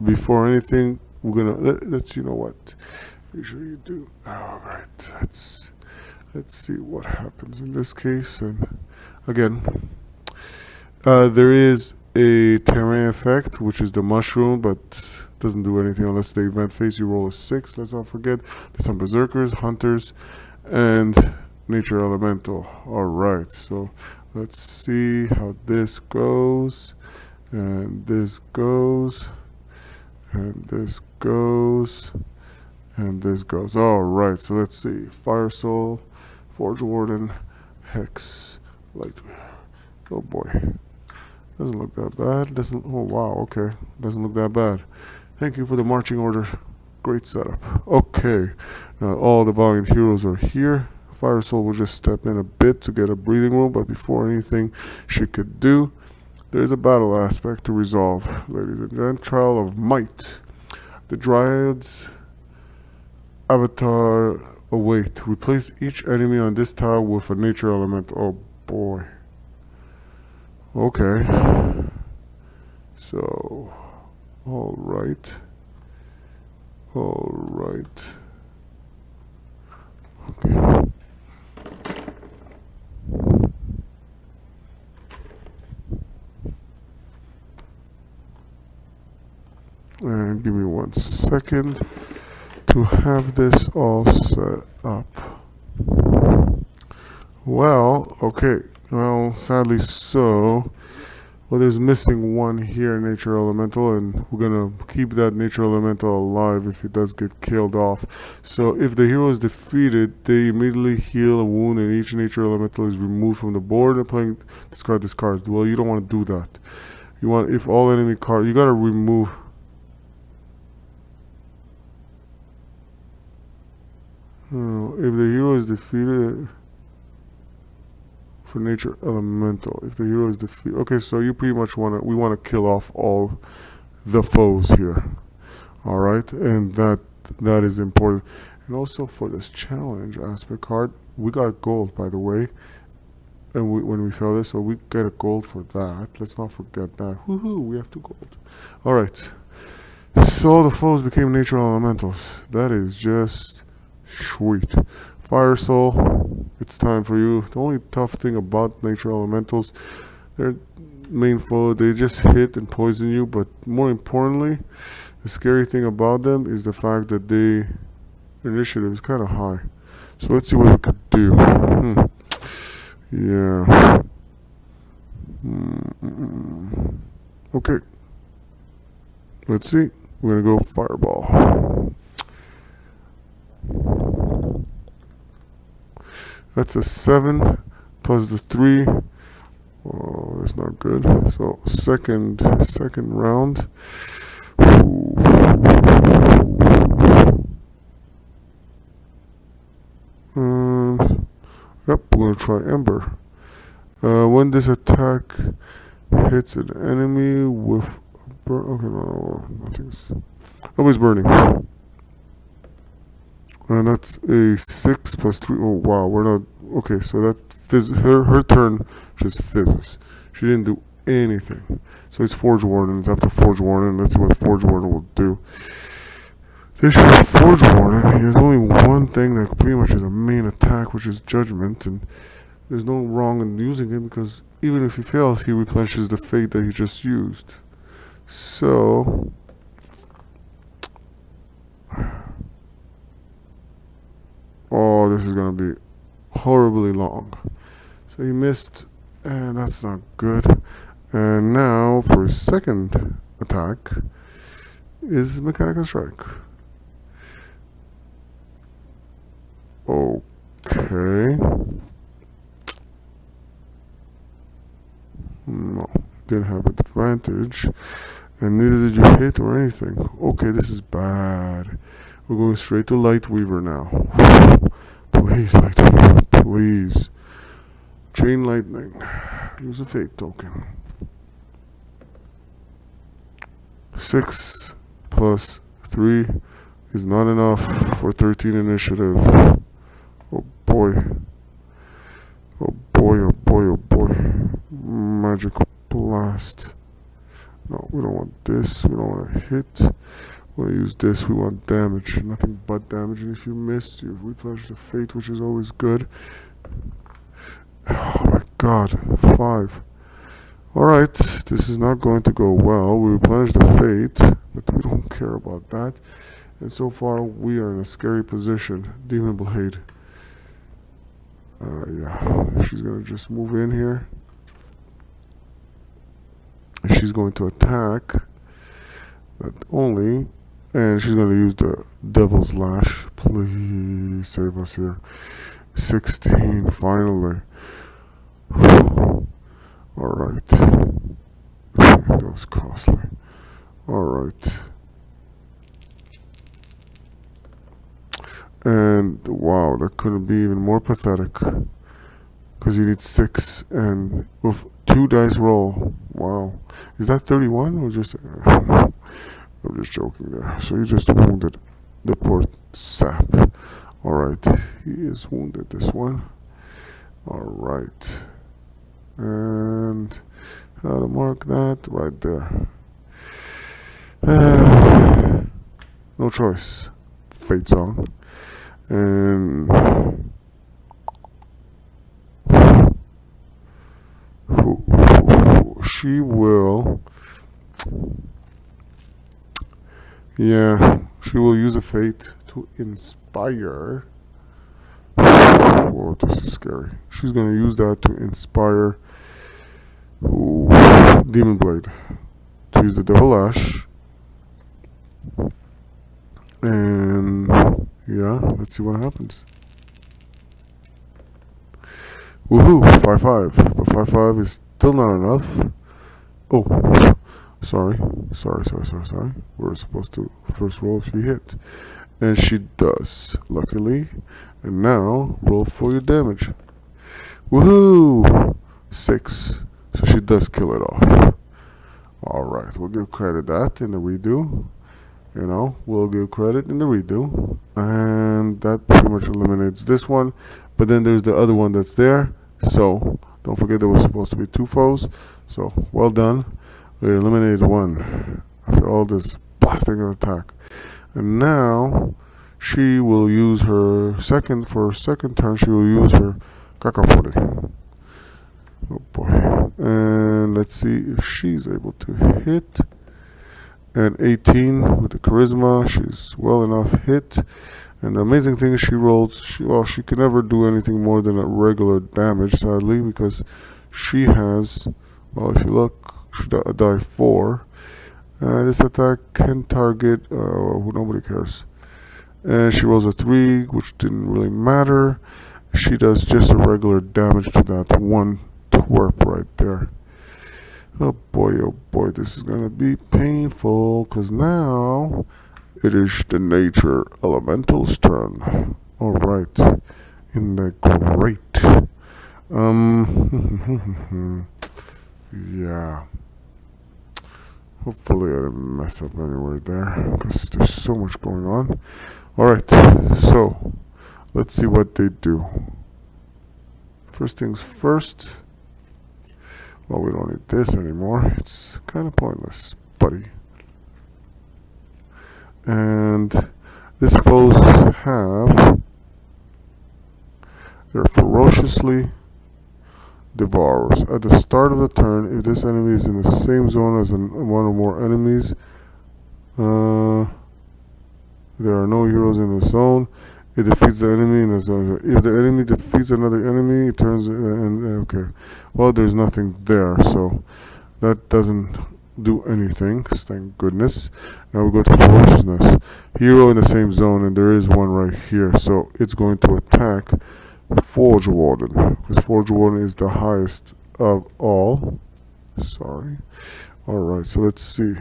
before anything, we're gonna let's you know what. Make sure you do. All right. Let's see what happens in this case. And again, there is a terrain effect, which is the mushroom, but doesn't do anything unless the event phase you roll a 6. Let's not forget. There's some berserkers, hunters, and nature elemental. Alright, so let's see how this goes, and this goes, and this goes, and this goes. Alright, so let's see. Fire Soul, Forge Warden, Hex, Light. Oh boy. Doesn't look that bad. Doesn't. Oh wow, okay. Doesn't look that bad. Thank you for the marching order. Great setup. Okay, now all the Valiant heroes are here. Fire Soul will just step in a bit to get a breathing room, but before anything she could do, there's a battle aspect to resolve. Ladies and gentlemen, Trial of Might. The Dryad's avatar await. Replace each enemy on this tile with a nature element. Oh boy. Okay. So, alright. Alright. Okay. And give me 1 second to have this all set up. Well, okay. Well, sadly so. Well, there's missing one here, nature elemental, and we're gonna keep that nature elemental alive if it does get killed off. So if the hero is defeated, they immediately heal a wound and each nature elemental is removed from the board and playing discard. Well, you don't want to do that. You want, if all enemy cards, you gotta remove. Oh, if the hero is defeated for nature elemental, if the hero is defeated, okay, so you pretty much want to, we want to kill off all the foes here. All right, and that is important. And also for this challenge aspect card, we got gold, by the way, and when we fail this, so we get a gold for that. Let's not forget that. Woohoo, we have 2 gold. All right, so the foes became nature elementals. That is just sweet. Fire Soul, it's time for you. The only tough thing about nature elementals, their main foe, they just hit and poison you, but more importantly, the scary thing about them is the fact that their initiative is kind of high. So let's see what we could do. Yeah. Okay. Let's see. We're gonna go Fireball. That's a 7 plus the 3. Oh, that's not good. So second round. And yep, we're gonna try Ember. When this attack hits an enemy with okay, no, nothing's nobody's burning. And that's a 6 plus 3. Oh wow, we're not okay. So that her turn just fizzes. She didn't do anything. So it's Forge Warden. It's up to Forge Warden. Let's see what Forge Warden will do. This is Forge Warden. He has only one thing that pretty much is a main attack, which is Judgment, and there's no wrong in using it because even if he fails, he replenishes the fate that he just used. So. Oh, this is gonna be horribly long. So he missed, and that's not good. And now for his second attack is Mechanical Strike. Okay. No, didn't have advantage. And neither did you hit or anything. Okay, this is bad. We're going straight to Lightweaver now. Please, Lightweaver, please. Chain Lightning. Use a fate token. 6 plus 3 is not enough for 13 initiative. Oh boy. Oh boy, oh boy, oh boy. Magical Blast. No, we don't want this. We don't want to hit. We want to use this. We want damage. Nothing but damage. And if you miss, you've replenished the fate, which is always good. Oh my god. 5. Alright, this is not going to go well. We replenish the fate, but we don't care about that. And so far, we are in a scary position. Demon Blade. Yeah, she's gonna just move in here. And she's going to attack that only, and she's gonna use the Devil's Lash. Please save us here. 16, finally. Alright. That was costly. Alright. And wow, that couldn't be even more pathetic. Because you need 6 and with 2 dice roll. Wow. Is that 31 or just... I'm just joking there. So you just wounded the poor sap. Alright. He is wounded, this one. Alright. And how to mark that? Right there. No choice. Fate's on. And she will, yeah, she will use a fate to inspire. Whoa, this is scary. She's gonna use that to inspire Demon Blade, to use the Devil Ash. And yeah, let's see what happens. Woohoo, 5-5. But 5-5 is still not enough. Oh, sorry. We're supposed to first roll if she hit. And she does, luckily. And now, roll for your damage. Woohoo! 6. So she does kill it off. Alright, we'll give credit that in the redo. You know, we'll give credit in the redo. And that pretty much eliminates this one. But then there's the other one that's there. So, don't forget there was supposed to be 2 foes. So, well done. We eliminated 1 after all this blasting attack. And now, she will use her second turn, she will use her Cacophony. Oh boy. And let's see if she's able to hit. And 18 with the charisma, she's well enough hit. And the amazing thing is she rolls, she can never do anything more than a regular damage, sadly, because she has, well, if you look, she die 4. This attack can target, nobody cares. And she rolls a 3, which didn't really matter. She does just a regular damage to that one twerp right there. Oh boy, this is gonna be painful, because now it is the nature elemental's turn. Alright, in the great. Yeah. Hopefully I didn't mess up anywhere there, because there's so much going on. Alright, so let's see what they do. First things first. Well, we don't need this anymore. It's kind of pointless, buddy. And these foes have, they're ferociously devours. At the start of the turn, if this enemy is in the same zone as one or more enemies, there are no heroes in the zone. It defeats the enemy in the zone. If the enemy defeats another enemy, it turns okay. Well, there's nothing there, so that doesn't do anything. Thank goodness. Now we go to ferociousness. Hero in the same zone, and there is one right here, so it's going to attack Forge Warden, because Forge Warden is the highest of all. Sorry. Alright, so let's see.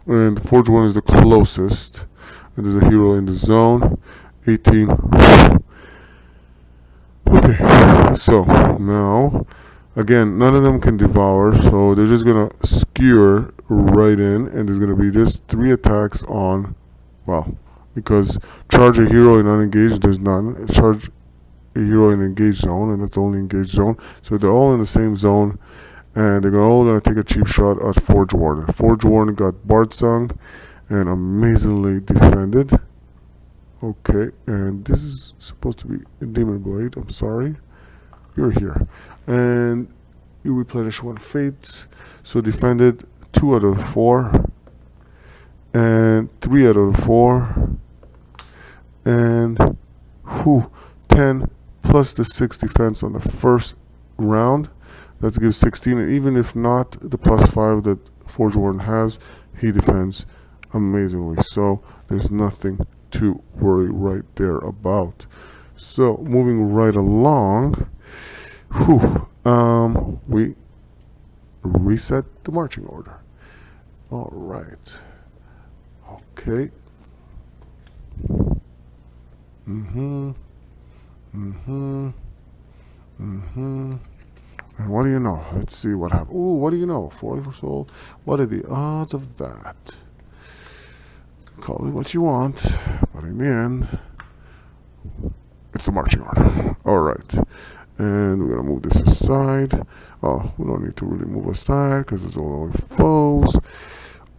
And Forge Warden is the closest. And there's a hero in the zone. 18. Okay, so now, again, none of them can devour, so they're just gonna skewer right in, and there's gonna be just 3 attacks on, well, because charge a hero in unengaged, there's none. Charge a hero in engaged zone, and that's the only engaged zone. So they're all in the same zone, and they're all gonna take a cheap shot at Forge Warden. Forge Warden got Bardsung and amazingly defended. Okay, and this is supposed to be a Demon Blade. I'm sorry, you're here, and you replenish 1 fate. So defended 2 out of 4, and 3 out of 4, and 10 plus the 6 defense on the first round. That gives 16, and even if not the +5 that Forge Warden has, he defends amazingly. So there's nothing to worry right there about. So moving right along, we reset the marching order. All right. Okay. And what do you know? Let's see what happened. Ooh, what do you know? 40 soul. What are the odds of that? Call it what you want, but in the end, it's a marching order. All right. And we're going to move this aside. Oh, we don't need to really move aside because it's all foes.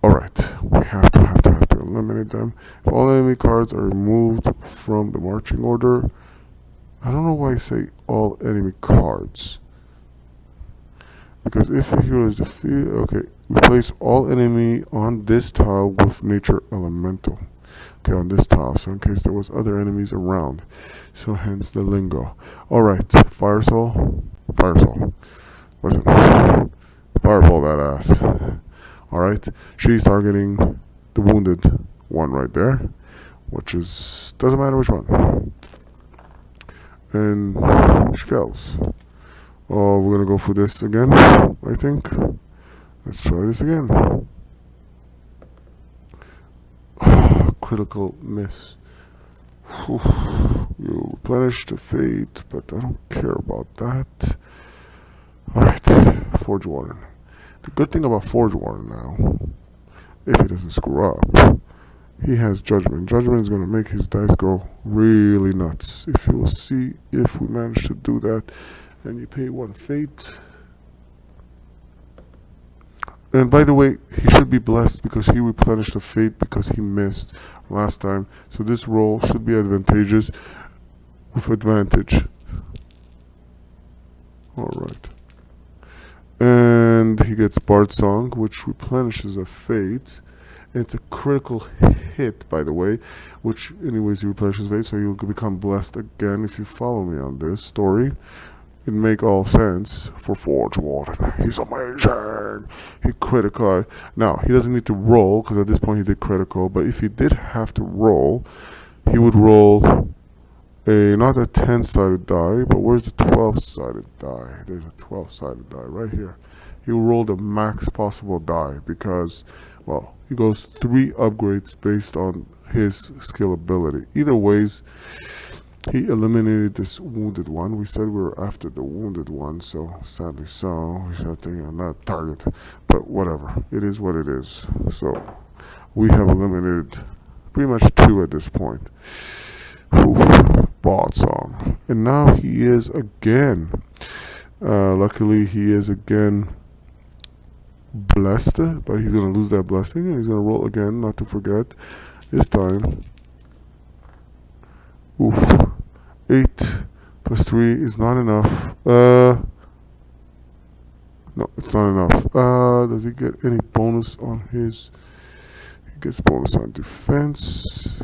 All right. We have to eliminate them. If all enemy cards are removed from the marching order, I don't know why I say all enemy cards. Because if a hero is defeated, okay, replace all enemy on this tile with nature elemental. Okay, on this tile, so in case there was other enemies around. So hence the lingo. Alright, Fire Soul. Listen, fireball that ass. Alright, she's targeting the wounded one right there, which is, doesn't matter which one. And she fails. Oh, we're gonna go for this again, I think. Let's try this again. Critical miss. You replenish the fate, but I don't care about that. Alright, Forge Warden. The good thing about Forge Warden now, if he doesn't screw up, he has Judgment. Judgment is going to make his dice go really nuts. If you'll see if we manage to do that, and you pay 1 fate. And by the way, he should be blessed because he replenished the fate because he missed last time. So this roll should be advantageous with advantage. Alright. And he gets Bardsung, which replenishes a fate. And it's a critical hit, by the way, which anyways he replenishes fate, so you'll become blessed again if you follow me on this story. It make all sense for Forge Warden. He's amazing. He critical. Now, he doesn't need to roll, because at this point he did critical, but if he did have to roll, he would roll not a 10-sided die, but where's the 12-sided die? There's a 12-sided die right here. He will roll the max possible die because, well, he goes 3 upgrades based on his skill ability. Either ways, he eliminated this wounded one. We said we were after the wounded one, so sadly so. We should take on that target. But whatever. It is what it is. So we have eliminated pretty much 2 at this point. Bardsung. And now he is again. Luckily he is again blessed, but he's going to lose that blessing and he's going to roll again, not to forget. This time 8 plus 3 is not enough. No, it's not enough. Does he get any bonus on his? He gets bonus on defense.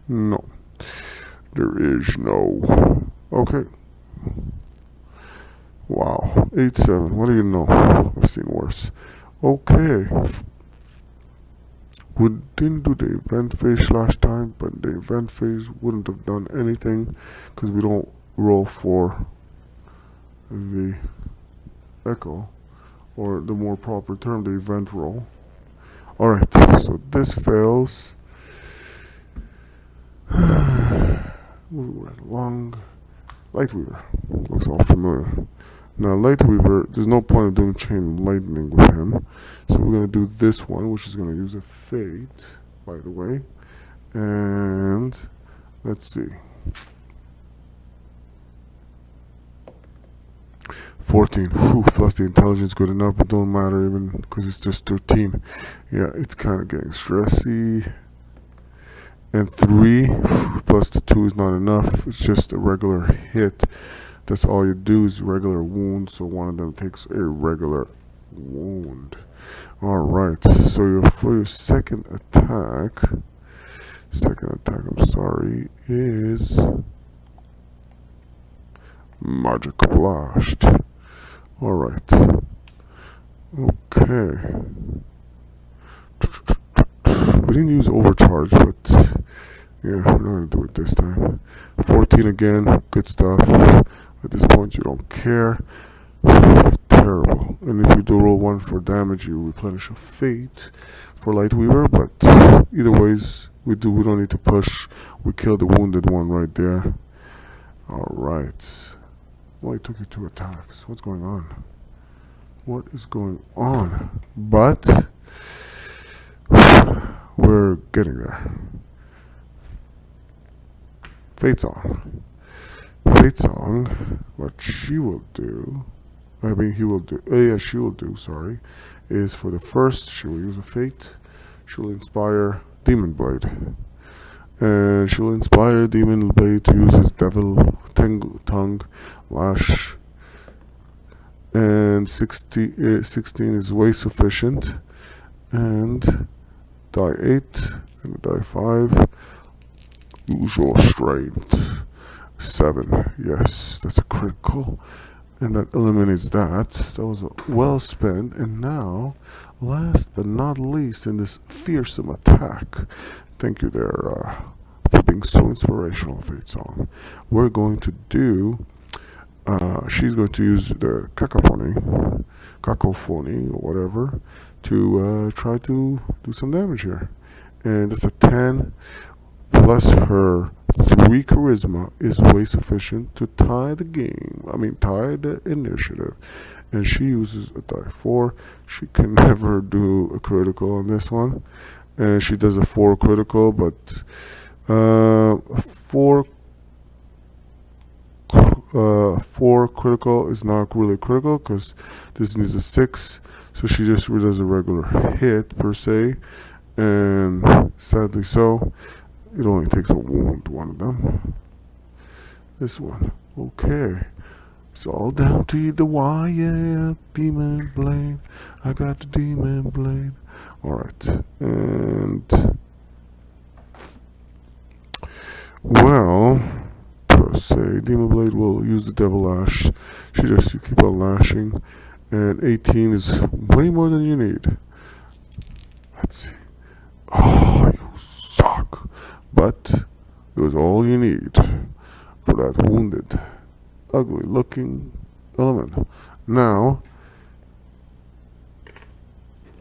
No, there is no. Okay. Wow, 8-7. What do you know? I've seen worse. Okay. We didn't do the event phase last time, but the event phase wouldn't have done anything because we don't roll for the echo, or the more proper term, the event roll. Alright, so this fails. Moving right along. Lightweaver. Looks all familiar. Now, Lightweaver, there's no point of doing Chain Lightning with him. So we're going to do this one, which is going to use a Fate, by the way. And let's see. 14. Whew, plus the intelligence good enough, but don't matter even because it's just 13. Yeah, it's kind of getting stressy. And 3 plus the 2 is not enough. It's just a regular hit. That's all you do is regular wounds. So one of them takes a regular wound. Alright, so for your second attack, I'm sorry, is Magic Blast. Alright. Okay. We didn't use Overcharge, but yeah, we're not going to do it this time. 14 again, good stuff. At this point, you don't care. Terrible. And if you do roll 1 for damage, you replenish a fate for Lightweaver, but either ways, we don't need to push. We kill the wounded one right there. Alright. Well, it took you 2 attacks. What's going on? What is going on? But we're getting there. Fate Song. Fate Song, what she will do, she will do, sorry, is for the first, she will use a fate. She will inspire Demon Blade. And she will inspire Demon Blade to use his Devil Tongue Lash. And 16 is way sufficient. And die 8 and die 5. Use your strength. 7. Yes, that's a critical. And that eliminates that. That was well spent. And now, last but not least, in this fearsome attack, thank you there for being so inspirational, Fate Song. We're going to do, she's going to use the cacophony or whatever, to try to do some damage here. And it's a 10 plus her 3 charisma is way sufficient to tie the game. Tie the initiative. And she uses a die 4. She can never do a critical on this one. And she does a 4 critical, but 4 critical is not really critical because this needs a 6. So she just does a regular hit per se. And sadly so, it only takes a wound, one of them. This one. Okay. It's all down to the wire. Demon Blade. I got the Demon Blade. Alright. And well, per se, Demon Blade will use the Devil Lash. You keep on lashing. And 18 is way more than you need. Let's see. Oh, you suck. But it was all you need for that wounded, ugly looking element. Now,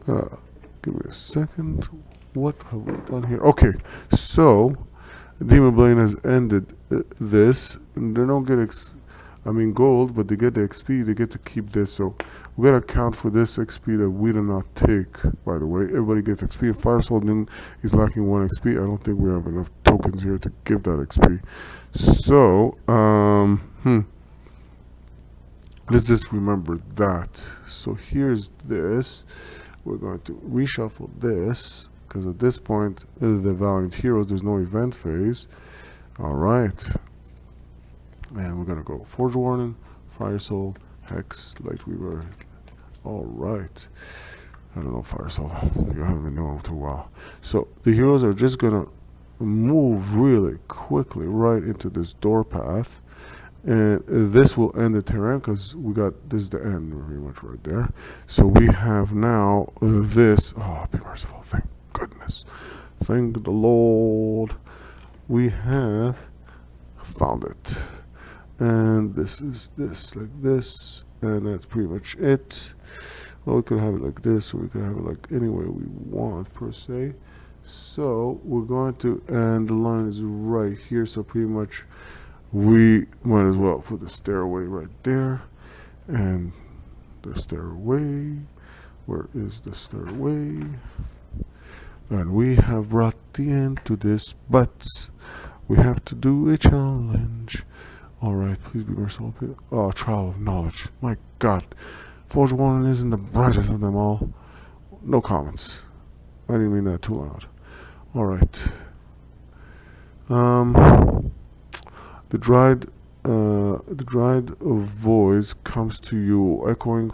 give me a second. What have we done here? Okay, so Demon Blade has ended this. And they don't get gold, but they get the XP. They get to keep this. So we gotta account for this XP that we do not take. By the way, everybody gets XP. Fire Soldier is lacking 1 XP. I don't think we have enough tokens here to give that XP. So let's just remember that. So here's this. We're going to reshuffle this because at this point, the Valiant Heroes, there's no event phase. All right. And we're going to go Forge Warning, Fire Soul, Hex, Lightweaver. All right. I don't know Fire Soul. You haven't been knowing too well. So the heroes are just going to move really quickly right into this door path. And this will end the terrain because this is the end very much right there. So we have now this. Oh, be merciful. Thank goodness. Thank the Lord. We have found it. And this is this like this, and that's pretty much it. Well, we could have it like this, or we could have it like any way we want per se. So we're going to, and the line is right here, so pretty much we might as well put the stairway right there. And the stairway, where is the stairway? And we have brought the end to this, but we have to do a challenge. Alright, please be merciful. Oh, trial of knowledge. My God. Forge Warning isn't the brightest of them all. No comments. I didn't mean that too loud. Alright. The Dryad the Dryad of voice comes to you, echoing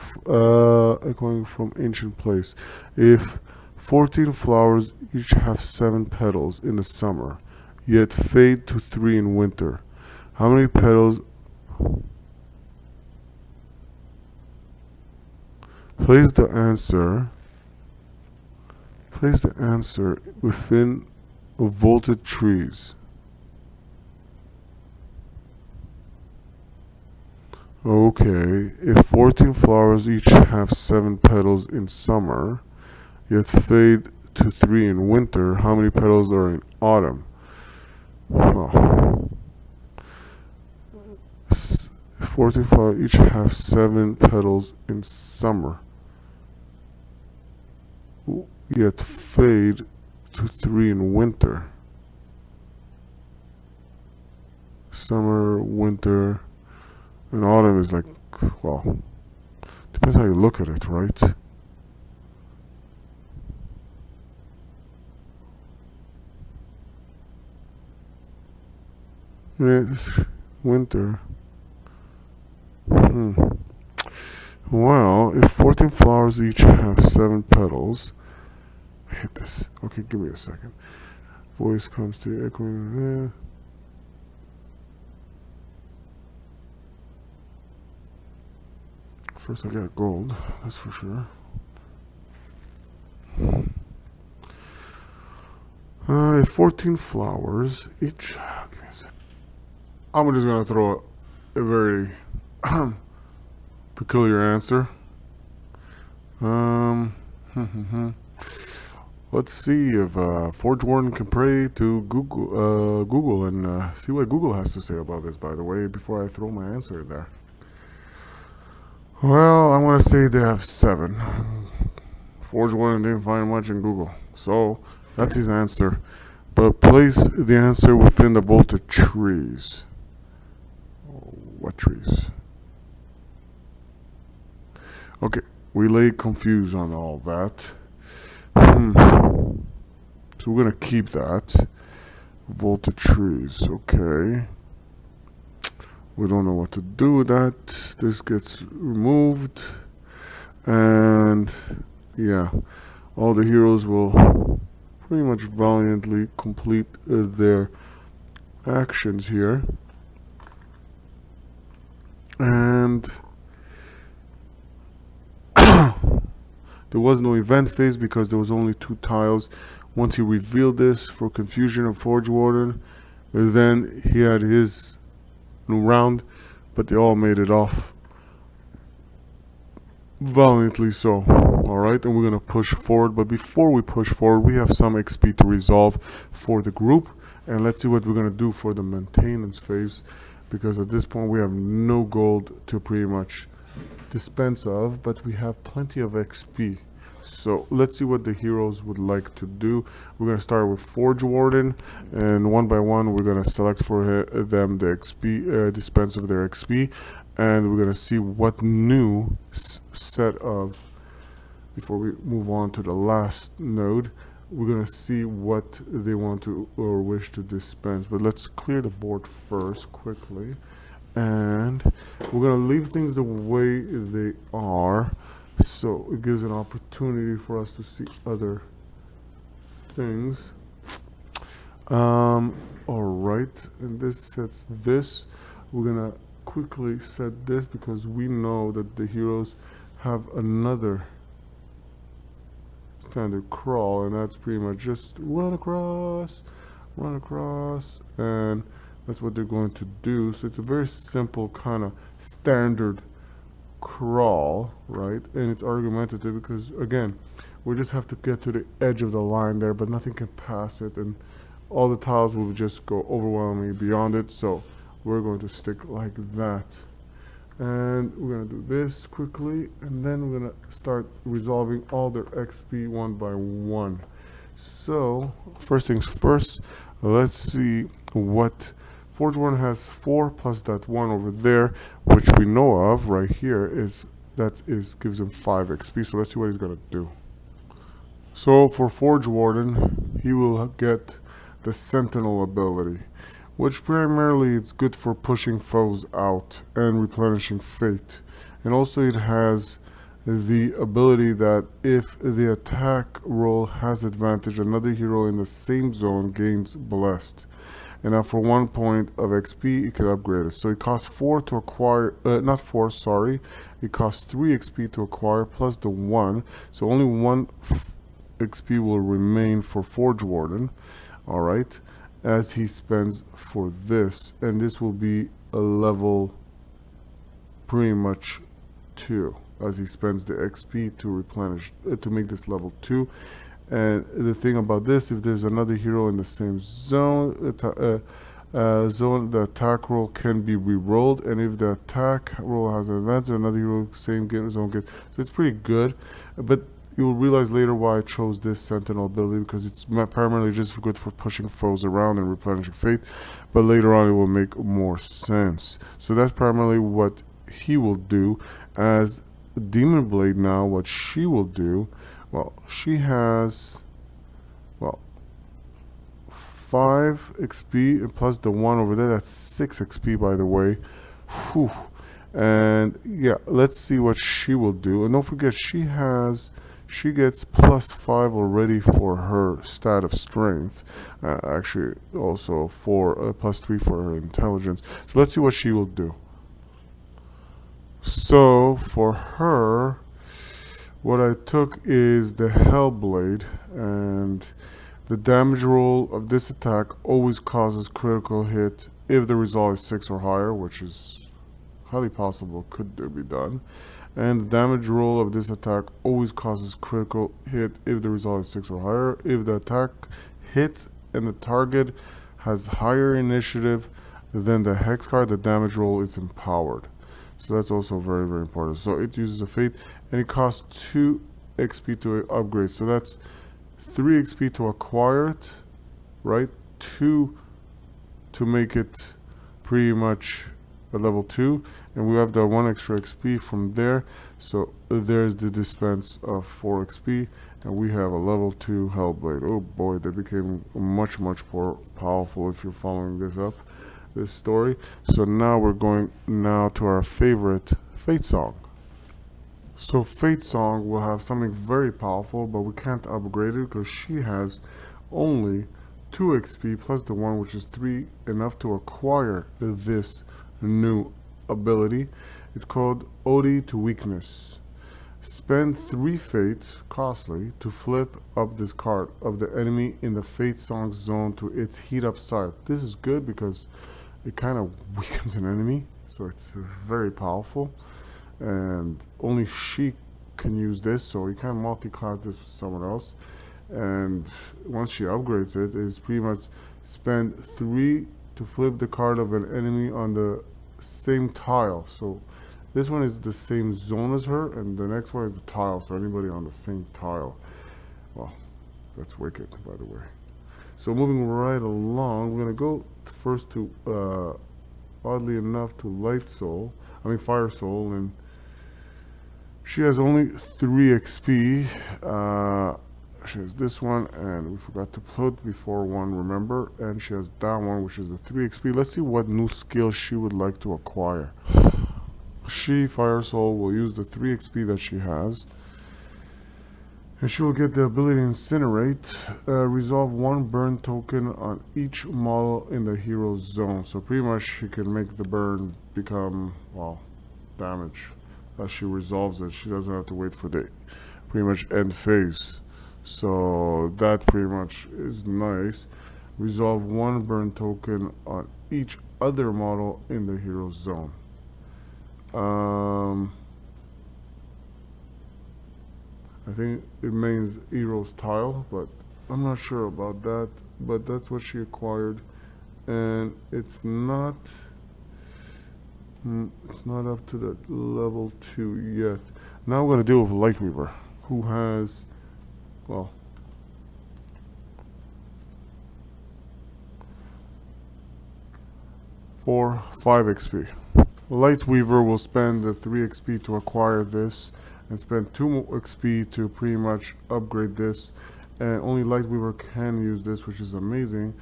from ancient place. If 14 flowers each have 7 petals in the summer, yet fade to 3 in winter, how many petals? Place the answer within a vaulted trees. Okay, if 14 flowers each have 7 petals in summer, yet fade to 3 in winter, how many petals are in autumn? Well, 14 flowers each have 7 petals in summer, yet fade to 3 in winter. Summer, winter, and autumn is like, well, depends how you look at it, right? Winter. Well, if 14 flowers each have 7 petals, I hate this. Okay, give me a second. Voice comes to echoing. First, I got gold. That's for sure. If 14 flowers each. Give me a second. I'm just gonna throw a very peculiar answer. Let's see if Forge Warden can pray to Google and see what Google has to say about this, by the way, before I throw my answer there. Well, I'm going to say they have 7. Forge Warden didn't find much in Google, so that's his answer. But place the answer within the vaulted trees. What trees? Okay, we lay confused on all that. So we're gonna keep that. Vaulted trees, okay. We don't know what to do with that. This gets removed. And yeah, all the heroes will pretty much valiantly complete their actions here. And there was no event phase because there was only 2 tiles. Once he revealed this for confusion of Forge Warden, then he had his new round, but they all made it off valiantly so. Alright, and we're gonna push forward, but before we push forward, we have some XP to resolve for the group, and let's see what we're gonna do for the maintenance phase, because at this point we have no gold to pretty much dispense of, but we have plenty of XP. So let's see what the heroes would like to do. We're going to start with Forge Warden, and one by one we're going to select for them the XP, dispense of their XP, and we're going to see what new set of, before we move on to the last node, we're going to see what they want to or wish to dispense. But let's clear the board first quickly, and we're going to leave things the way they are, so it gives an opportunity for us to see other things. All right, and this sets this. We're gonna quickly set this because we know that the heroes have another standard crawl, and that's pretty much just run across, and that's what they're going to do. So it's a very simple kind of standard crawl, right? And it's argumentative because, again, we just have to get to the edge of the line there, but nothing can pass it, and all the tiles will just go overwhelmingly beyond it. So we're going to stick like that, and we're going to do this quickly, and then we're going to start resolving all their XP one by one. So first things first, let's see what Forge Warden has. 4 plus that 1 over there, which we know of right here, gives him 5 XP. So let's see what he's gonna do. So for Forge Warden, he will get the Sentinel ability, which primarily it's good for pushing foes out and replenishing fate. And also it has the ability that if the attack roll has advantage, another hero in the same zone gains blessed. And now for 1 point of XP, you can upgrade it. So it costs 4 to acquire, not 4, sorry. It costs 3 XP to acquire plus the 1. So only 1 XP will remain for Forge Warden. Alright, as he spends for this. And this will be a level pretty much 2. As he spends the XP to replenish, to make this level 2. And the thing about this, if there's another hero in the same zone, the attack roll can be re-rolled, and if the attack roll has an advantage, another hero same zone gets. So it's pretty good, but you'll realize later why I chose this Sentinel ability, because it's primarily just good for pushing foes around and replenishing fate, but later on it will make more sense. So that's primarily what he will do. As Demon Blade now, what she will do, well, she has, well, 5 XP and plus the 1 over there, that's 6 XP by the way. Whew. And yeah, let's see what she will do. And don't forget, she gets plus 5 already for her stat of strength. Actually, also for plus 3 for her intelligence. So let's see what she will do. So for her, what I took is the Hellblade, and the damage roll of this attack always causes critical hit if the result is 6 or higher, which is highly possible, could be done. And the damage roll of this attack always causes critical hit if the result is 6 or higher. If the attack hits and the target has higher initiative than the hex card, the damage roll is empowered. So that's also very, very important. So it uses a fate, and it costs 2 XP to upgrade. So that's 3 XP to acquire it, right? 2 to make it pretty much a level 2. And we have the 1 extra XP from there. So there's the dispense of 4 XP. And we have a level 2 Hellblade. Oh boy, they became much, much more powerful if you're following this story. So now we're going to our favorite Fate Song. So Fate Song will have something very powerful, but we can't upgrade it because she has only 2 XP plus the 1, which is 3, enough to acquire this new ability. It's called Ode to Weakness. Spend 3 fate, costly, to flip up this card of the enemy in the Fate Song zone to its heat up side. This is good because it kind of weakens an enemy, so it's very powerful, and only she can use this, so you can multi-class this with someone else. And once she upgrades it, is pretty much spend 3 to flip the card of an enemy on the same tile. So this one is the same zone as her, and the next one is the tile, so anybody on the same tile. Well, that's wicked, by the way. So moving right along, we're going to go first to, oddly enough, to Fire Soul, and she has only 3 XP. She has this one, and we forgot to put before one, remember? And she has that one, which is the 3 XP. Let's see what new skill she would like to acquire. She, Fire Soul, will use the 3 XP that she has. And she will get the ability Incinerate. Resolve 1 burn token on each model in the hero's zone. So pretty much she can make the burn become, well, damage. As she resolves it, she doesn't have to wait for the pretty much end phase. So that pretty much is nice. Resolve 1 burn token on each other model in the hero's zone. I think it means hero's tile, but I'm not sure about that. But that's what she acquired, and it's not up to the level 2 yet. Now we're gonna deal with Lightweaver, who has, well, for 5 XP. Lightweaver will spend the 3 XP to acquire this, and spend 2 more XP to pretty much upgrade this. And only Lightweaver can use this, which is amazing.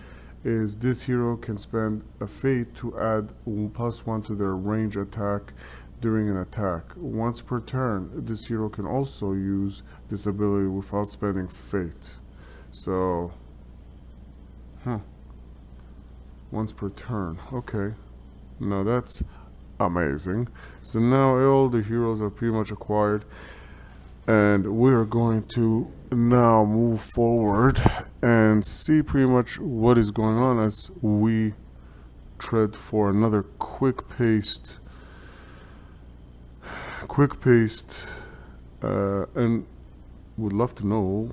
is this hero can spend a fate to add +1 to their range attack during an attack. Once per turn, this hero can also use this ability without spending fate. So, once per turn. Okay. Now that's amazing. So now all the heroes are pretty much acquired, and we're going to now move forward and see pretty much what is going on as we tread for another quick-paced and would love to know,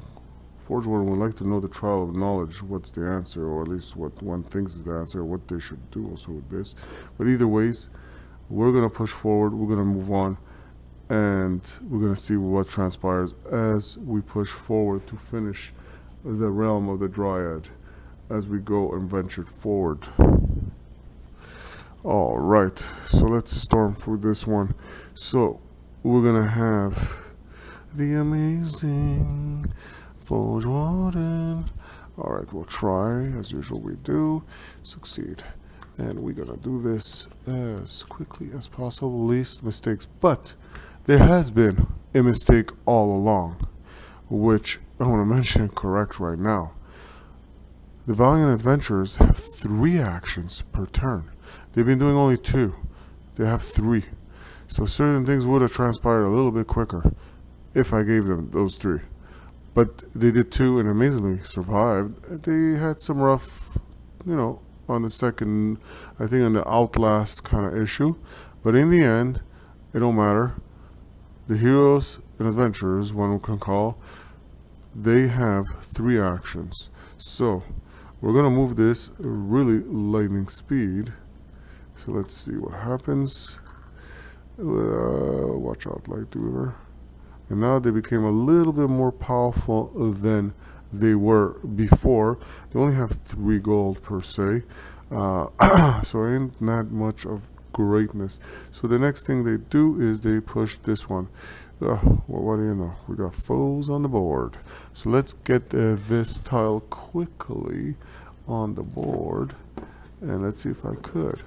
Forge Warden would like to know the trial of knowledge, what's the answer, or at least what one thinks is the answer, what they should do also with this. But either ways, we're going to push forward, we're going to move on, and we're going to see what transpires as we push forward to finish the realm of the Dryad as we go and venture forward. Alright, so let's storm through this one. So, we're going to have the amazing Forge Warden. Alright, we'll try, as usual we do, succeed. And we're gonna do this as quickly as possible, least mistakes. But there has been a mistake all along, which I want to mention correct right now. The Valiant Adventurers have 3 actions per turn. They've been doing only 2. They have 3. So certain things would have transpired a little bit quicker if I gave them those 3. But they did 2 and amazingly survived. They had some rough, on the second, I think on the Outlast kind of issue. But in the end, it don't matter. The heroes and adventurers, one can call, they have 3 actions. So, we're going to move this really lightning speed. So let's see what happens. Watch out, Light Weaver. And now they became a little bit more powerful than they were before. They only have 3 gold per se. So ain't not much of greatness. So the next thing they do is they push this one. Well, what do you know? We got foes on the board. So let's get this tile quickly on the board. And let's see if I could.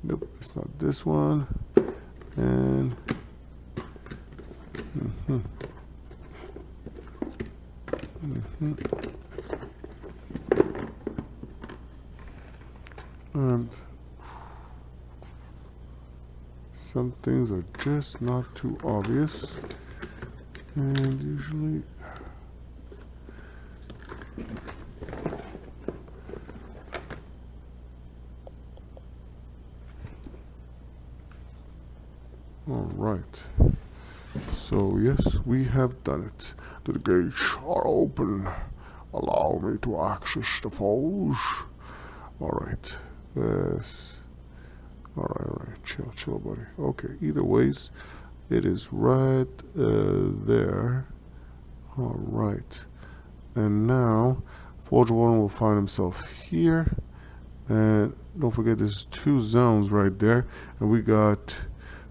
Nope, it's not this one. And and some things are just not too obvious, and usually all right. So yes, we have done it. The gates are open. Allow me to access the foes. Alright. Yes. Alright. Chill, buddy. Okay, either ways, it is right there. Alright. And now, Forge Warden will find himself here. And don't forget, there's 2 zones right there. And we got,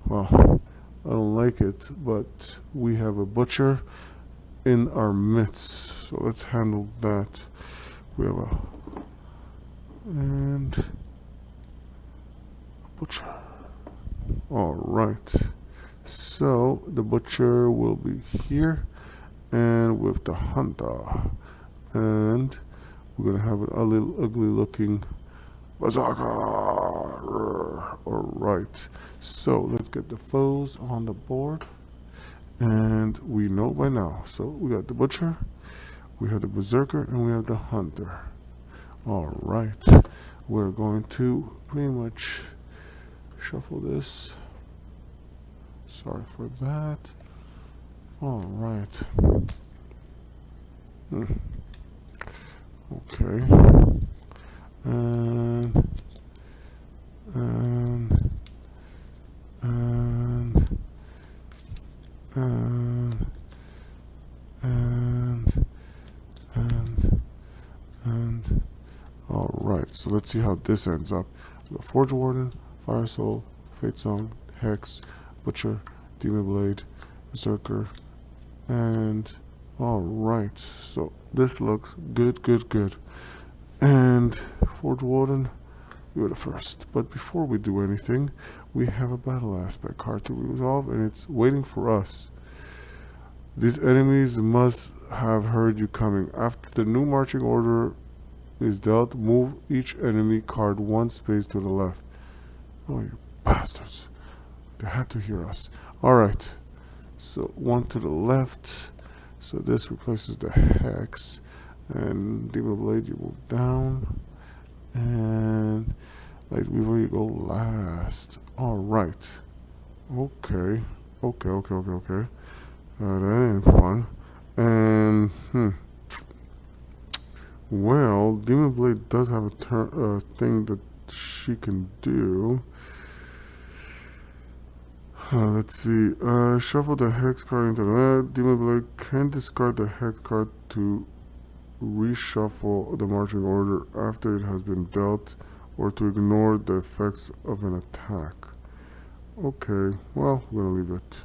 well, I don't like it, but we have a butcher in our midst. So let's handle that. We have a butcher. Alright. So the butcher will be here and with the hunter. And we're gonna have a little ugly looking Berserker. Alright, so let's get the foes on the board. And we know by now. So we got the Butcher, we have the Berserker, and we have the Hunter. Alright, we're going to pretty much shuffle this. Sorry for that. Alright. Okay. And all right, so let's see how this ends up. We got Forge Warden, Fire Soul, Fate Song, Hex, Butcher, Demon Blade, Berserker, and all right, so this looks good. And Forge Warden, you're the first. But before we do anything, we have a battle aspect card to resolve, and it's waiting for us. These enemies must have heard you coming. After the new marching order is dealt, move each enemy card one space to the left. Oh, you bastards. They had to hear us. Alright. So, one to the left. So this replaces the Hex. And Demon Blade, you move down. And Light Weaver, you go last. Alright. Okay. Okay. That ain't fun. And, well, Demon Blade does have a thing that she can do. Let's see. Shuffle the Hex card into the Demon Blade can discard the Hex card to reshuffle the marching order after it has been dealt, or to ignore the effects of an attack. Okay, well, we're gonna leave it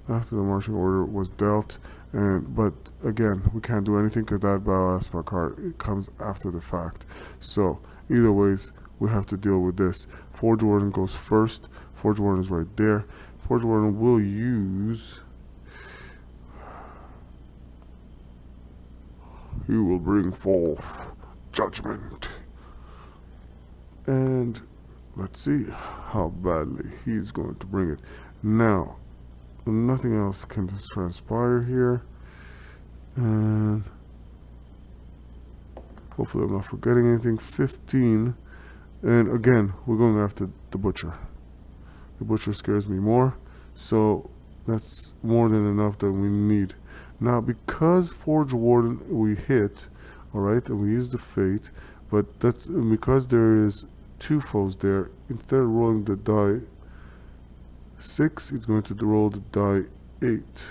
after the marching order was dealt, but again, we can't do anything because that battle aspect card, it comes after the fact. So either ways, we have to deal with this. Forge Warden goes first. Forge Warden is right there. Forge Warden will use. He will bring forth judgment. And let's see how badly he's going to bring it. Now, nothing else can transpire here. And hopefully I'm not forgetting anything. 15. And again, we're going after the Butcher. The Butcher scares me more. So that's more than enough that we need. Now, because Forge Warden we hit, alright, and we use the Fate, but that's because there is two foes there. Instead of rolling the die 6, it's going to roll the die 8.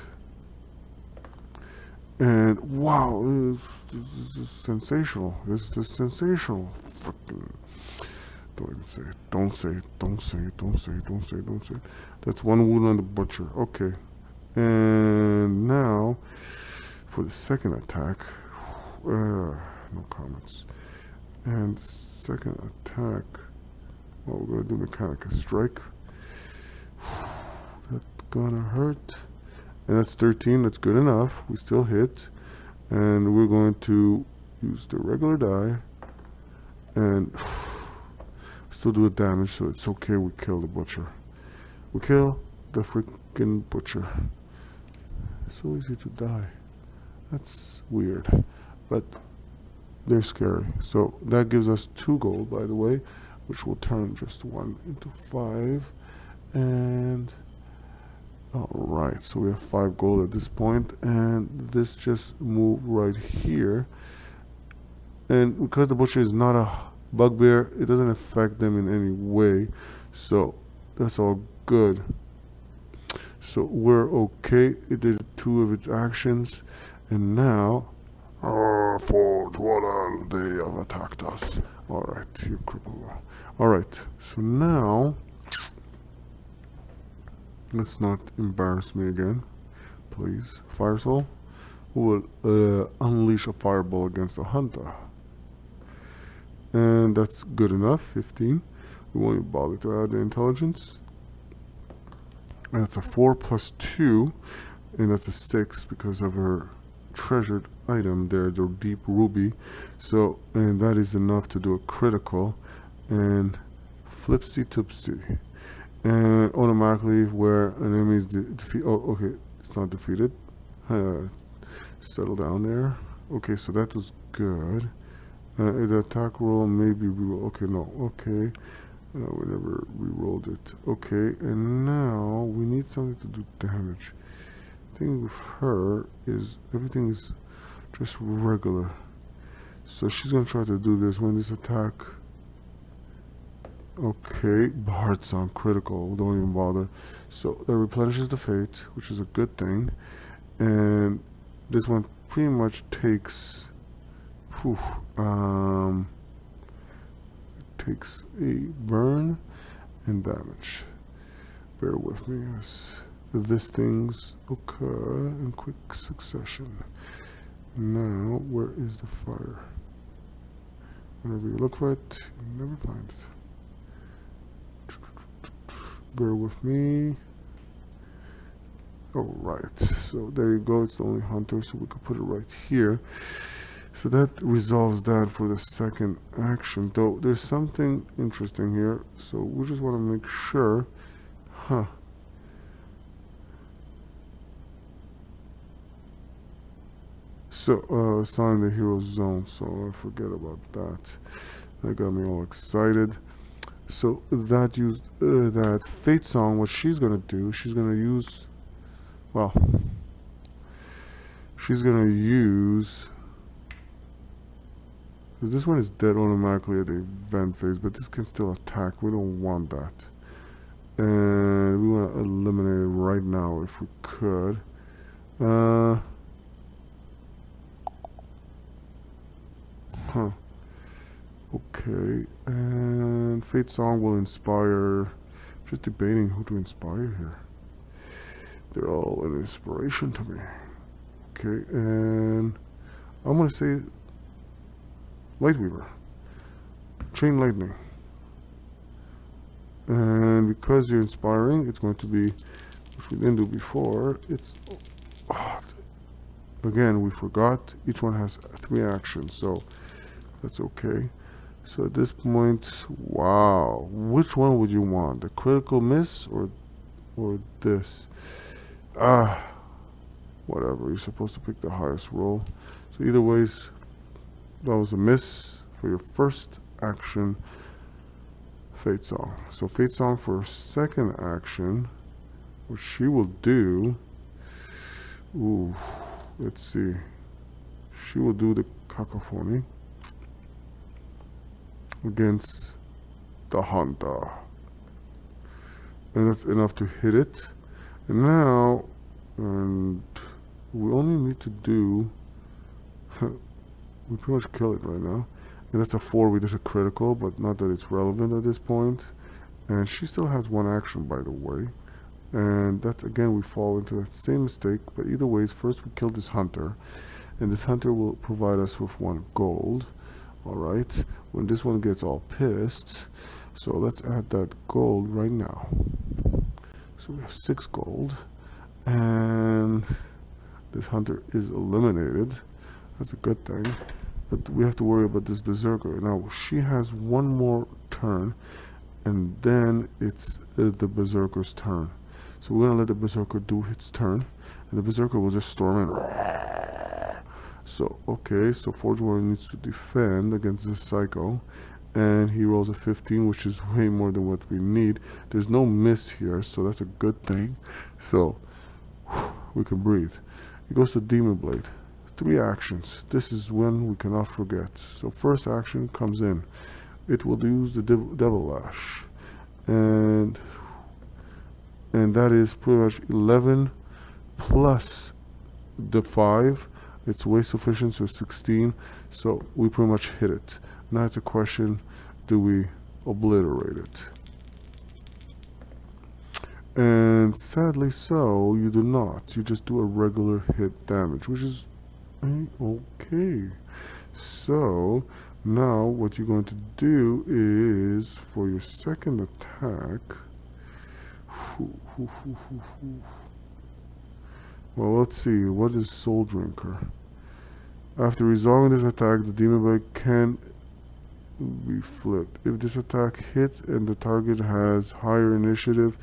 And wow, this is sensational. This is sensational. Fucking don't say it. Don't say it. Don't say it. Don't say it. Don't say it. Don't say it. That's one wound on the Butcher. Okay. And now for the second attack. No comments. And second attack. Well, we're gonna do Mechanica Strike. That's gonna hurt. And that's 13. That's good enough. We still hit. And we're going to use the regular die. And still do a damage, so it's okay. We kill the Butcher. We kill the freaking Butcher. So easy to die. That's weird. But they're scary. So that gives us 2 gold, by the way, which will turn just 1 into 5. And alright, so we have 5 gold at this point, and this just move right here. And because the Butcher is not a bugbear, it doesn't affect them in any way, so that's all good. So we're okay. It did 2 of its actions, and now Forge Warden, they have attacked us. Alright, you cripple. Alright, so now let's not embarrass me again, please. Fire Soul will unleash a fireball against the hunter. And that's good enough, 15. We won't even bother to add the intelligence. And that's a 4 plus 2, and that's a 6 because of her treasured item there, the deep ruby. So, and that is enough to do a critical, and flipsy toopsy. And automatically, where an enemy is defeated, oh, okay, it's not defeated. Settle down there. Okay, so that was good. The attack roll maybe reroll. Okay, no. Okay, we never re-rolled it. Okay, and now we need something to do damage. The thing with her is everything is just regular. So she's gonna try to do this when this attack. Okay, Bardsung critical. Don't even bother. So that replenishes the fate, which is a good thing. And this one pretty much takes. It takes a burn and damage. Bear with me as these things occur in quick succession. Now, where is the fire? Whenever you look for it, you never find it. Bear with me. Alright, so there you go. It's the only hunter, so we could put it right here. So that resolves that for the second action. Though there's something interesting here, so we just want to make sure. So, sign the hero zone, so I forget about that. That got me all excited. So that used that Fate Song. What she's gonna do? She's gonna use. Well, she's gonna use. This one is dead automatically at the event phase, but this can still attack. We don't want that, and we want to eliminate it right now if we could. Okay, and Fate Song will inspire. Just debating who to inspire here. They're all an inspiration to me. Okay, and I'm gonna say Lightweaver, Chain Lightning, and because you're inspiring, it's going to be, which we didn't do before. It's again, we forgot. Each one has 3 actions, so that's okay. So at this point, wow, which one would you want? The critical miss or this? Whatever. You're supposed to pick the highest roll. So either ways, that was a miss for your first action, Fate Song. So Fate Song for second action, what she will do. Ooh, let's see. She will do the Cacophony against the hunter, and that's enough to hit it. And now, we only need to do we pretty much kill it right now, and that's a 4. We did a critical, but not that it's relevant at this point. And she still has 1 action, by the way, and that again we fall into that same mistake. But either ways, first we kill this hunter, and this hunter will provide us with 1 gold. Alright, when this one gets all pissed, so let's add that gold right now. So we have 6 gold, and this hunter is eliminated. That's a good thing, but we have to worry about this berserker. Now she has 1 more turn, and then it's the berserker's turn. So we're gonna let the berserker do its turn, and the berserker will just storm in. So, okay, so Forge Warrior needs to defend against this Psycho, and he rolls a 15, which is way more than what we need. There's no miss here, so that's a good thing. So, we can breathe. He goes to Demon Blade. 3 actions. This is when we cannot forget. So, first action comes in. It will use the Devil Lash, and that is pretty much 11 plus the 5. It's way sufficient, so 16. So we pretty much hit it. Now it's a question, do we obliterate it? And sadly so, you do not. You just do a regular hit damage, which is okay. So now what you're going to do is, for your second attack, well, let's see, what is Soul Drinker? After resolving this attack, the Demon Blade can be flipped. If this attack hits and the target has higher initiative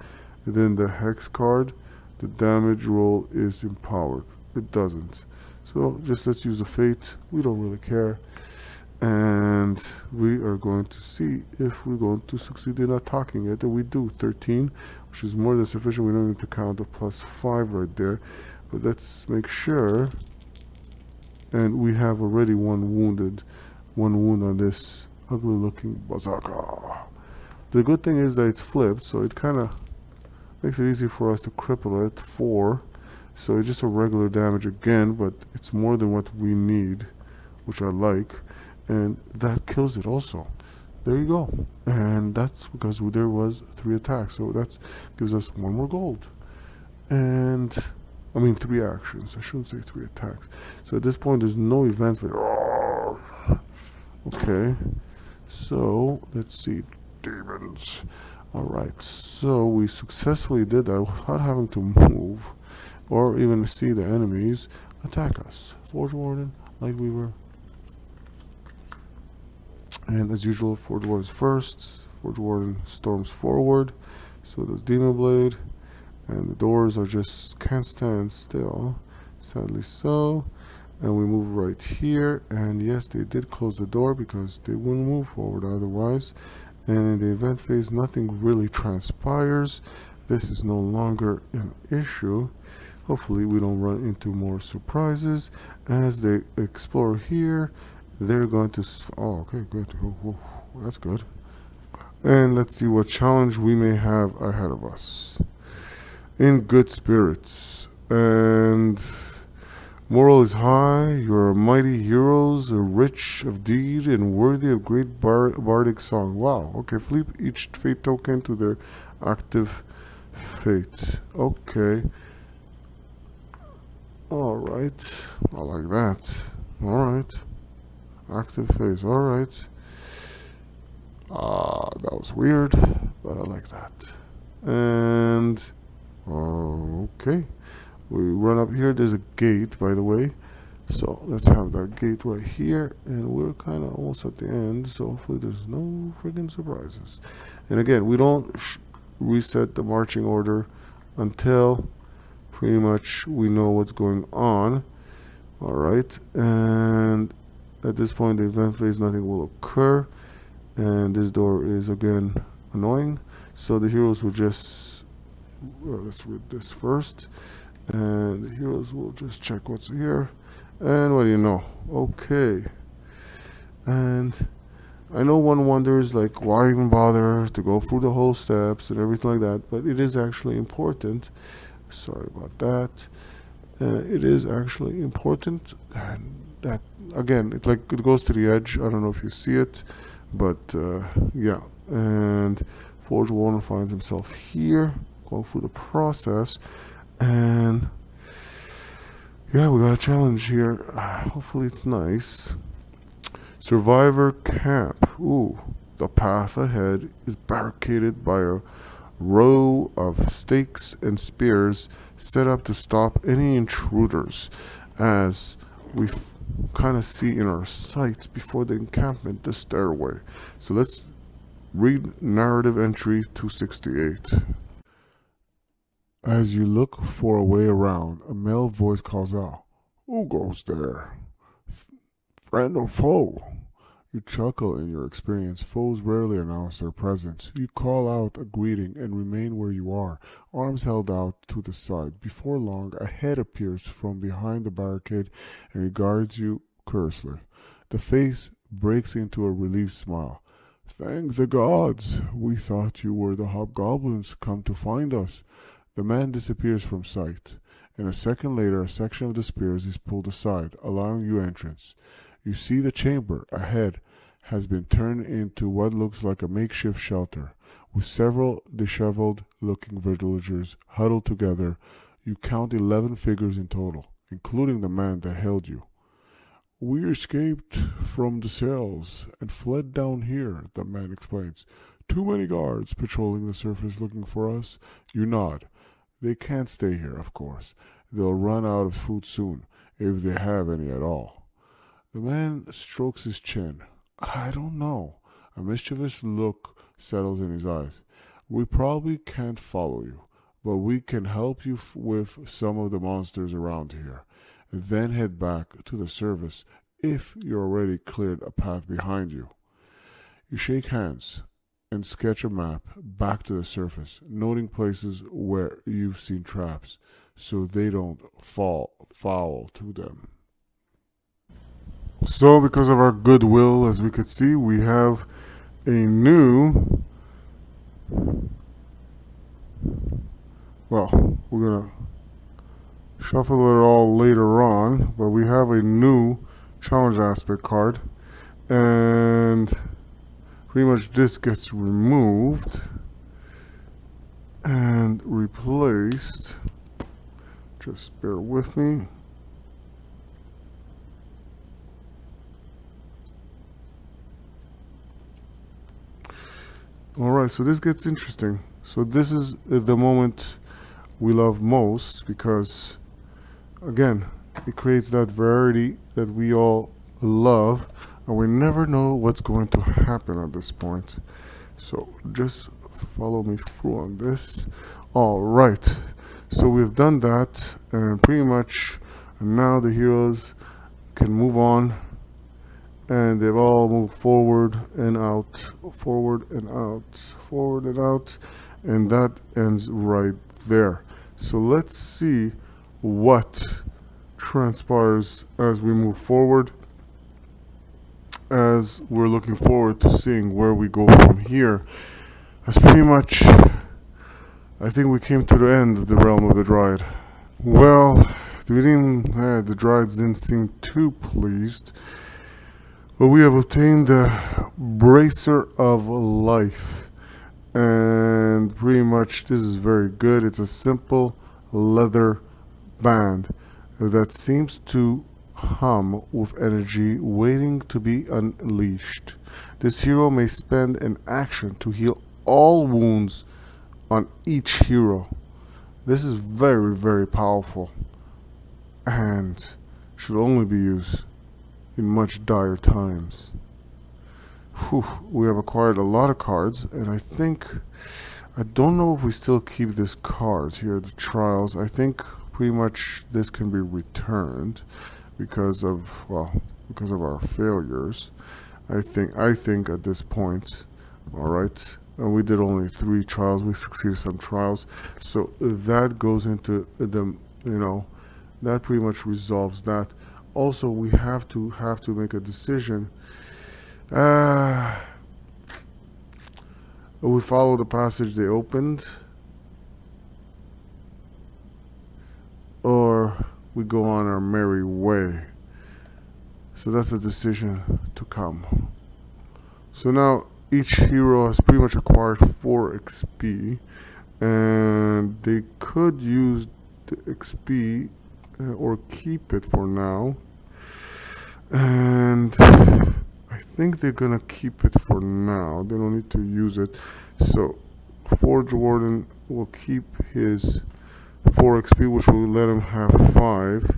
than the Hex card, the damage roll is empowered. It doesn't. So just let's use a Fate. We don't really care. And we are going to see if we're going to succeed in attacking it. And we do 13, which is more than sufficient. We don't need to count the +5 right there. But let's make sure. And we have already one wound on this ugly looking bazooka. The good thing is that it's flipped, so it kind of makes it easy for us to cripple it. 4. So it's just a regular damage again, but it's more than what we need, which I like. And that kills it also. There you go. And that's because there was 3 attacks. So that gives us 1 more gold. And I mean 3 actions. I shouldn't say 3 attacks. So at this point there's no event for okay. So let's see, demons. Alright, so we successfully did that without having to move or even see the enemies attack us. Forge Warden, like we were. And as usual, Forge Warden is first. Forge Warden storms forward. So does Demon Blade. And the doors are just can't stand still. Sadly so. And we move right here. And yes, they did close the door because they wouldn't move forward otherwise. And in the event phase, nothing really transpires. This is no longer an issue. Hopefully we don't run into more surprises. As they explore here, they're going to... Oh, okay, good. Oh, that's good. And let's see what challenge we may have ahead of us. In good spirits. And moral is high. You're mighty heroes, rich of deed, and worthy of great bardic song. Wow. Okay, flip each fate token to their active fate. Okay. Alright. I like that. Alright. Active phase. Alright. That was weird, but I like that. And okay. We run up here. There's a gate, by the way. So let's have that gate right here. And we're kind of almost at the end. So hopefully there's no friggin' surprises. And again, we don't reset the marching order until pretty much we know what's going on. Alright. And at this point, the event phase, nothing will occur. And this door is again annoying. So the heroes will just... let's read this first. And the heroes will just check what's here. And what do you know? Okay. And I know one wonders, like, why even bother to go through the whole steps and everything like that. But it is actually important. Sorry about that. It is actually important. And that, again, it goes to the edge. I don't know if you see it. But, yeah. And Forge Warden finds himself here, going through the process. And yeah, we got a challenge here. Hopefully it's nice. Survivor camp. Ooh, the path ahead is barricaded by a row of stakes and spears set up to stop any intruders, as we kind of see in our sights before the encampment, the stairway. So let's read narrative entry 268. As you look for a way around, a male voice calls out, "Who goes there? Friend or foe?" You chuckle in your experience. Foes rarely announce their presence. You call out a greeting and remain where you are, arms held out to the side. Before long, a head appears from behind the barricade and regards you curiously. The face breaks into a relieved smile. "Thank the gods! We thought you were the hobgoblins come to find us." The man disappears from sight, and a second later a section of the spears is pulled aside, allowing you entrance. You see the chamber ahead has been turned into what looks like a makeshift shelter, with several disheveled-looking villagers huddled together. You count 11 figures in total, including the man that held you. "We escaped from the cells and fled down here," the man explains. "Too many guards patrolling the surface looking for us." You nod. "They can't stay here, of course. They'll run out of food soon, if they have any at all." The man strokes his chin. "I don't know." A mischievous look settles in his eyes. "We probably can't follow you, but we can help you with some of the monsters around here. Then head back to the surface if you already cleared a path behind you." You shake hands and sketch a map back to the surface, noting places where you've seen traps, so they don't fall foul to them. So, because of our goodwill, as we could see, we have a new... Well, we're going to shuffle it all later on, but we have a new challenge aspect card. And pretty much this gets removed and replaced. Just bear with me. Alright, so this gets interesting. So this is the moment we love most because, again, it creates that variety that we all love, and we never know what's going to happen at this point. So just follow me through on this. Alright, so we've done that, and pretty much now the heroes can move on, and they've all moved forward and out, forward and out, forward and out, and that ends right there. So let's see what transpires as we move forward, as we're looking forward to seeing where we go from here. That's pretty much, I think we came to the end of the realm of the Dryad. Well, the Dryads didn't seem too pleased, but we have obtained the Bracer of Life, and pretty much this is very good. It's a simple leather band that seems to hum with energy waiting to be unleashed. This hero may spend an action to heal all wounds on each hero. This is very, very powerful and should only be used in much dire times. Whew, we have acquired a lot of cards, and I don't know if we still keep these cards here, the trials. I think pretty much this can be returned because of our failures. I think at this point. Alright, and we did only 3 trials. We succeeded some trials, so that goes into the, that pretty much resolves that. Also, we have to make a decision. We follow the passage they opened, or we go on our merry way. So that's a decision to come. So now each hero has pretty much acquired 4 XP, and they could use the XP or keep it for now. And I think they're gonna keep it for now. They don't need to use it. So Forge Warden will keep his 4 XP, which will let him have 5.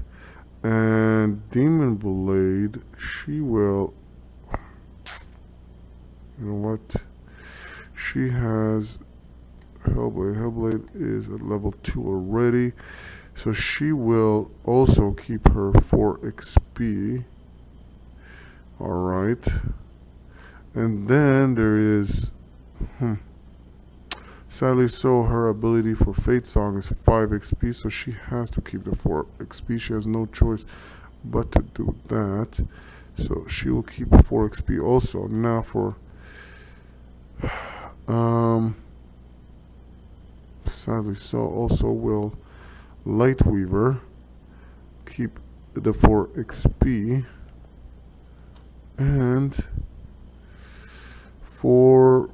And Demon Blade, she will, she has Hellblade. Hellblade is at level 2 already, so she will also keep her 4 XP. Alright. And then there is, sadly so, her ability for Fate Song is 5 XP, so she has to keep the 4 XP. She has no choice but to do that. So she will keep 4 XP also. Now for sadly so also will Lightweaver keep the 4 XP. And for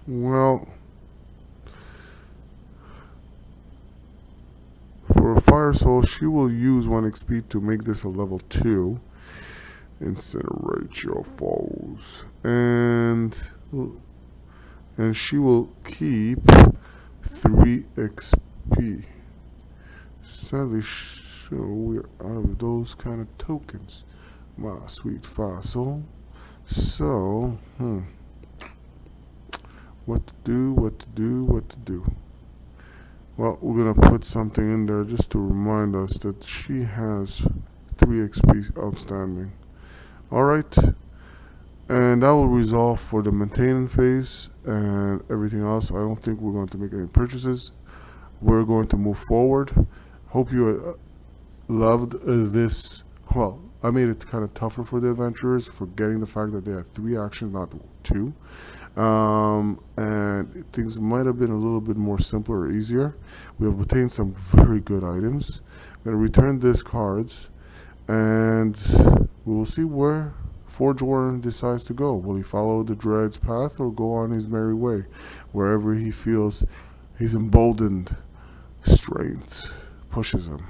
well, for Fire Soul, she will use 1 XP to make this a level 2. Incinerate your foes, and she will keep 3 XP. Sadly, so we're out of those kind of tokens, my sweet Fire Soul. So, what to do? Well, we're gonna put something in there just to remind us that she has 3 XP outstanding. Alright, and that will resolve for the maintenance phase and everything else. I don't think we're going to make any purchases. We're going to move forward. Hope you loved this. Well, I made it kind of tougher for the adventurers, forgetting the fact that they had 3 actions, not 2. And things might have been a little bit more simpler or easier. We have obtained some very good items. I'm going to return these cards, and we will see where Forge Warden decides to go. Will he follow the Dryad's path or go on his merry way? Wherever he feels his emboldened strength pushes him.